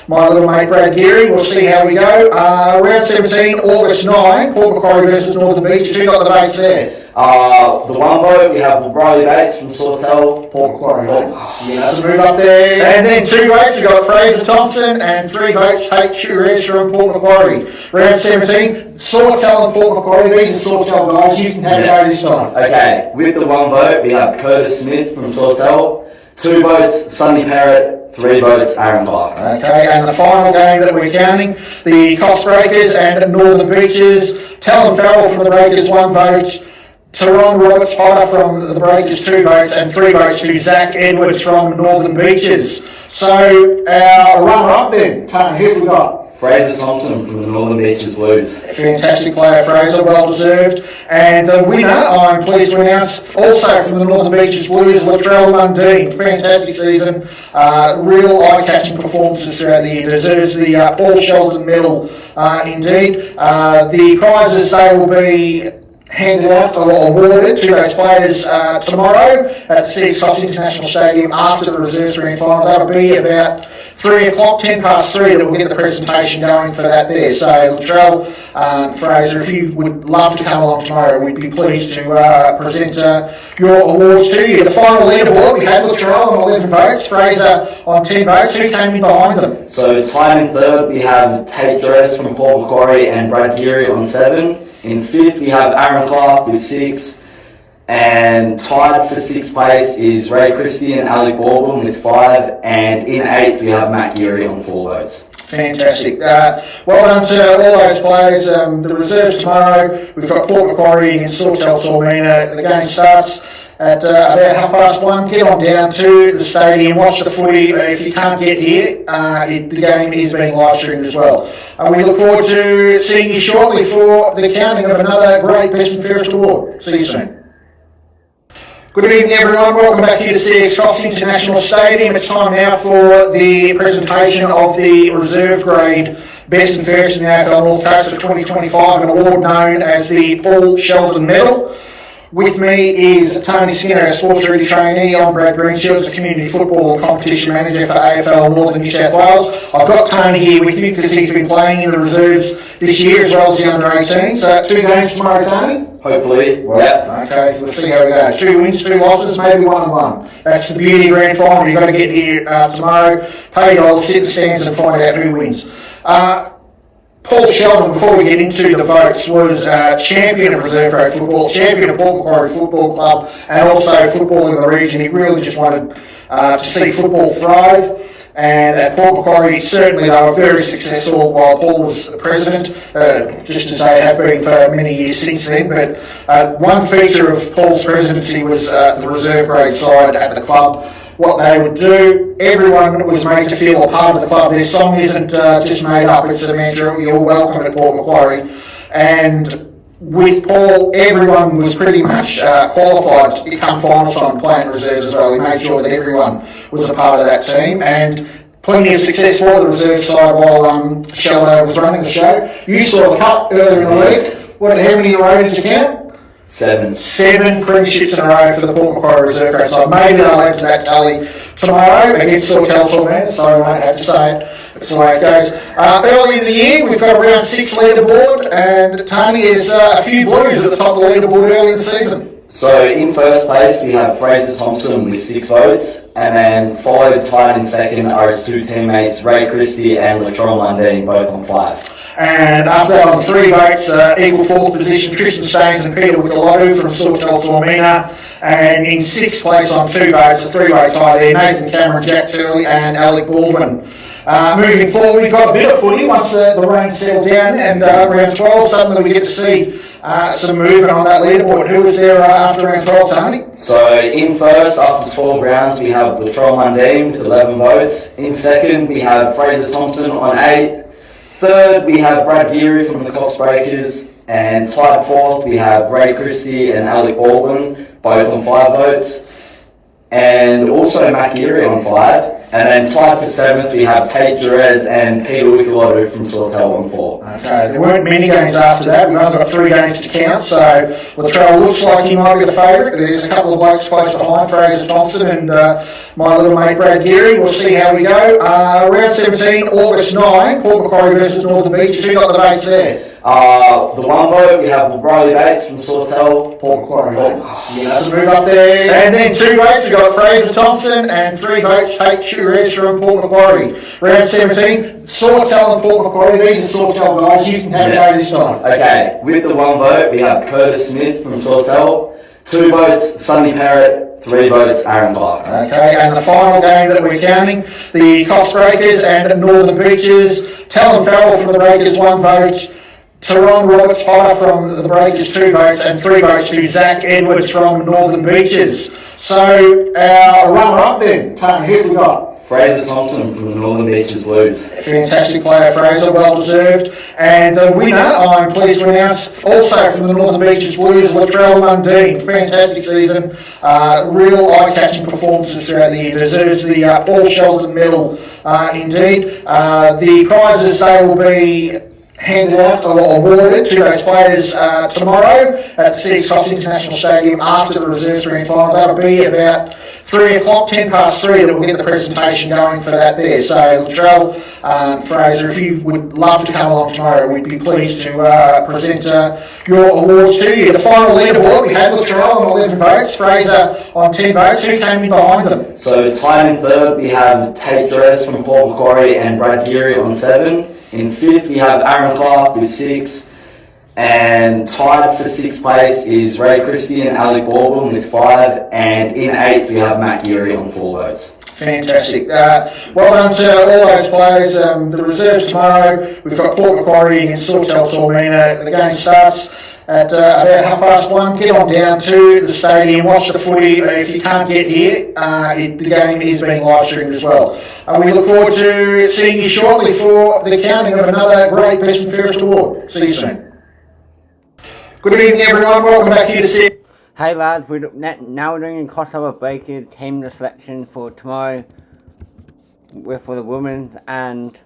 my little mate Brad Geary. We'll see how we go. Round 17, August 9, Port Macquarie versus Northern Beaches. Who got the votes there? The 1 vote, we have Riley Bates from Sawtell. Port Macquarie. Yeah, that's a move up there. And then 2 votes, we've got Fraser Thompson, and 3 votes, Tate Jerez from Port Macquarie. Round 17, Sawtell and Port Macquarie. These are Sawtell guys. You can have a go this time. Okay, with the 1 vote, we have Curtis Smith from Sawtell. 2 votes, Sonny Parrott. 3 votes, Aaron Clark. Okay, and the final game that we're counting, the Coffs Breakers and Northern Beaches. Talon Farrell from the Breakers, 1 vote. Tyrone Roberts Potter from the Breakers, 2 votes, and 3 votes to Zach Edwards from Northern Beaches. So our runner-up then, Tony, who have we got? Fraser Thompson from the Northern Beaches Blues. Fantastic player, Fraser, well deserved. And the winner, I'm pleased to announce, also from the Northern Beaches Blues, Latrell Mundine. Fantastic season, real eye-catching performances throughout the year. Deserves the Paul Sheldon Medal indeed. The prizes, they will be handed out or awarded to those players tomorrow at the CX Cross International Stadium after the reserves grand final. That'll be about 3 o'clock, 10 past 3, that we'll get the presentation going for that there. So Latrell and Fraser, if you would love to come along tomorrow, we'd be pleased to present your awards to you. The final leaderboard, we had Latrell on 11 votes, Fraser on 10 votes. Who came in behind them? So tied in third, we have Tate Jerez from Port Macquarie and Brad Geary on 7. In 5th, we have Aaron Clark with 6. And tied for 6th place is Ray Christie and Alec Baldwin with 5. And in 8th, we have Matt Geary on 4 votes. Fantastic. Well done to all those players. The reserves tomorrow, we've got Port Macquarie against Sawtell Tormina. The game starts at about 1:30. Get on down to the stadium, watch the footy. If you can't get here, the game is being live streamed as well. We look forward to seeing you shortly for the counting of another great Best and Fairest award. See you soon. Good evening, everyone. Welcome back here to CX Crofts International Stadium. It's time now for the presentation of the reserve grade Best and Fairest in the AFL North Coast of 2025, an award known as the Paul Sheldon Medal. With me is Tony Skinner, our sports ready trainee. I'm Brad Greenshields, the community football and competition manager for AFL Northern New South Wales. I've got Tony here with me because he's been playing in the reserves this year as well as the under 18. So 2 games tomorrow, Tony? Hopefully, yeah. Okay, so we'll see how we go. 2 wins, 2 losses, maybe 1-1. That's the beauty of grand final. You've got to get here tomorrow, pay your dollars, sit in the stands and find out who wins. Paul Sheldon, before we get into the votes, was champion of reserve grade football, champion of Port Macquarie Football Club, and also football in the region. He really just wanted to see football thrive. And at Port Macquarie, certainly they were very successful while Paul was president, just as they have been for many years since then. But one feature of Paul's presidency was the reserve grade side at the club. What they would do, everyone was made to feel a part of the club. Their song isn't just made up, it's a mantra, you're welcome at Port Macquarie. And with Paul, everyone was pretty much qualified to become final time playing reserves as well. He made sure that everyone was a part of that team, and plenty of success for the reserve side while Sheldo was running the show. You saw the cup earlier in the week. How many in a row did you count? 7. 7 premierships in a row for the Port Macquarie reserve grade side. Maybe they'll add to that tally tomorrow against Sawtell Torment, so I won't have to say it. That's the way it goes. Early in the year, we've got a round 6 leaderboard, and Tony, is a few Blues at the top of the leaderboard early in the season. So in first place we have Fraser Thompson with 6 votes, and then followed tied in second are his 2 teammates Ray Christie and Latrell Mundine, both on 5. And after that, on 3 votes, equal 4th position, Tristan Staines and Peter Wickelotto from Sawtell Tormina. And in 6th place on 2 votes, a 3-way tie there, Nathan Cameron, Jack Turley and Alec Baldwin. Moving forward, we've got a bit of footy once the rain settled down, and round 12, suddenly we get to see some movement on that leaderboard. Who was there after round 12, Tony? So in first, after 12 rounds, we have Latrell Mundine with 11 votes. In second, we have Fraser Thompson on 8. Third, we have Brad Geary from the Coffs Breakers, and tied 4th, we have Ray Christie and Alec Baldwin, both on 5 votes, and also Matt Geary on 5. And then tied for 7th, we have Tate Jerez and Peter Wickelotto from Sawtell on 4. Okay, there weren't many games after that. We've only got 3 games to count, so Latrell looks like he might be the favourite. There's a couple of blokes close behind, Fraser Thompson and my little mate Brad Geary. We'll see how we go. Round 17, August 9, Port Macquarie versus Northern Beaches. Who got the votes there? The 1 vote, we have Riley Bates from Sawtell. Port Macquarie. Let's move up there. And then 2 votes, we've got Fraser Thompson, and 3 votes, Tate Jerez from Port Macquarie. Round 17, Sawtell and Port Macquarie. These are Sawtell guys. You can have a go this time. Okay, with the 1 vote, we have Curtis Smith from Sawtell. 2 votes, Sonny Parrott. 3 votes, Aaron Clark. Okay, and the final game that we're counting, the Coffs Breakers and Northern Beaches. Talon Farrell from the Breakers, 1 vote. Tyrone Roberts Potter from the Breakers, 2 votes, and 3 votes to Zach Edwards from Northern Beaches. So our runner-up then, Tony, who have we got? Fraser Thompson from the Northern Beaches Blues. Fantastic player, Fraser, well deserved. And the winner, I'm pleased to announce, also from the Northern Beaches Blues, Latrell Mundine. Fantastic season, real eye-catching performances throughout the year. Deserves the Paul Sheldon Medal indeed. The prizes, they will be handed out or awarded to those players tomorrow at the CX Crofts International Stadium after the reserves grand final. That'll be about 3 o'clock, 10 past 3, that we'll get the presentation going for that there. So Latrell and Fraser, if you would love to come along tomorrow, we'd be pleased to present your awards to you. The final leaderboard, we had Latrell on 11 votes, Fraser on 10 votes. Who came in behind them? So tied in 3rd, we have Tate Jerez from Port Macquarie and Brad Geary on 7. In 5th, we have Aaron Clark with 6. And tied for 6th place is Ray Christie and Alec Baldwin with 5. And in 8th, we have Matt Geary on 4 votes. Fantastic. Well done to all those players. The reserves tomorrow, we've got Port Macquarie against Sawtell Tormina. The game starts at about 1:30. Get on down to the stadium, watch the footy. If you can't get here, the game is being live streamed as well. We look forward to seeing you shortly for the counting of another great Best and Fairest award. See you soon. Good evening, everyone. Welcome back here to see. Hey lads, now we're doing a crossover breakers team selection for tomorrow for the women's and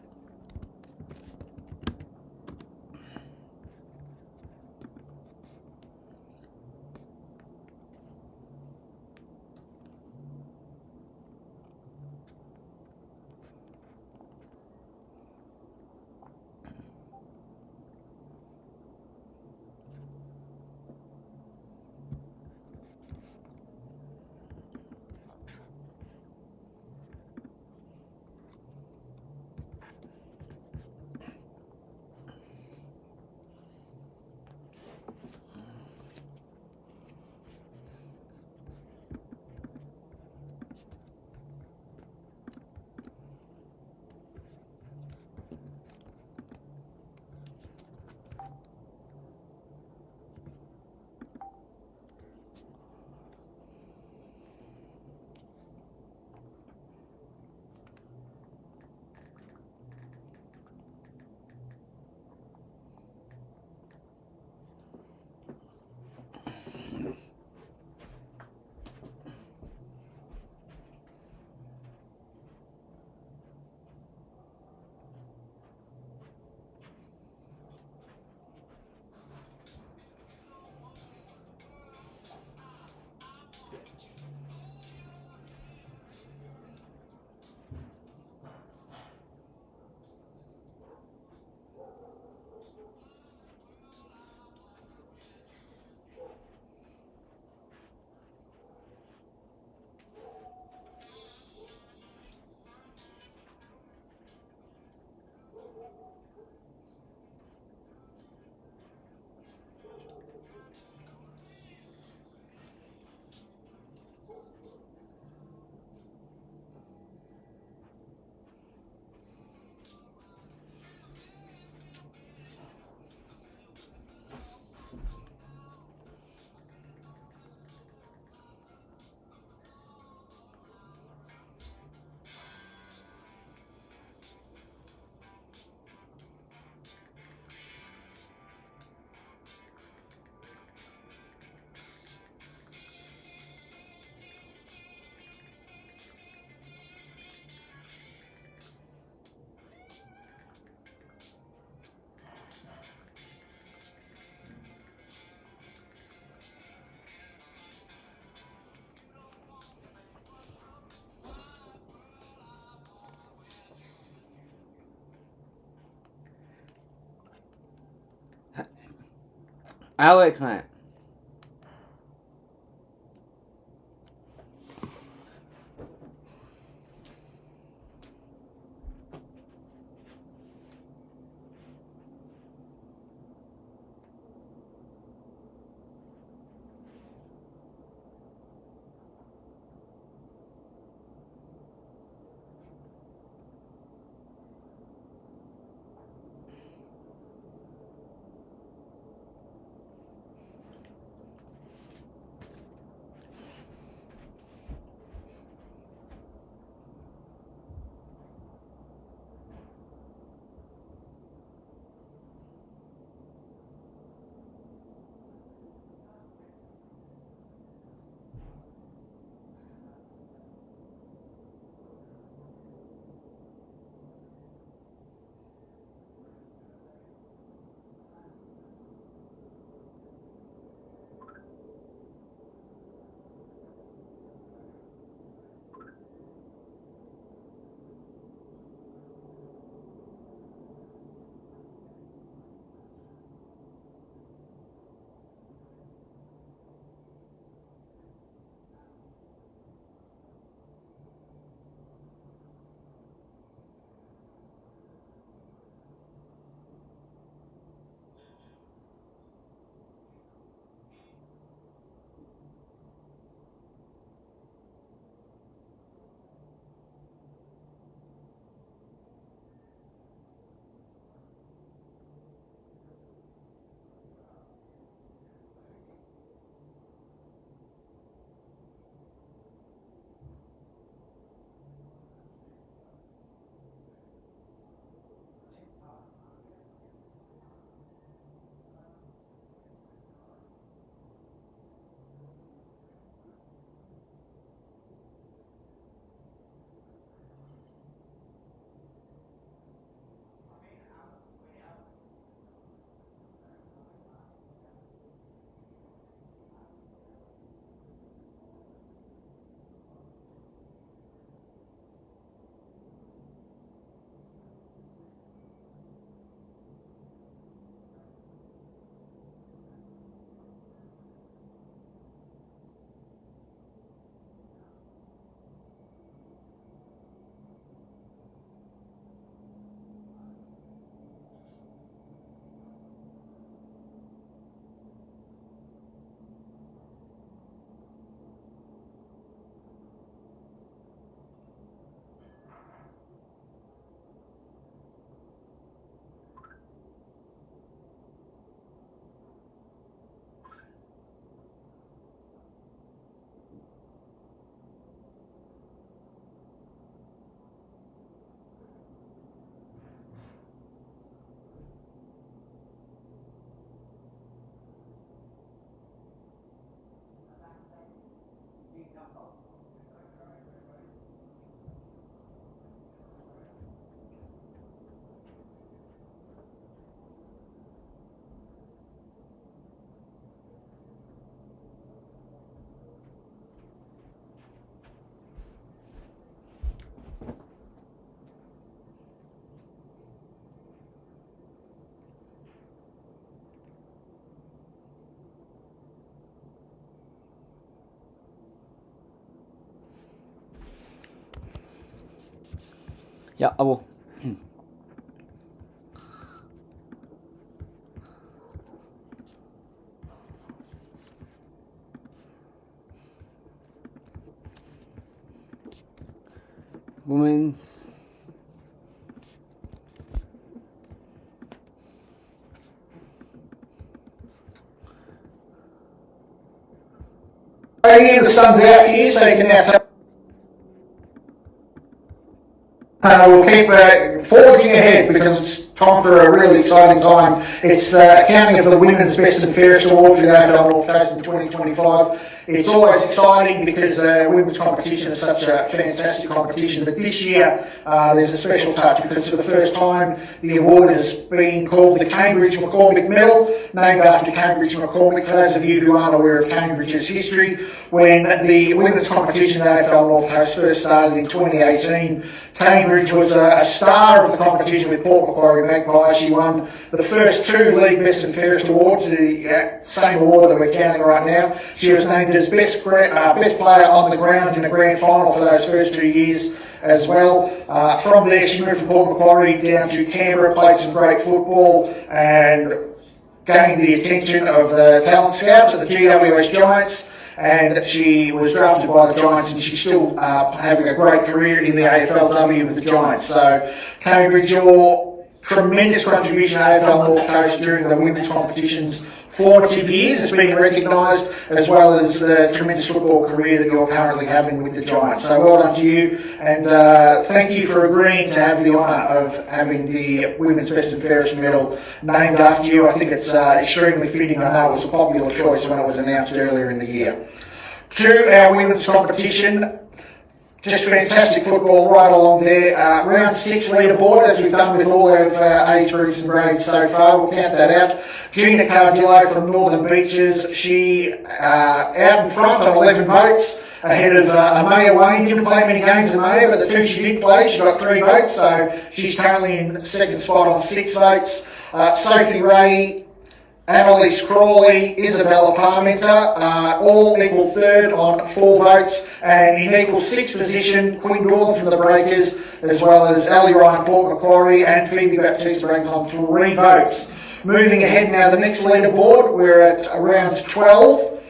Alex, mate. Yeah, I will. Women's. The sun's out here, so you can now tell. We'll keep forging ahead because it's time for a really exciting time. It's accounting for the Women's Best and Fairest Award for the AFL North Coast in 2025. It's always exciting because women's competition is such a fantastic competition, but this year there's a special touch because for the first time the award is being called the Cambridge McCormick Medal, named after Cambridge McCormick. For those of you who aren't aware of Cambridge's history, when the women's competition at AFL North Coast first started in 2018, Cambridge was a star of the competition with Port Macquarie Magpies. She won the first 2 League Best and Fairest awards, the same award that we're counting right now. She was named as best player on the ground in a grand final for those first 2 years as well. From there, she moved from Port Macquarie down to Canberra, played some great football and gained the attention of the talent scouts at the GWS Giants. And she was drafted by the Giants, and she's still having a great career in the AFLW with the Giants. So, Cambridge, your tremendous contribution to AFL North Coast during the women's competition's formative years has been recognised, as well as the tremendous football career that you're currently having with the Giants. So well done to you, and thank you for agreeing to have the honour of having the Women's Best and Fairest Medal named after you. I think it's extremely fitting. I know it was a popular choice when it was announced earlier in the year. To our women's competition, just fantastic football right along there. Round 6 leaderboard, as we've done with all of age groups and grades so far. We'll count that out. Gina Cardillo from Northern Beaches. She out in front on 11 votes, ahead of Amaya Wayne. Didn't play many games, Amaya, but the 2 she did play, she got 3 votes. So she's currently in second spot on 6 votes. Sophie Ray, Annalise Crawley, Isabella Parmenter, all equal third on 4 votes, and in equal 6th position, Quinn Dorlan from the Breakers, as well as Ali Ryan, Port Macquarie, and Phoebe Baptiste ranks on 3 votes. Moving ahead now, the next leaderboard, we're at round 12.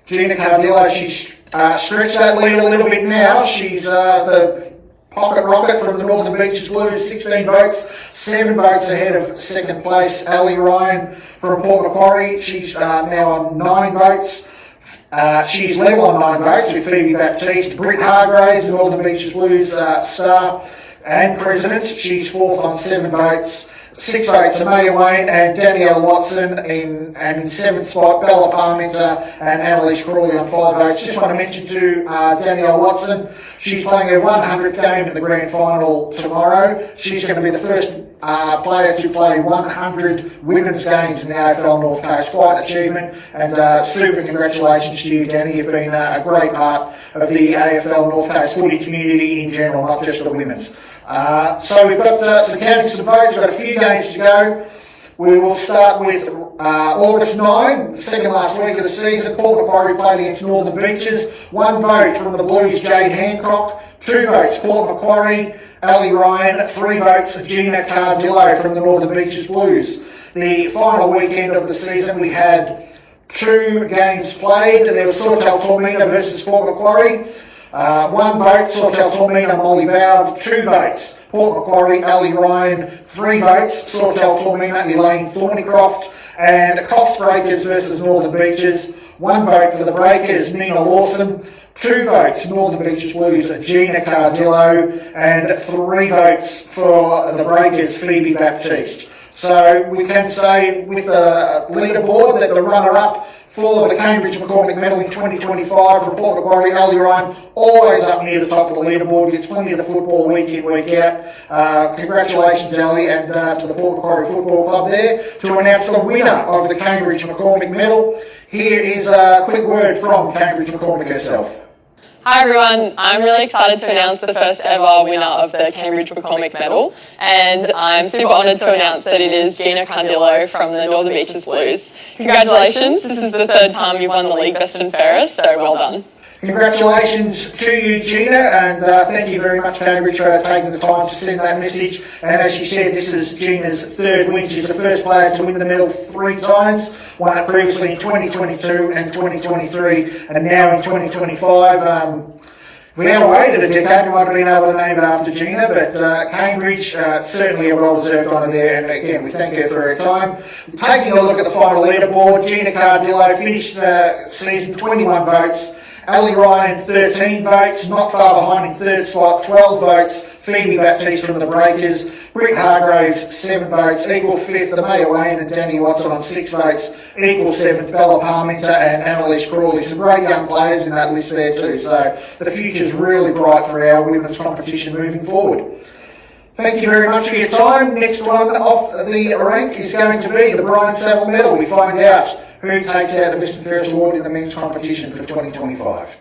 Gina Cardillo, she's stretched that lead a little bit now. She's the pocket rocket from the Northern Beaches Blues, 16 votes, 7 votes ahead of second place. Ali Ryan from Port Macquarie, she's now on 9 votes. She's level on 9 votes with Phoebe Baptiste. Britt Hargraves, the Northern Beaches Blues star and president, she's 4th on 7 votes. 6 votes, Amaya Wayne and Danielle Watson, in 7th spot, Bella Parmenter and Annalise Crawley on 5 votes. Just want to mention to Danielle Watson, she's playing her 100th game in the grand final tomorrow. She's going to be the first player to play 100 women's games in the AFL North Coast. Quite an achievement, and super congratulations to you, Danny. You've been a great part of the AFL North Coast footy community in general, not just the women's. So we've got some counting some votes. We've got a few games to go. We will start with August 9, the second last week of the season. Port Macquarie played against Northern Beaches. 1 vote from the Blues, Jade Hancock. 2 votes, Port Macquarie, Ali Ryan. 3 votes, Gina Cardillo from the Northern Beaches Blues. The final weekend of the season, we had 2 games played. There was Sawtell Tormina versus Port Macquarie. 1 vote, Sawtell Tormina, Molly Bowd. 2 votes, Port Macquarie, Ali Ryan. 3 votes, Sawtell Tormina, Elaine Thornycroft. And Coffs Breakers versus Northern Beaches. 1 vote for the Breakers, Nina Lawson. 2 votes, Northern Beaches Blues, Gina Cardillo. And 3 votes for the Breakers, Phoebe Baptiste. So we can say with the leaderboard that the runner-up for the Cambridge McCormick Medal in 2025 from Port Macquarie, Ali Ryan, always up near the top of the leaderboard, gets plenty of the football week in, week out. Congratulations, Ali, and to the Port Macquarie Football Club there to announce the winner of the Cambridge McCormick Medal. Here is a quick word from Cambridge McCormick herself. Hi everyone, I'm really excited to announce the first ever winner of the Cambridge McCormick Medal, and I'm super honoured to announce that it is Gina Cardillo from the Northern Beaches Blues. Congratulations, this is the 3rd time you've won the League Best and Fairest, so well done. Congratulations to you, Gina, and thank you very much, Cambridge, for taking the time to send that message. And as she said, this is Gina's third win. She's the first player to win the medal 3 times, won it previously in 2022 and 2023, and now in 2025. If we had waited a decade, we might have been able to name it after Gina, but Cambridge, certainly a well-deserved honour there, and again, we thank her for her time. Taking a look at the final leaderboard, Gina Cardillo finished the season 21 votes, Ali Ryan 13 votes, not far behind in third spot, 12 votes, Phoebe Baptiste from the Breakers, Britt Hargraves 7 votes, equal fifth, Amaya Wayne and Danny Watson on 6 votes, equal seventh, Bella Parmenter and Annalise Crawley. Some great young players in that list there too, so the future's really bright for our women's competition moving forward. Thank you very much for your time. Next one off the rank is going to be the Brian Saville Medal. We find out who takes out the Best and Fairest Award in the men's competition for 2025.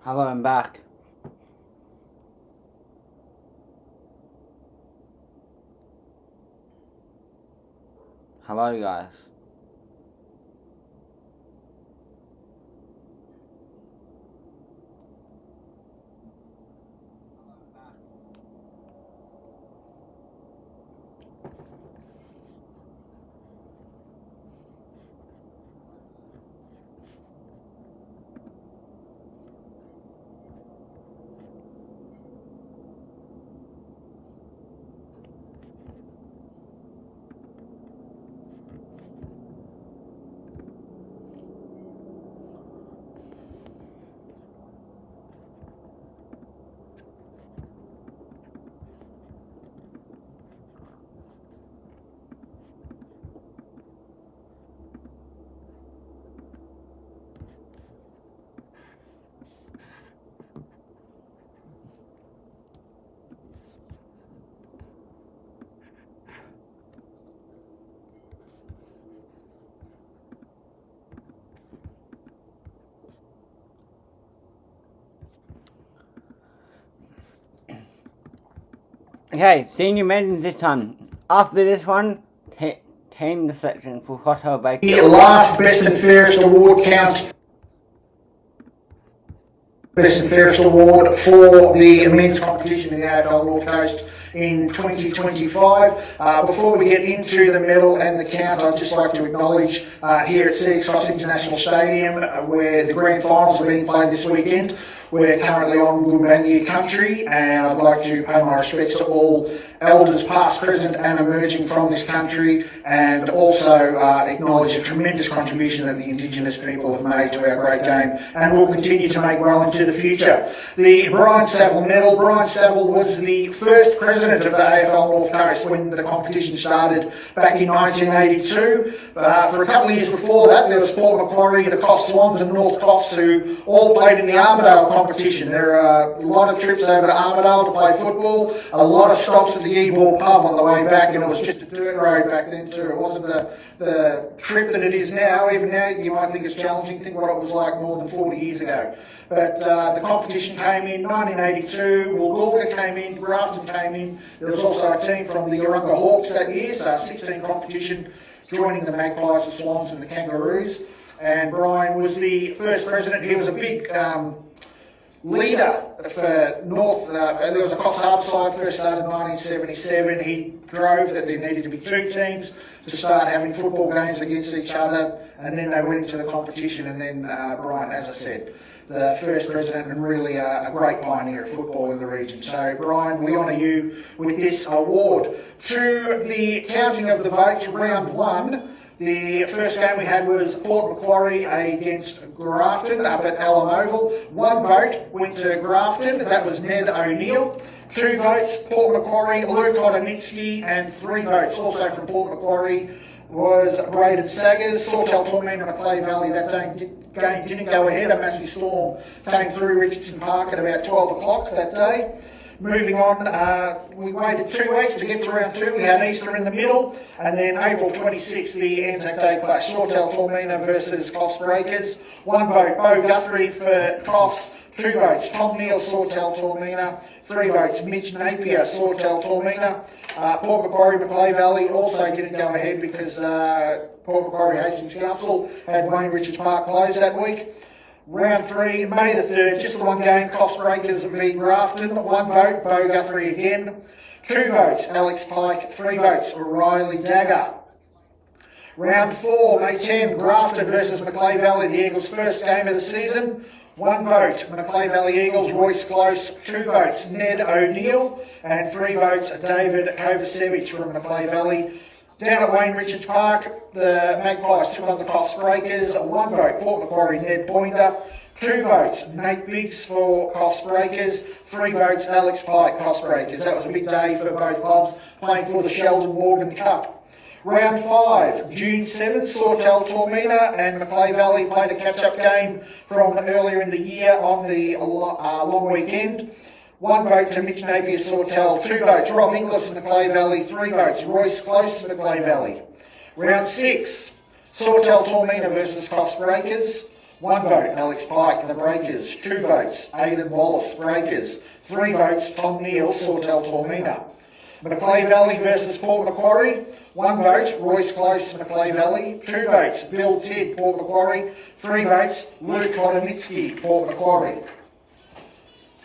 Hello, I'm back. Hello, guys. Okay, senior mentions this time. After this one, team selection for Hotel Baker. The last Best and Fairest Award count. Best and Fairest Award for the men's competition in the AFL North Coast in 2025. Before we get into the medal and the count, I'd just like to acknowledge here at CX Cross International Stadium, where the grand finals are being played this weekend. We're currently on Gumbaynggirr country, and I'd like to pay my respects to all elders past, present and emerging from this country, and also acknowledge the tremendous contribution that the Indigenous people have made to our great game and will continue to make well into the future. The Brian Saville Medal. Brian Saville was the first president of the AFL North Coast when the competition started back in 1982. For a couple of years before that, there was Port Macquarie, the Coff Swans and North Coffs, who all played in the Armidale competition. There are a lot of trips over to Armidale to play football, a lot of stops at the E-Ball pub on the way back, and it was just a dirt road back then too. It wasn't the trip that it is now. Even now you might think it's challenging. Think what it was like more than 40 years ago. But the competition came in 1982, Woolgoolga came in, Grafton came in. There was also a team from the Urunga Hawks that year, so 16 competition, joining the Magpies, the Swans and the Kangaroos. And Brian was the first president. He was a big leader for North. There was a Coffs Harbour side, first started in 1977. He drove that there needed to be two teams to start having football games against each other, and then they went into the competition. And then Brian, as I said, the first president and really a great pioneer of football in the region. So Brian, we honour you with this award. To the counting of the votes, round one. The first game we had was Port Macquarie against Grafton up at Alum Oval. One vote went to Grafton, that was Ned O'Neill. 2 votes, Port Macquarie, Luke Hodonitsky, and 3 votes also from Port Macquarie was Braden Saggers. Sawtell Tormenta Macleay Valley, that game didn't go ahead. A massive storm came through Richardson Park at about 12 o'clock that day. Moving on, we waited 2 weeks to get to round 2. We had Easter in the middle, and then April 26th, the Anzac Day clash. Sawtell Tormenta versus Coffs Breakers. 1 vote, Bo Guthrie for Coffs. 2 votes, Tom Neal, Sawtell Tormenta. 3 votes, Mitch Napier, Sawtell Tormenta. Port Macquarie Macleay Valley also didn't go ahead because Port Macquarie Hastings Council had Wayne Richards Park closed that week. Round 3, May the 3rd, just the one game, Coffs Breakers v Grafton. 1 vote, Bo Guthrie again. 2 votes, Alex Pike. 3 votes, Riley Dagger. Round 4, May 10, Grafton versus Macleay Valley, the Eagles' first game of the season. 1 vote, Macleay Valley Eagles, Royce Close. 2 votes, Ned O'Neill. And 3 votes, David Kovacevic from Macleay Valley. Down at Wayne Richards Park, the Magpies took on the Coffs Breakers. 1 vote, Port Macquarie, Ned Pointer. 2 votes, Nate Biggs for Coffs Breakers. 3 votes, Alex Pike, Coffs Breakers. That was a big day for both clubs playing for the Sheldon Morgan Cup. Round 5, June 7th, Sawtell Tormenta and Macleay Valley played a catch-up game from earlier in the year on the long weekend. 1 vote to Mitch Napier, Sawtell. 2 votes, Rob Inglis, Macleay Valley. 3 votes, Royce Close, Macleay Valley. Round 6, Sawtell Tormenta versus Coffs Breakers. 1 vote, Alex Pike for the Breakers. 2 votes, Aidan Wallace, Breakers. 3 votes, Tom Neal, Sawtell Tormina. Macleay Valley versus Port Macquarie. 1 vote, Royce Close, Macleay Valley. 2 votes, Bill Tidd, Port Macquarie. 3 votes, Luke Hodonitsky, Port Macquarie.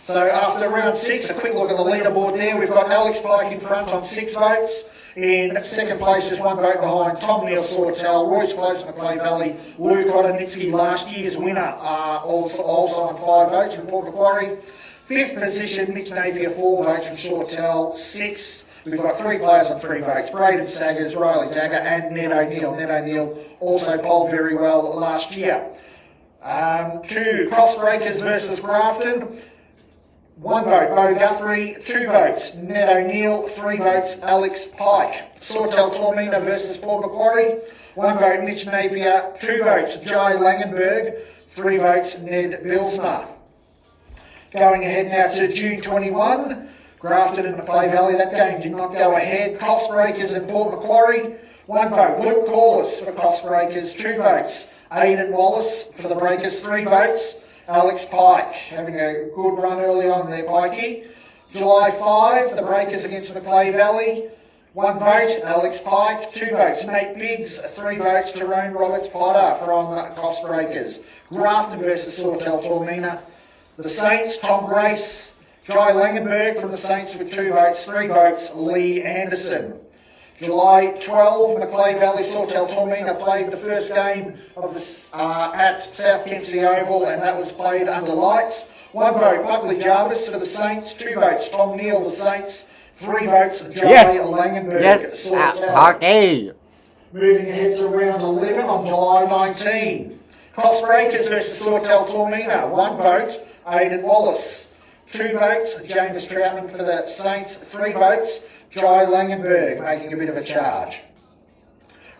So after round 6, a quick look at the leaderboard there. We've got Alex Pike in front on 6 votes. In second place, just 1 vote behind, Tom Neal, Sawtell, Royce Close, Macleay Valley, Luke Hodonitsky, last year's winner, also on 5 votes from Port Macquarie. 5th position, Mitch Napier, 4 votes from Sawtell. 6th, we've got 3 players on 3 votes, Braden Saggers, Riley Dagger and Ned O'Neill. Ned O'Neill also polled very well last year. 2 Crossbreakers versus Grafton. 1 vote, Bo Guthrie. 2 votes, Ned O'Neill. 3 votes, Alex Pike. Sawtell Tormina versus Port Macquarie. 1 vote, Mitch Napier. 2 votes, Jai Langenberg. 3 votes, Ned Bilsma. Going ahead now to June 21, Grafton and Macleay Valley. That game did not go ahead. Crossbreakers and Port Macquarie. 1 vote, Luke Corliss for Crossbreakers. 2 votes, Aidan Wallace for the Breakers. 3 votes, Alex Pike, having a good run early on there, Pikey. July 5, the Breakers against Macleay Valley. 1 vote, Alex Pike. 2 votes, Nate Biggs. 3 votes, Tyrone Roberts-Potter from Crossbreakers. Grafton versus Sawtell Tormina. The Saints, Tom Grace. Jai Langenberg from the Saints with 2 votes. 3 votes, Lee Anderson. July 12, Macleay Valley Sawtell Tormina played the first game of at South Kempsey Oval, and that was played under lights. 1 vote, Buckley Jarvis for the Saints. 2 votes, Tom Neal, the Saints. 3 votes, Jai Langenberg, Sawtell. Hockey. Moving ahead to round 11 on July 19. Crossbreakers versus Sawtell Tormina. 1 vote, Aidan Wallace. 2 votes, James Troutman for the Saints. 3 votes, Jai Langenberg making a bit of a charge.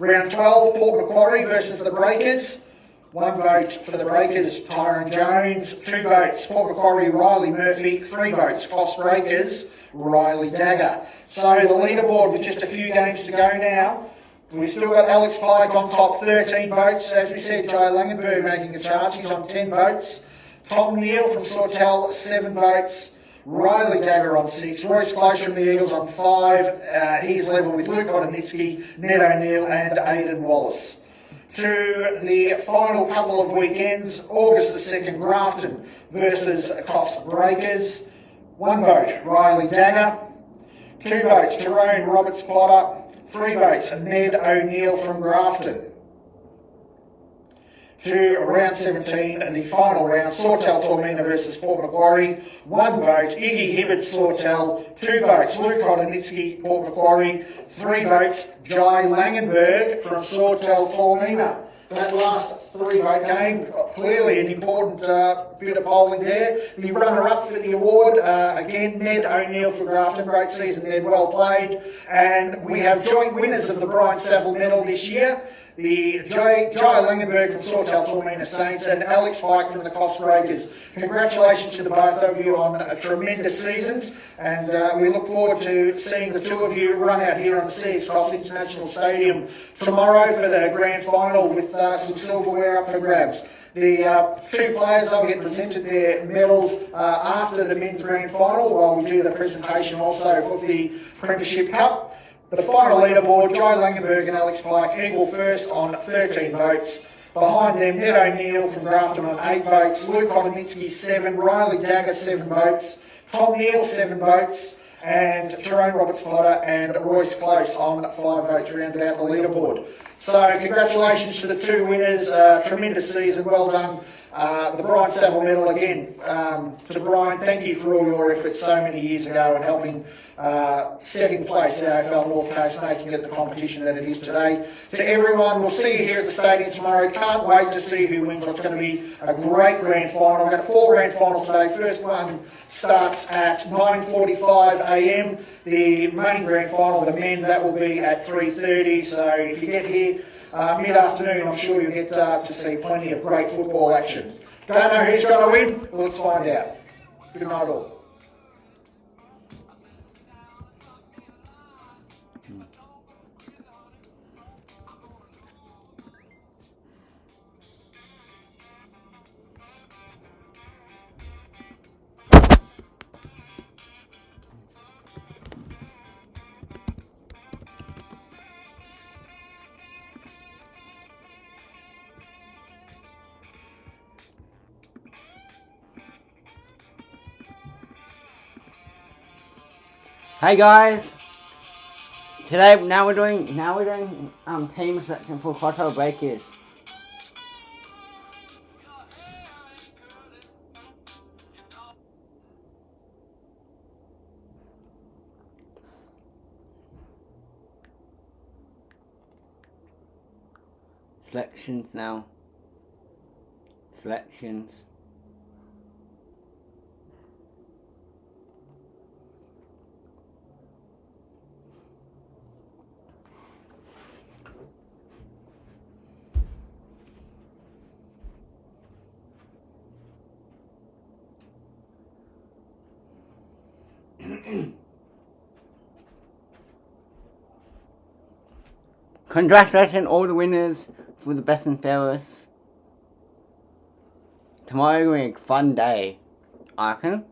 Round 12, Port Macquarie versus the Breakers. 1 vote for the Breakers, Tyrone Jones. 2 votes, Port Macquarie, Riley Murphy. 3 votes, Crossbreakers, Riley Dagger. So the leaderboard with just a few games to go now. We've still got Alex Pike on top, 13 votes. As we said, Jai Langenberg making a charge. He's on 10 votes. Tom Neal from Sawtell, 7 votes. Riley Dagger on 6. Royce Close from the Eagles on 5. He's level with Luke Hodonitsky, Ned O'Neill and Aidan Wallace. To the final couple of weekends, August the 2nd, Grafton versus Crossbreakers. 1 vote, Riley Dagger. 2 votes, Tyrone Roberts-Potter. 3 votes, Ned O'Neill from Grafton. To round 17, the final round, Sawtell Tormina versus Port Macquarie. 1 vote, Iggy Hibbert Sawtell. 2 votes, Luke Hodonitsky, Port Macquarie. 3 votes, Jai Langenberg from Sawtell Tormina. That last 3-vote game, clearly an important bit of polling there. The runner-up for the award, again, Ned O'Neill for Grafton. Great season, Ned, well played. And we have joint winners of the Brian Saville Medal this year. The Jai Langenberg from Sawtell Tormina Saints and Alex Pike from the Crossbreakers. Congratulations to the both of you on tremendous seasons, and we look forward to seeing the 2 of you run out here on the CX Crofts International Stadium tomorrow for the grand final with some silverware up for grabs. The 2 players will get presented their medals after the men's grand final while we do the presentation also for the Premiership Cup. The final leaderboard, Jai Langenberg and Alex Pike equal first on 13 votes. Behind them, Ned O'Neill from Grafton on 8 votes, Luke Hodonitsky 7, Riley Dagger 7 votes, Tom Neal 7 votes, and Tyrone Roberts-Potter and Royce Close on 5 votes rounded out the leaderboard. So congratulations to the 2 winners, tremendous season, well done. The Brian Saville Medal again, to Brian, thank you for all your efforts so many years ago and helping set in place the AFL North Coast, making it the competition that it is today. To everyone, we'll see you here at the stadium tomorrow. Can't wait to see who wins what's going to be a great grand final. We've got 4 grand finals today. First one starts at 9:45 a.m. The main grand final, the men, that will be at 3:30. So if you get here mid-afternoon, I'm sure you'll get to see plenty of great football action. Don't know who's going to win? Well, let's find out. Good night all. Hey guys, today now we're doing team selection for crossover breakers. Selections now. Selections. Congratulations all the winners for the best and fairest. Tomorrow will be a fun day, I reckon.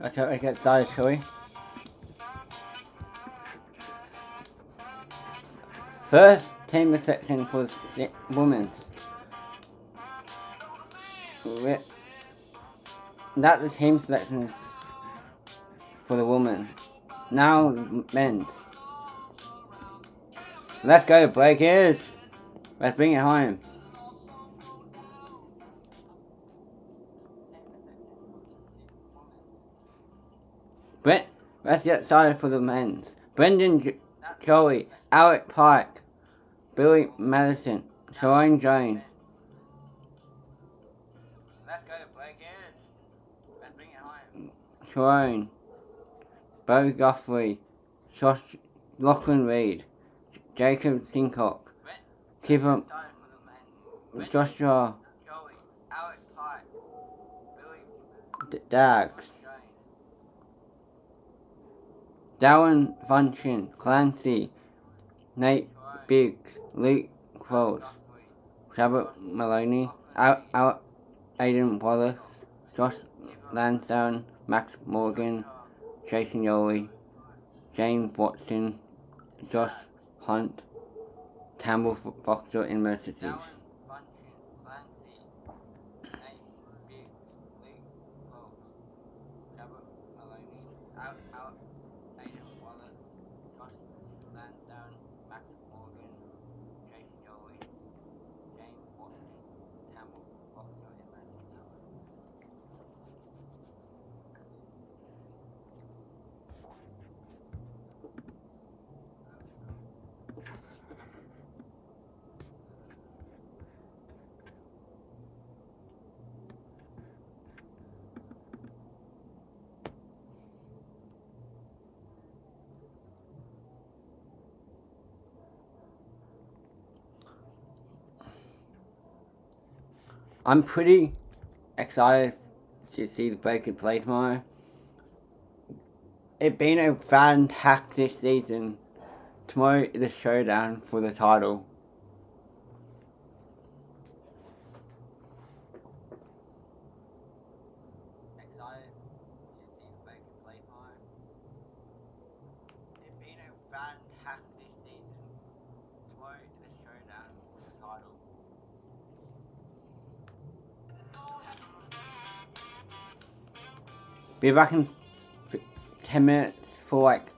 Okay, we get started, shall we? First team selection for women's. That's the team selections for the women. Now men's. Let's go, Breakers! Let's bring it home. Let's get started for the men's. Brendan Joey, Alec Pike, Billy Madison, Sharon Jones. Let's go, Breakers! Let's bring it home. Sharon, Bo Guthrie, Josh Lachlan Reed, Jacob Sincock, Kevin Joshua Dags, Darren Function, Clancy, Nate Biggs, Luke Quills, Robert Maloney, Aidan Wallace, Josh Lansdowne, Max Morgan, Jason Yoli, James Watson, Josh Hunt, Campbell Foxer Universities. I'm pretty excited to see the Breakers play tomorrow. It's been a fantastic season. Tomorrow is a showdown for the title. Excited to see the Breakers play tomorrow. It's been a fantastic season. Tomorrow is a showdown for the title. Be back in 10 minutes for like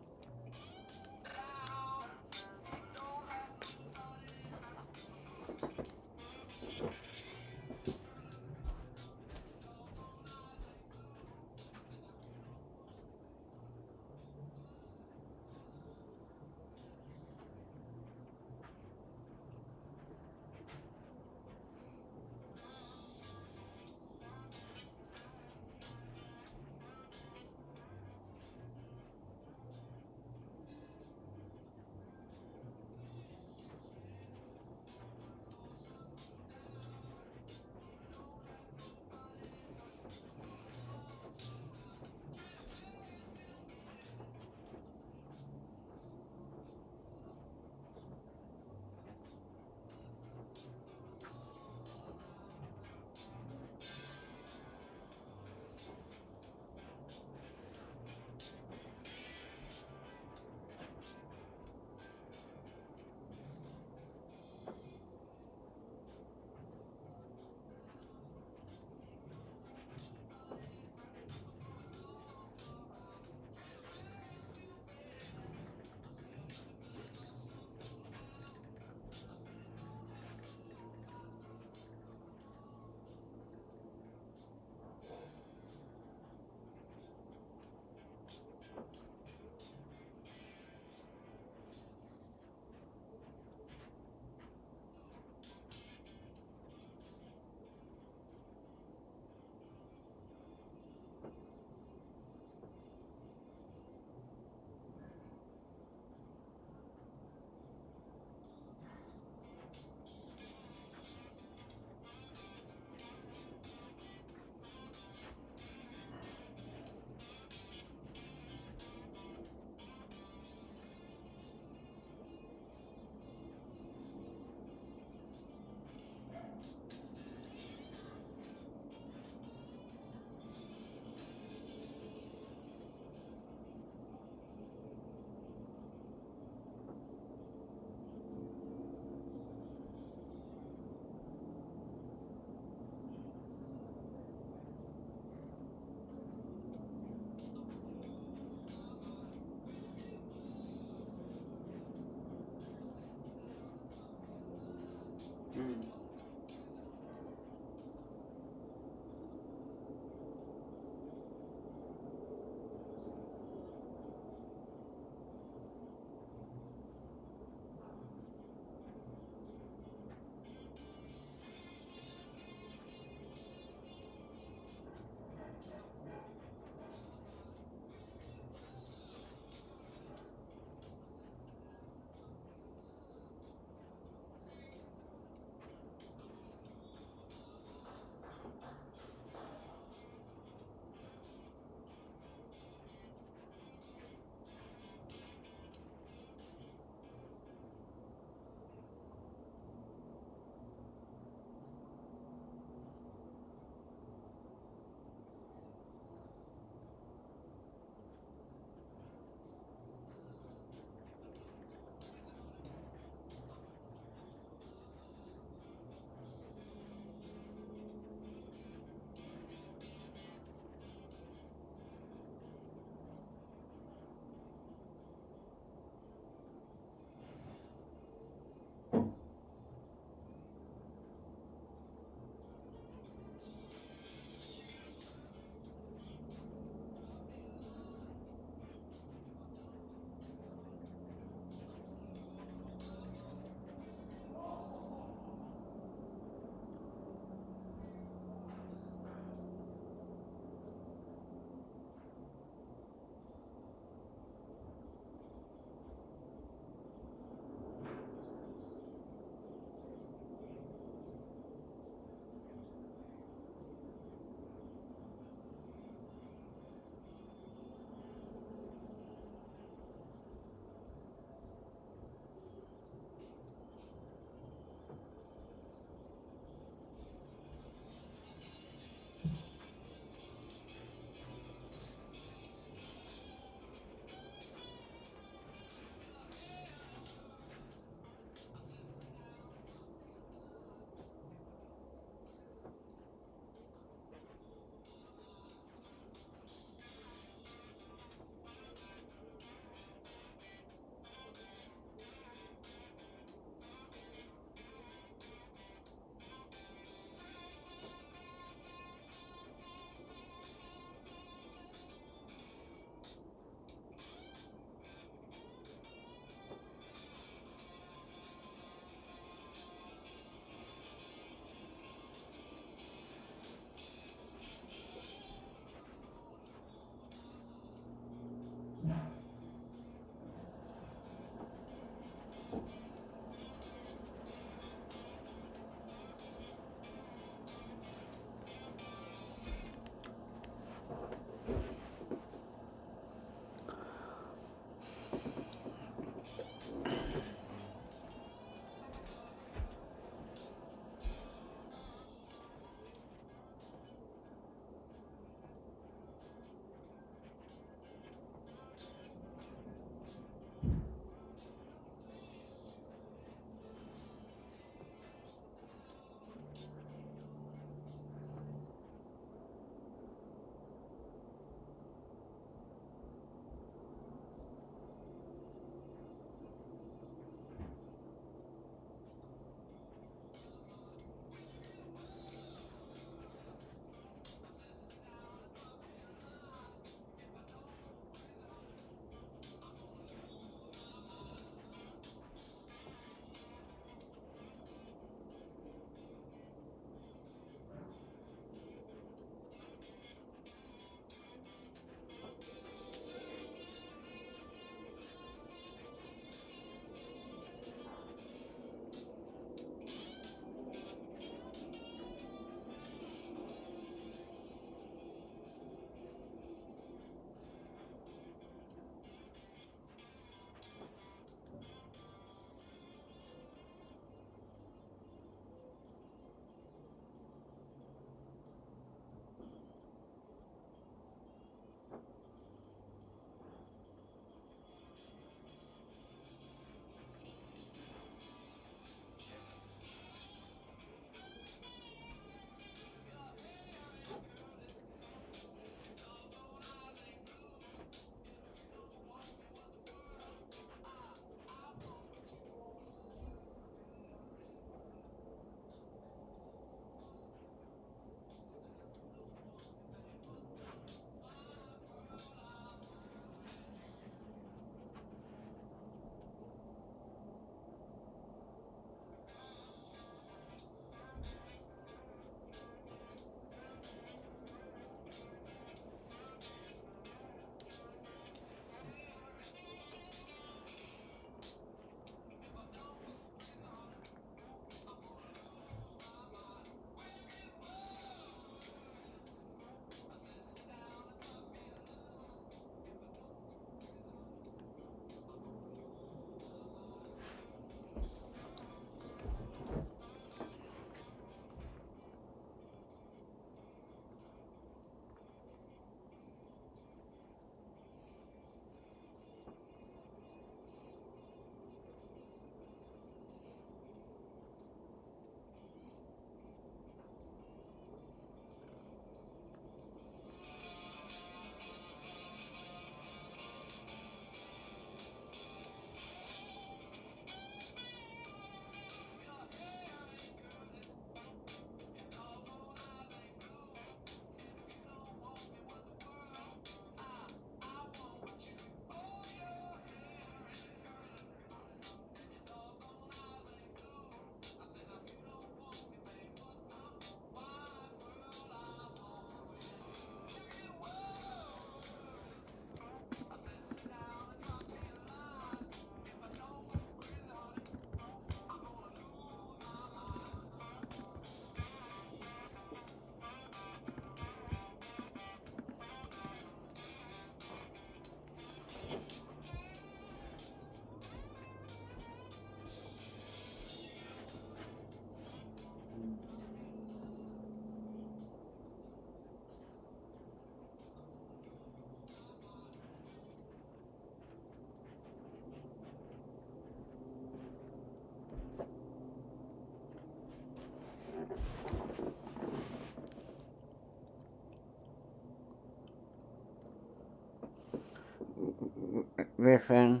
Griffin,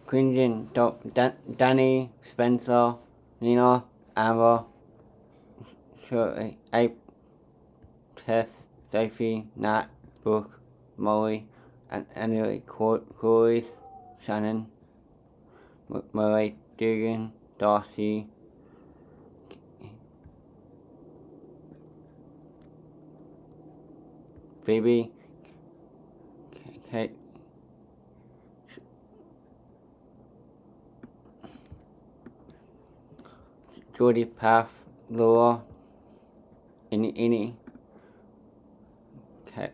Quinton, Danny, Spencer, Nina, Amber, Shirley, Ape, Tess, Sophie, Nat, Brooke, Molly, and Emily, Corey, Shannon, Murray, Dugan, Darcy, Phoebe, Kate, Jordy, Path, Laura, Ini, Kate.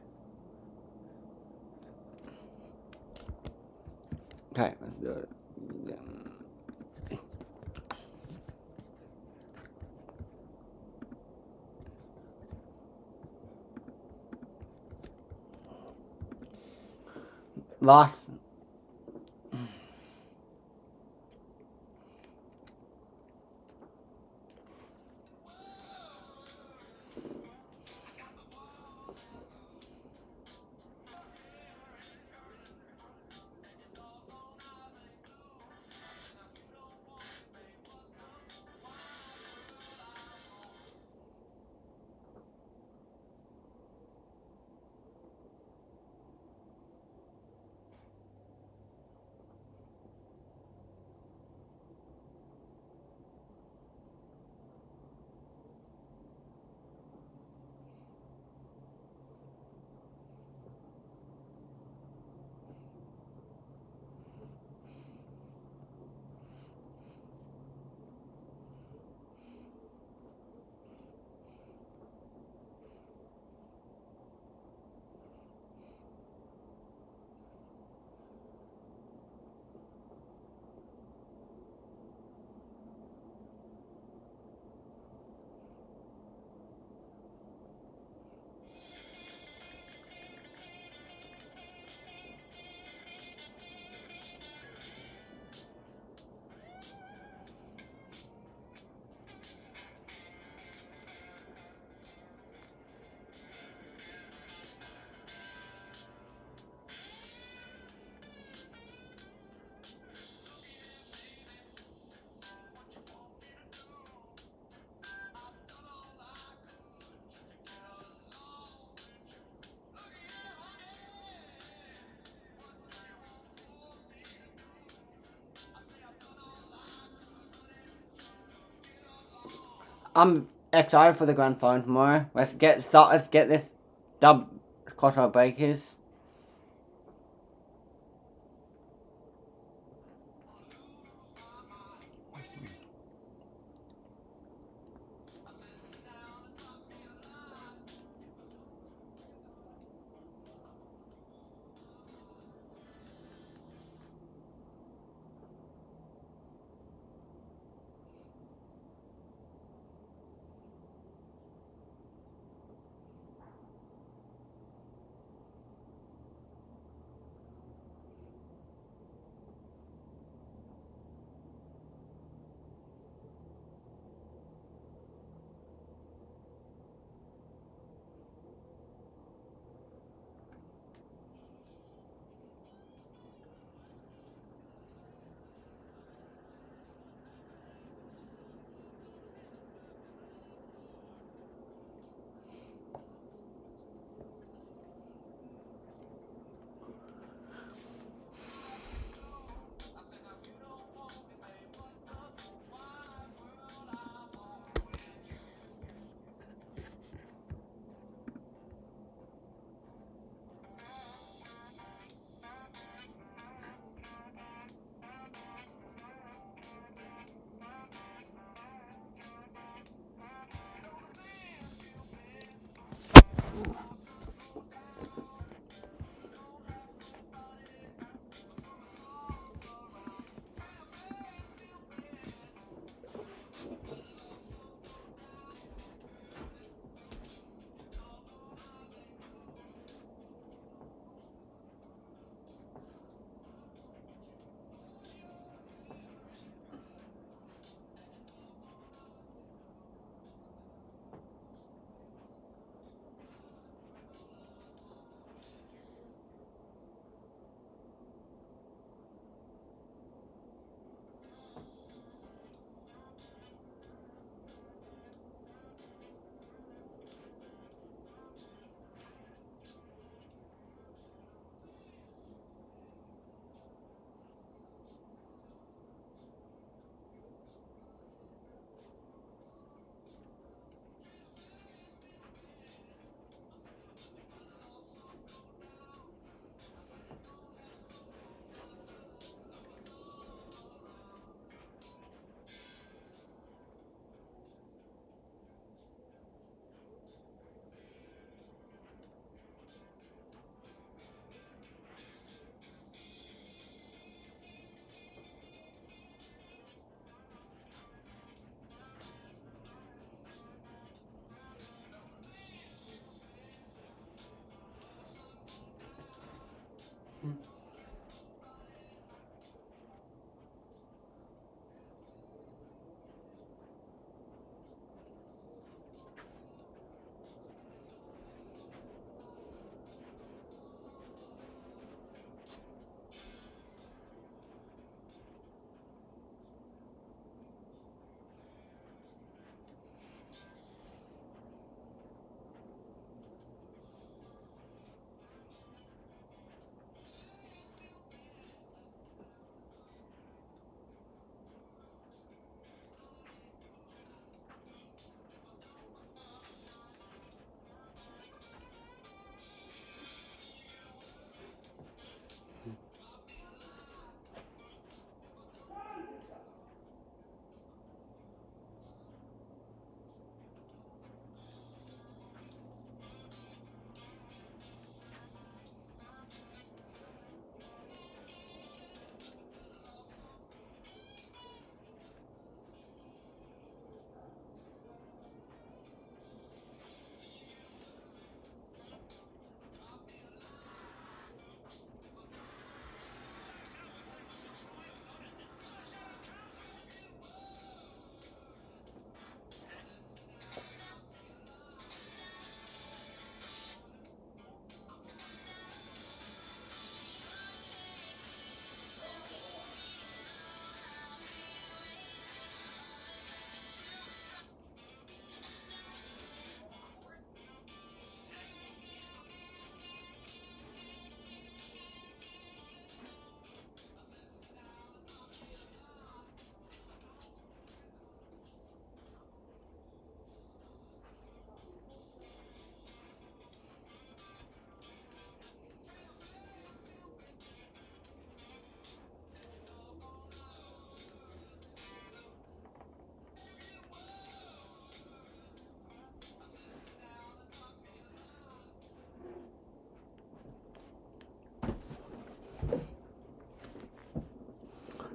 Okay, let's do it. Last. I'm excited for the grand final tomorrow. Let's get this dub across our breakers.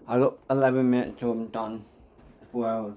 I got 11 minutes till I'm done. 4 hours.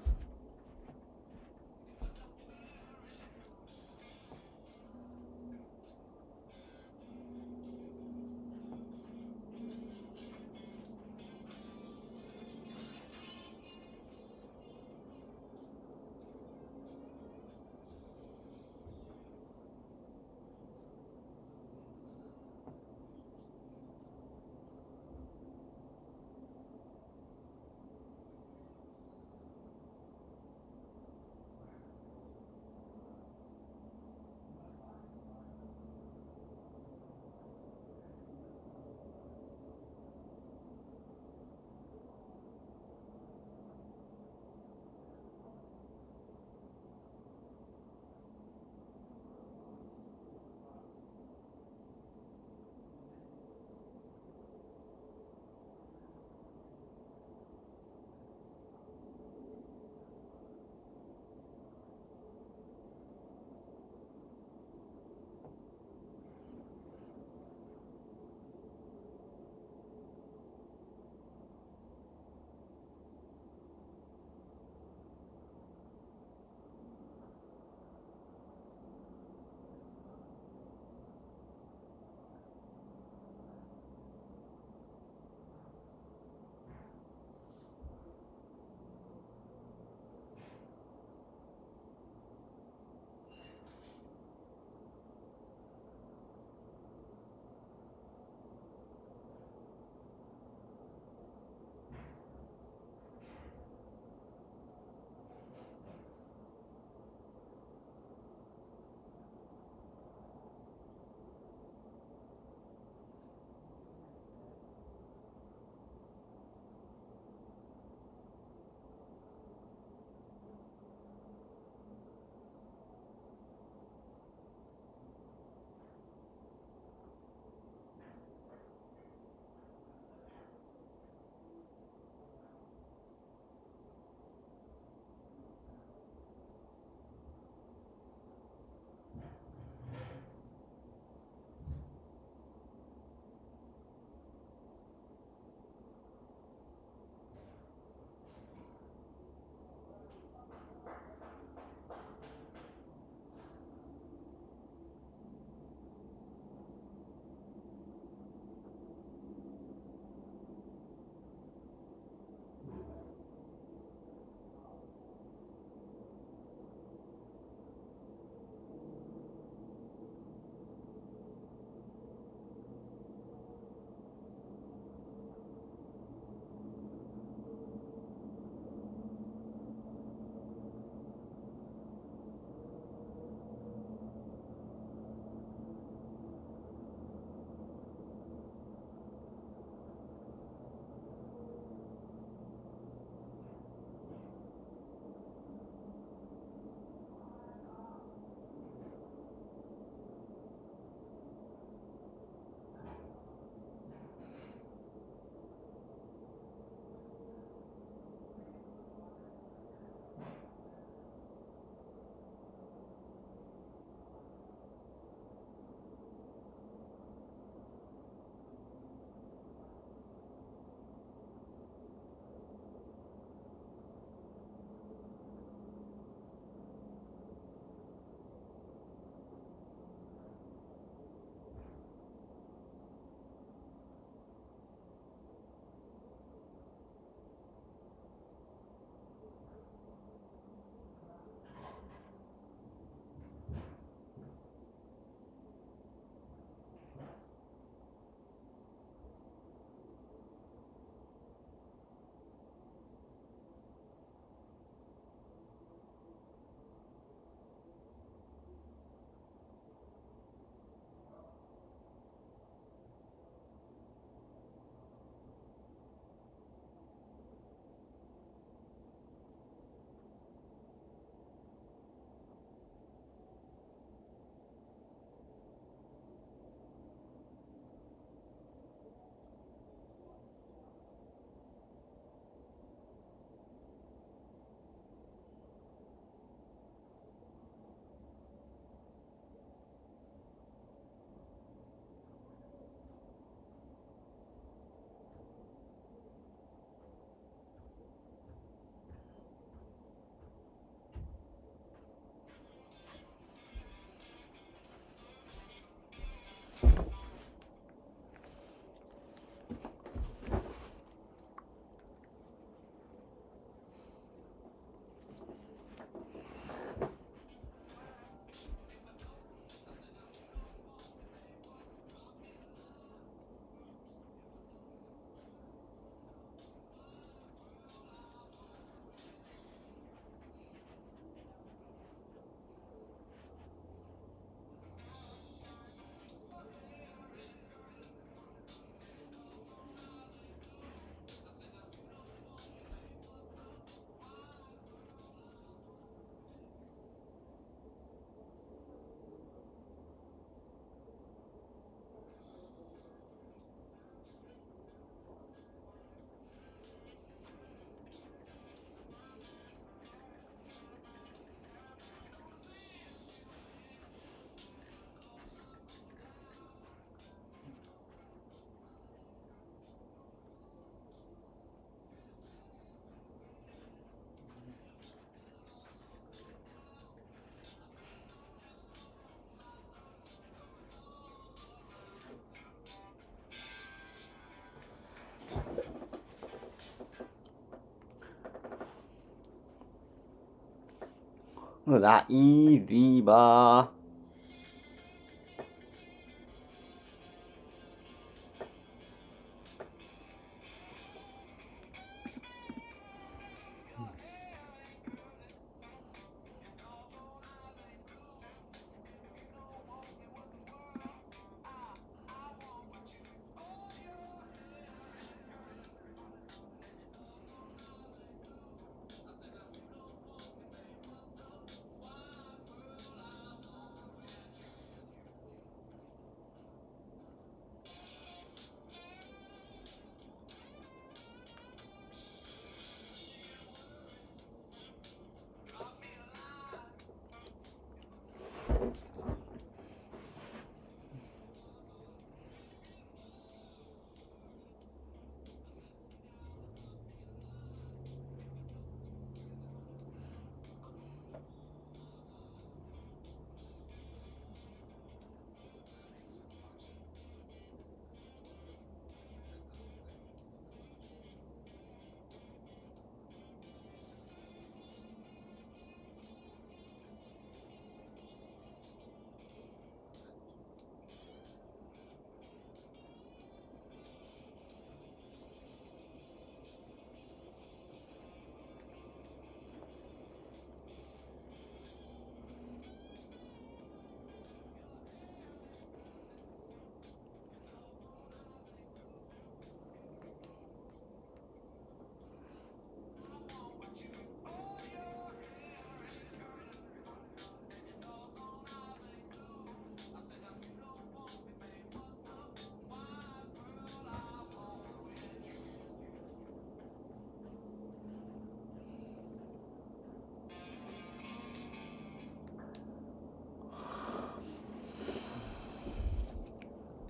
Look at that easy bar.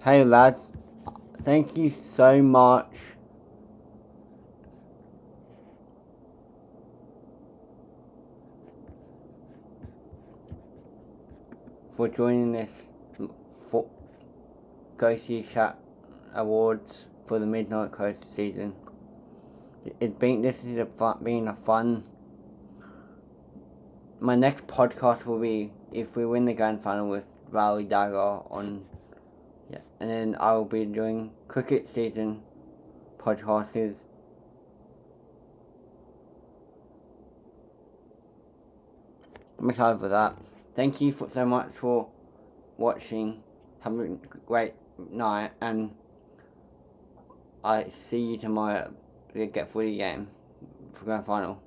Hey lads, thank you so much for joining this for Ghosty Chat Awards for the Midnight Coast season. This has been a fun. My next podcast will be if we win the grand final with Raleigh Dagger on, and then I will be doing cricket season podcasts. I'm excited for that. Thank you so much for watching. Have a great night, and I see you tomorrow at the Get Footy game for grand final.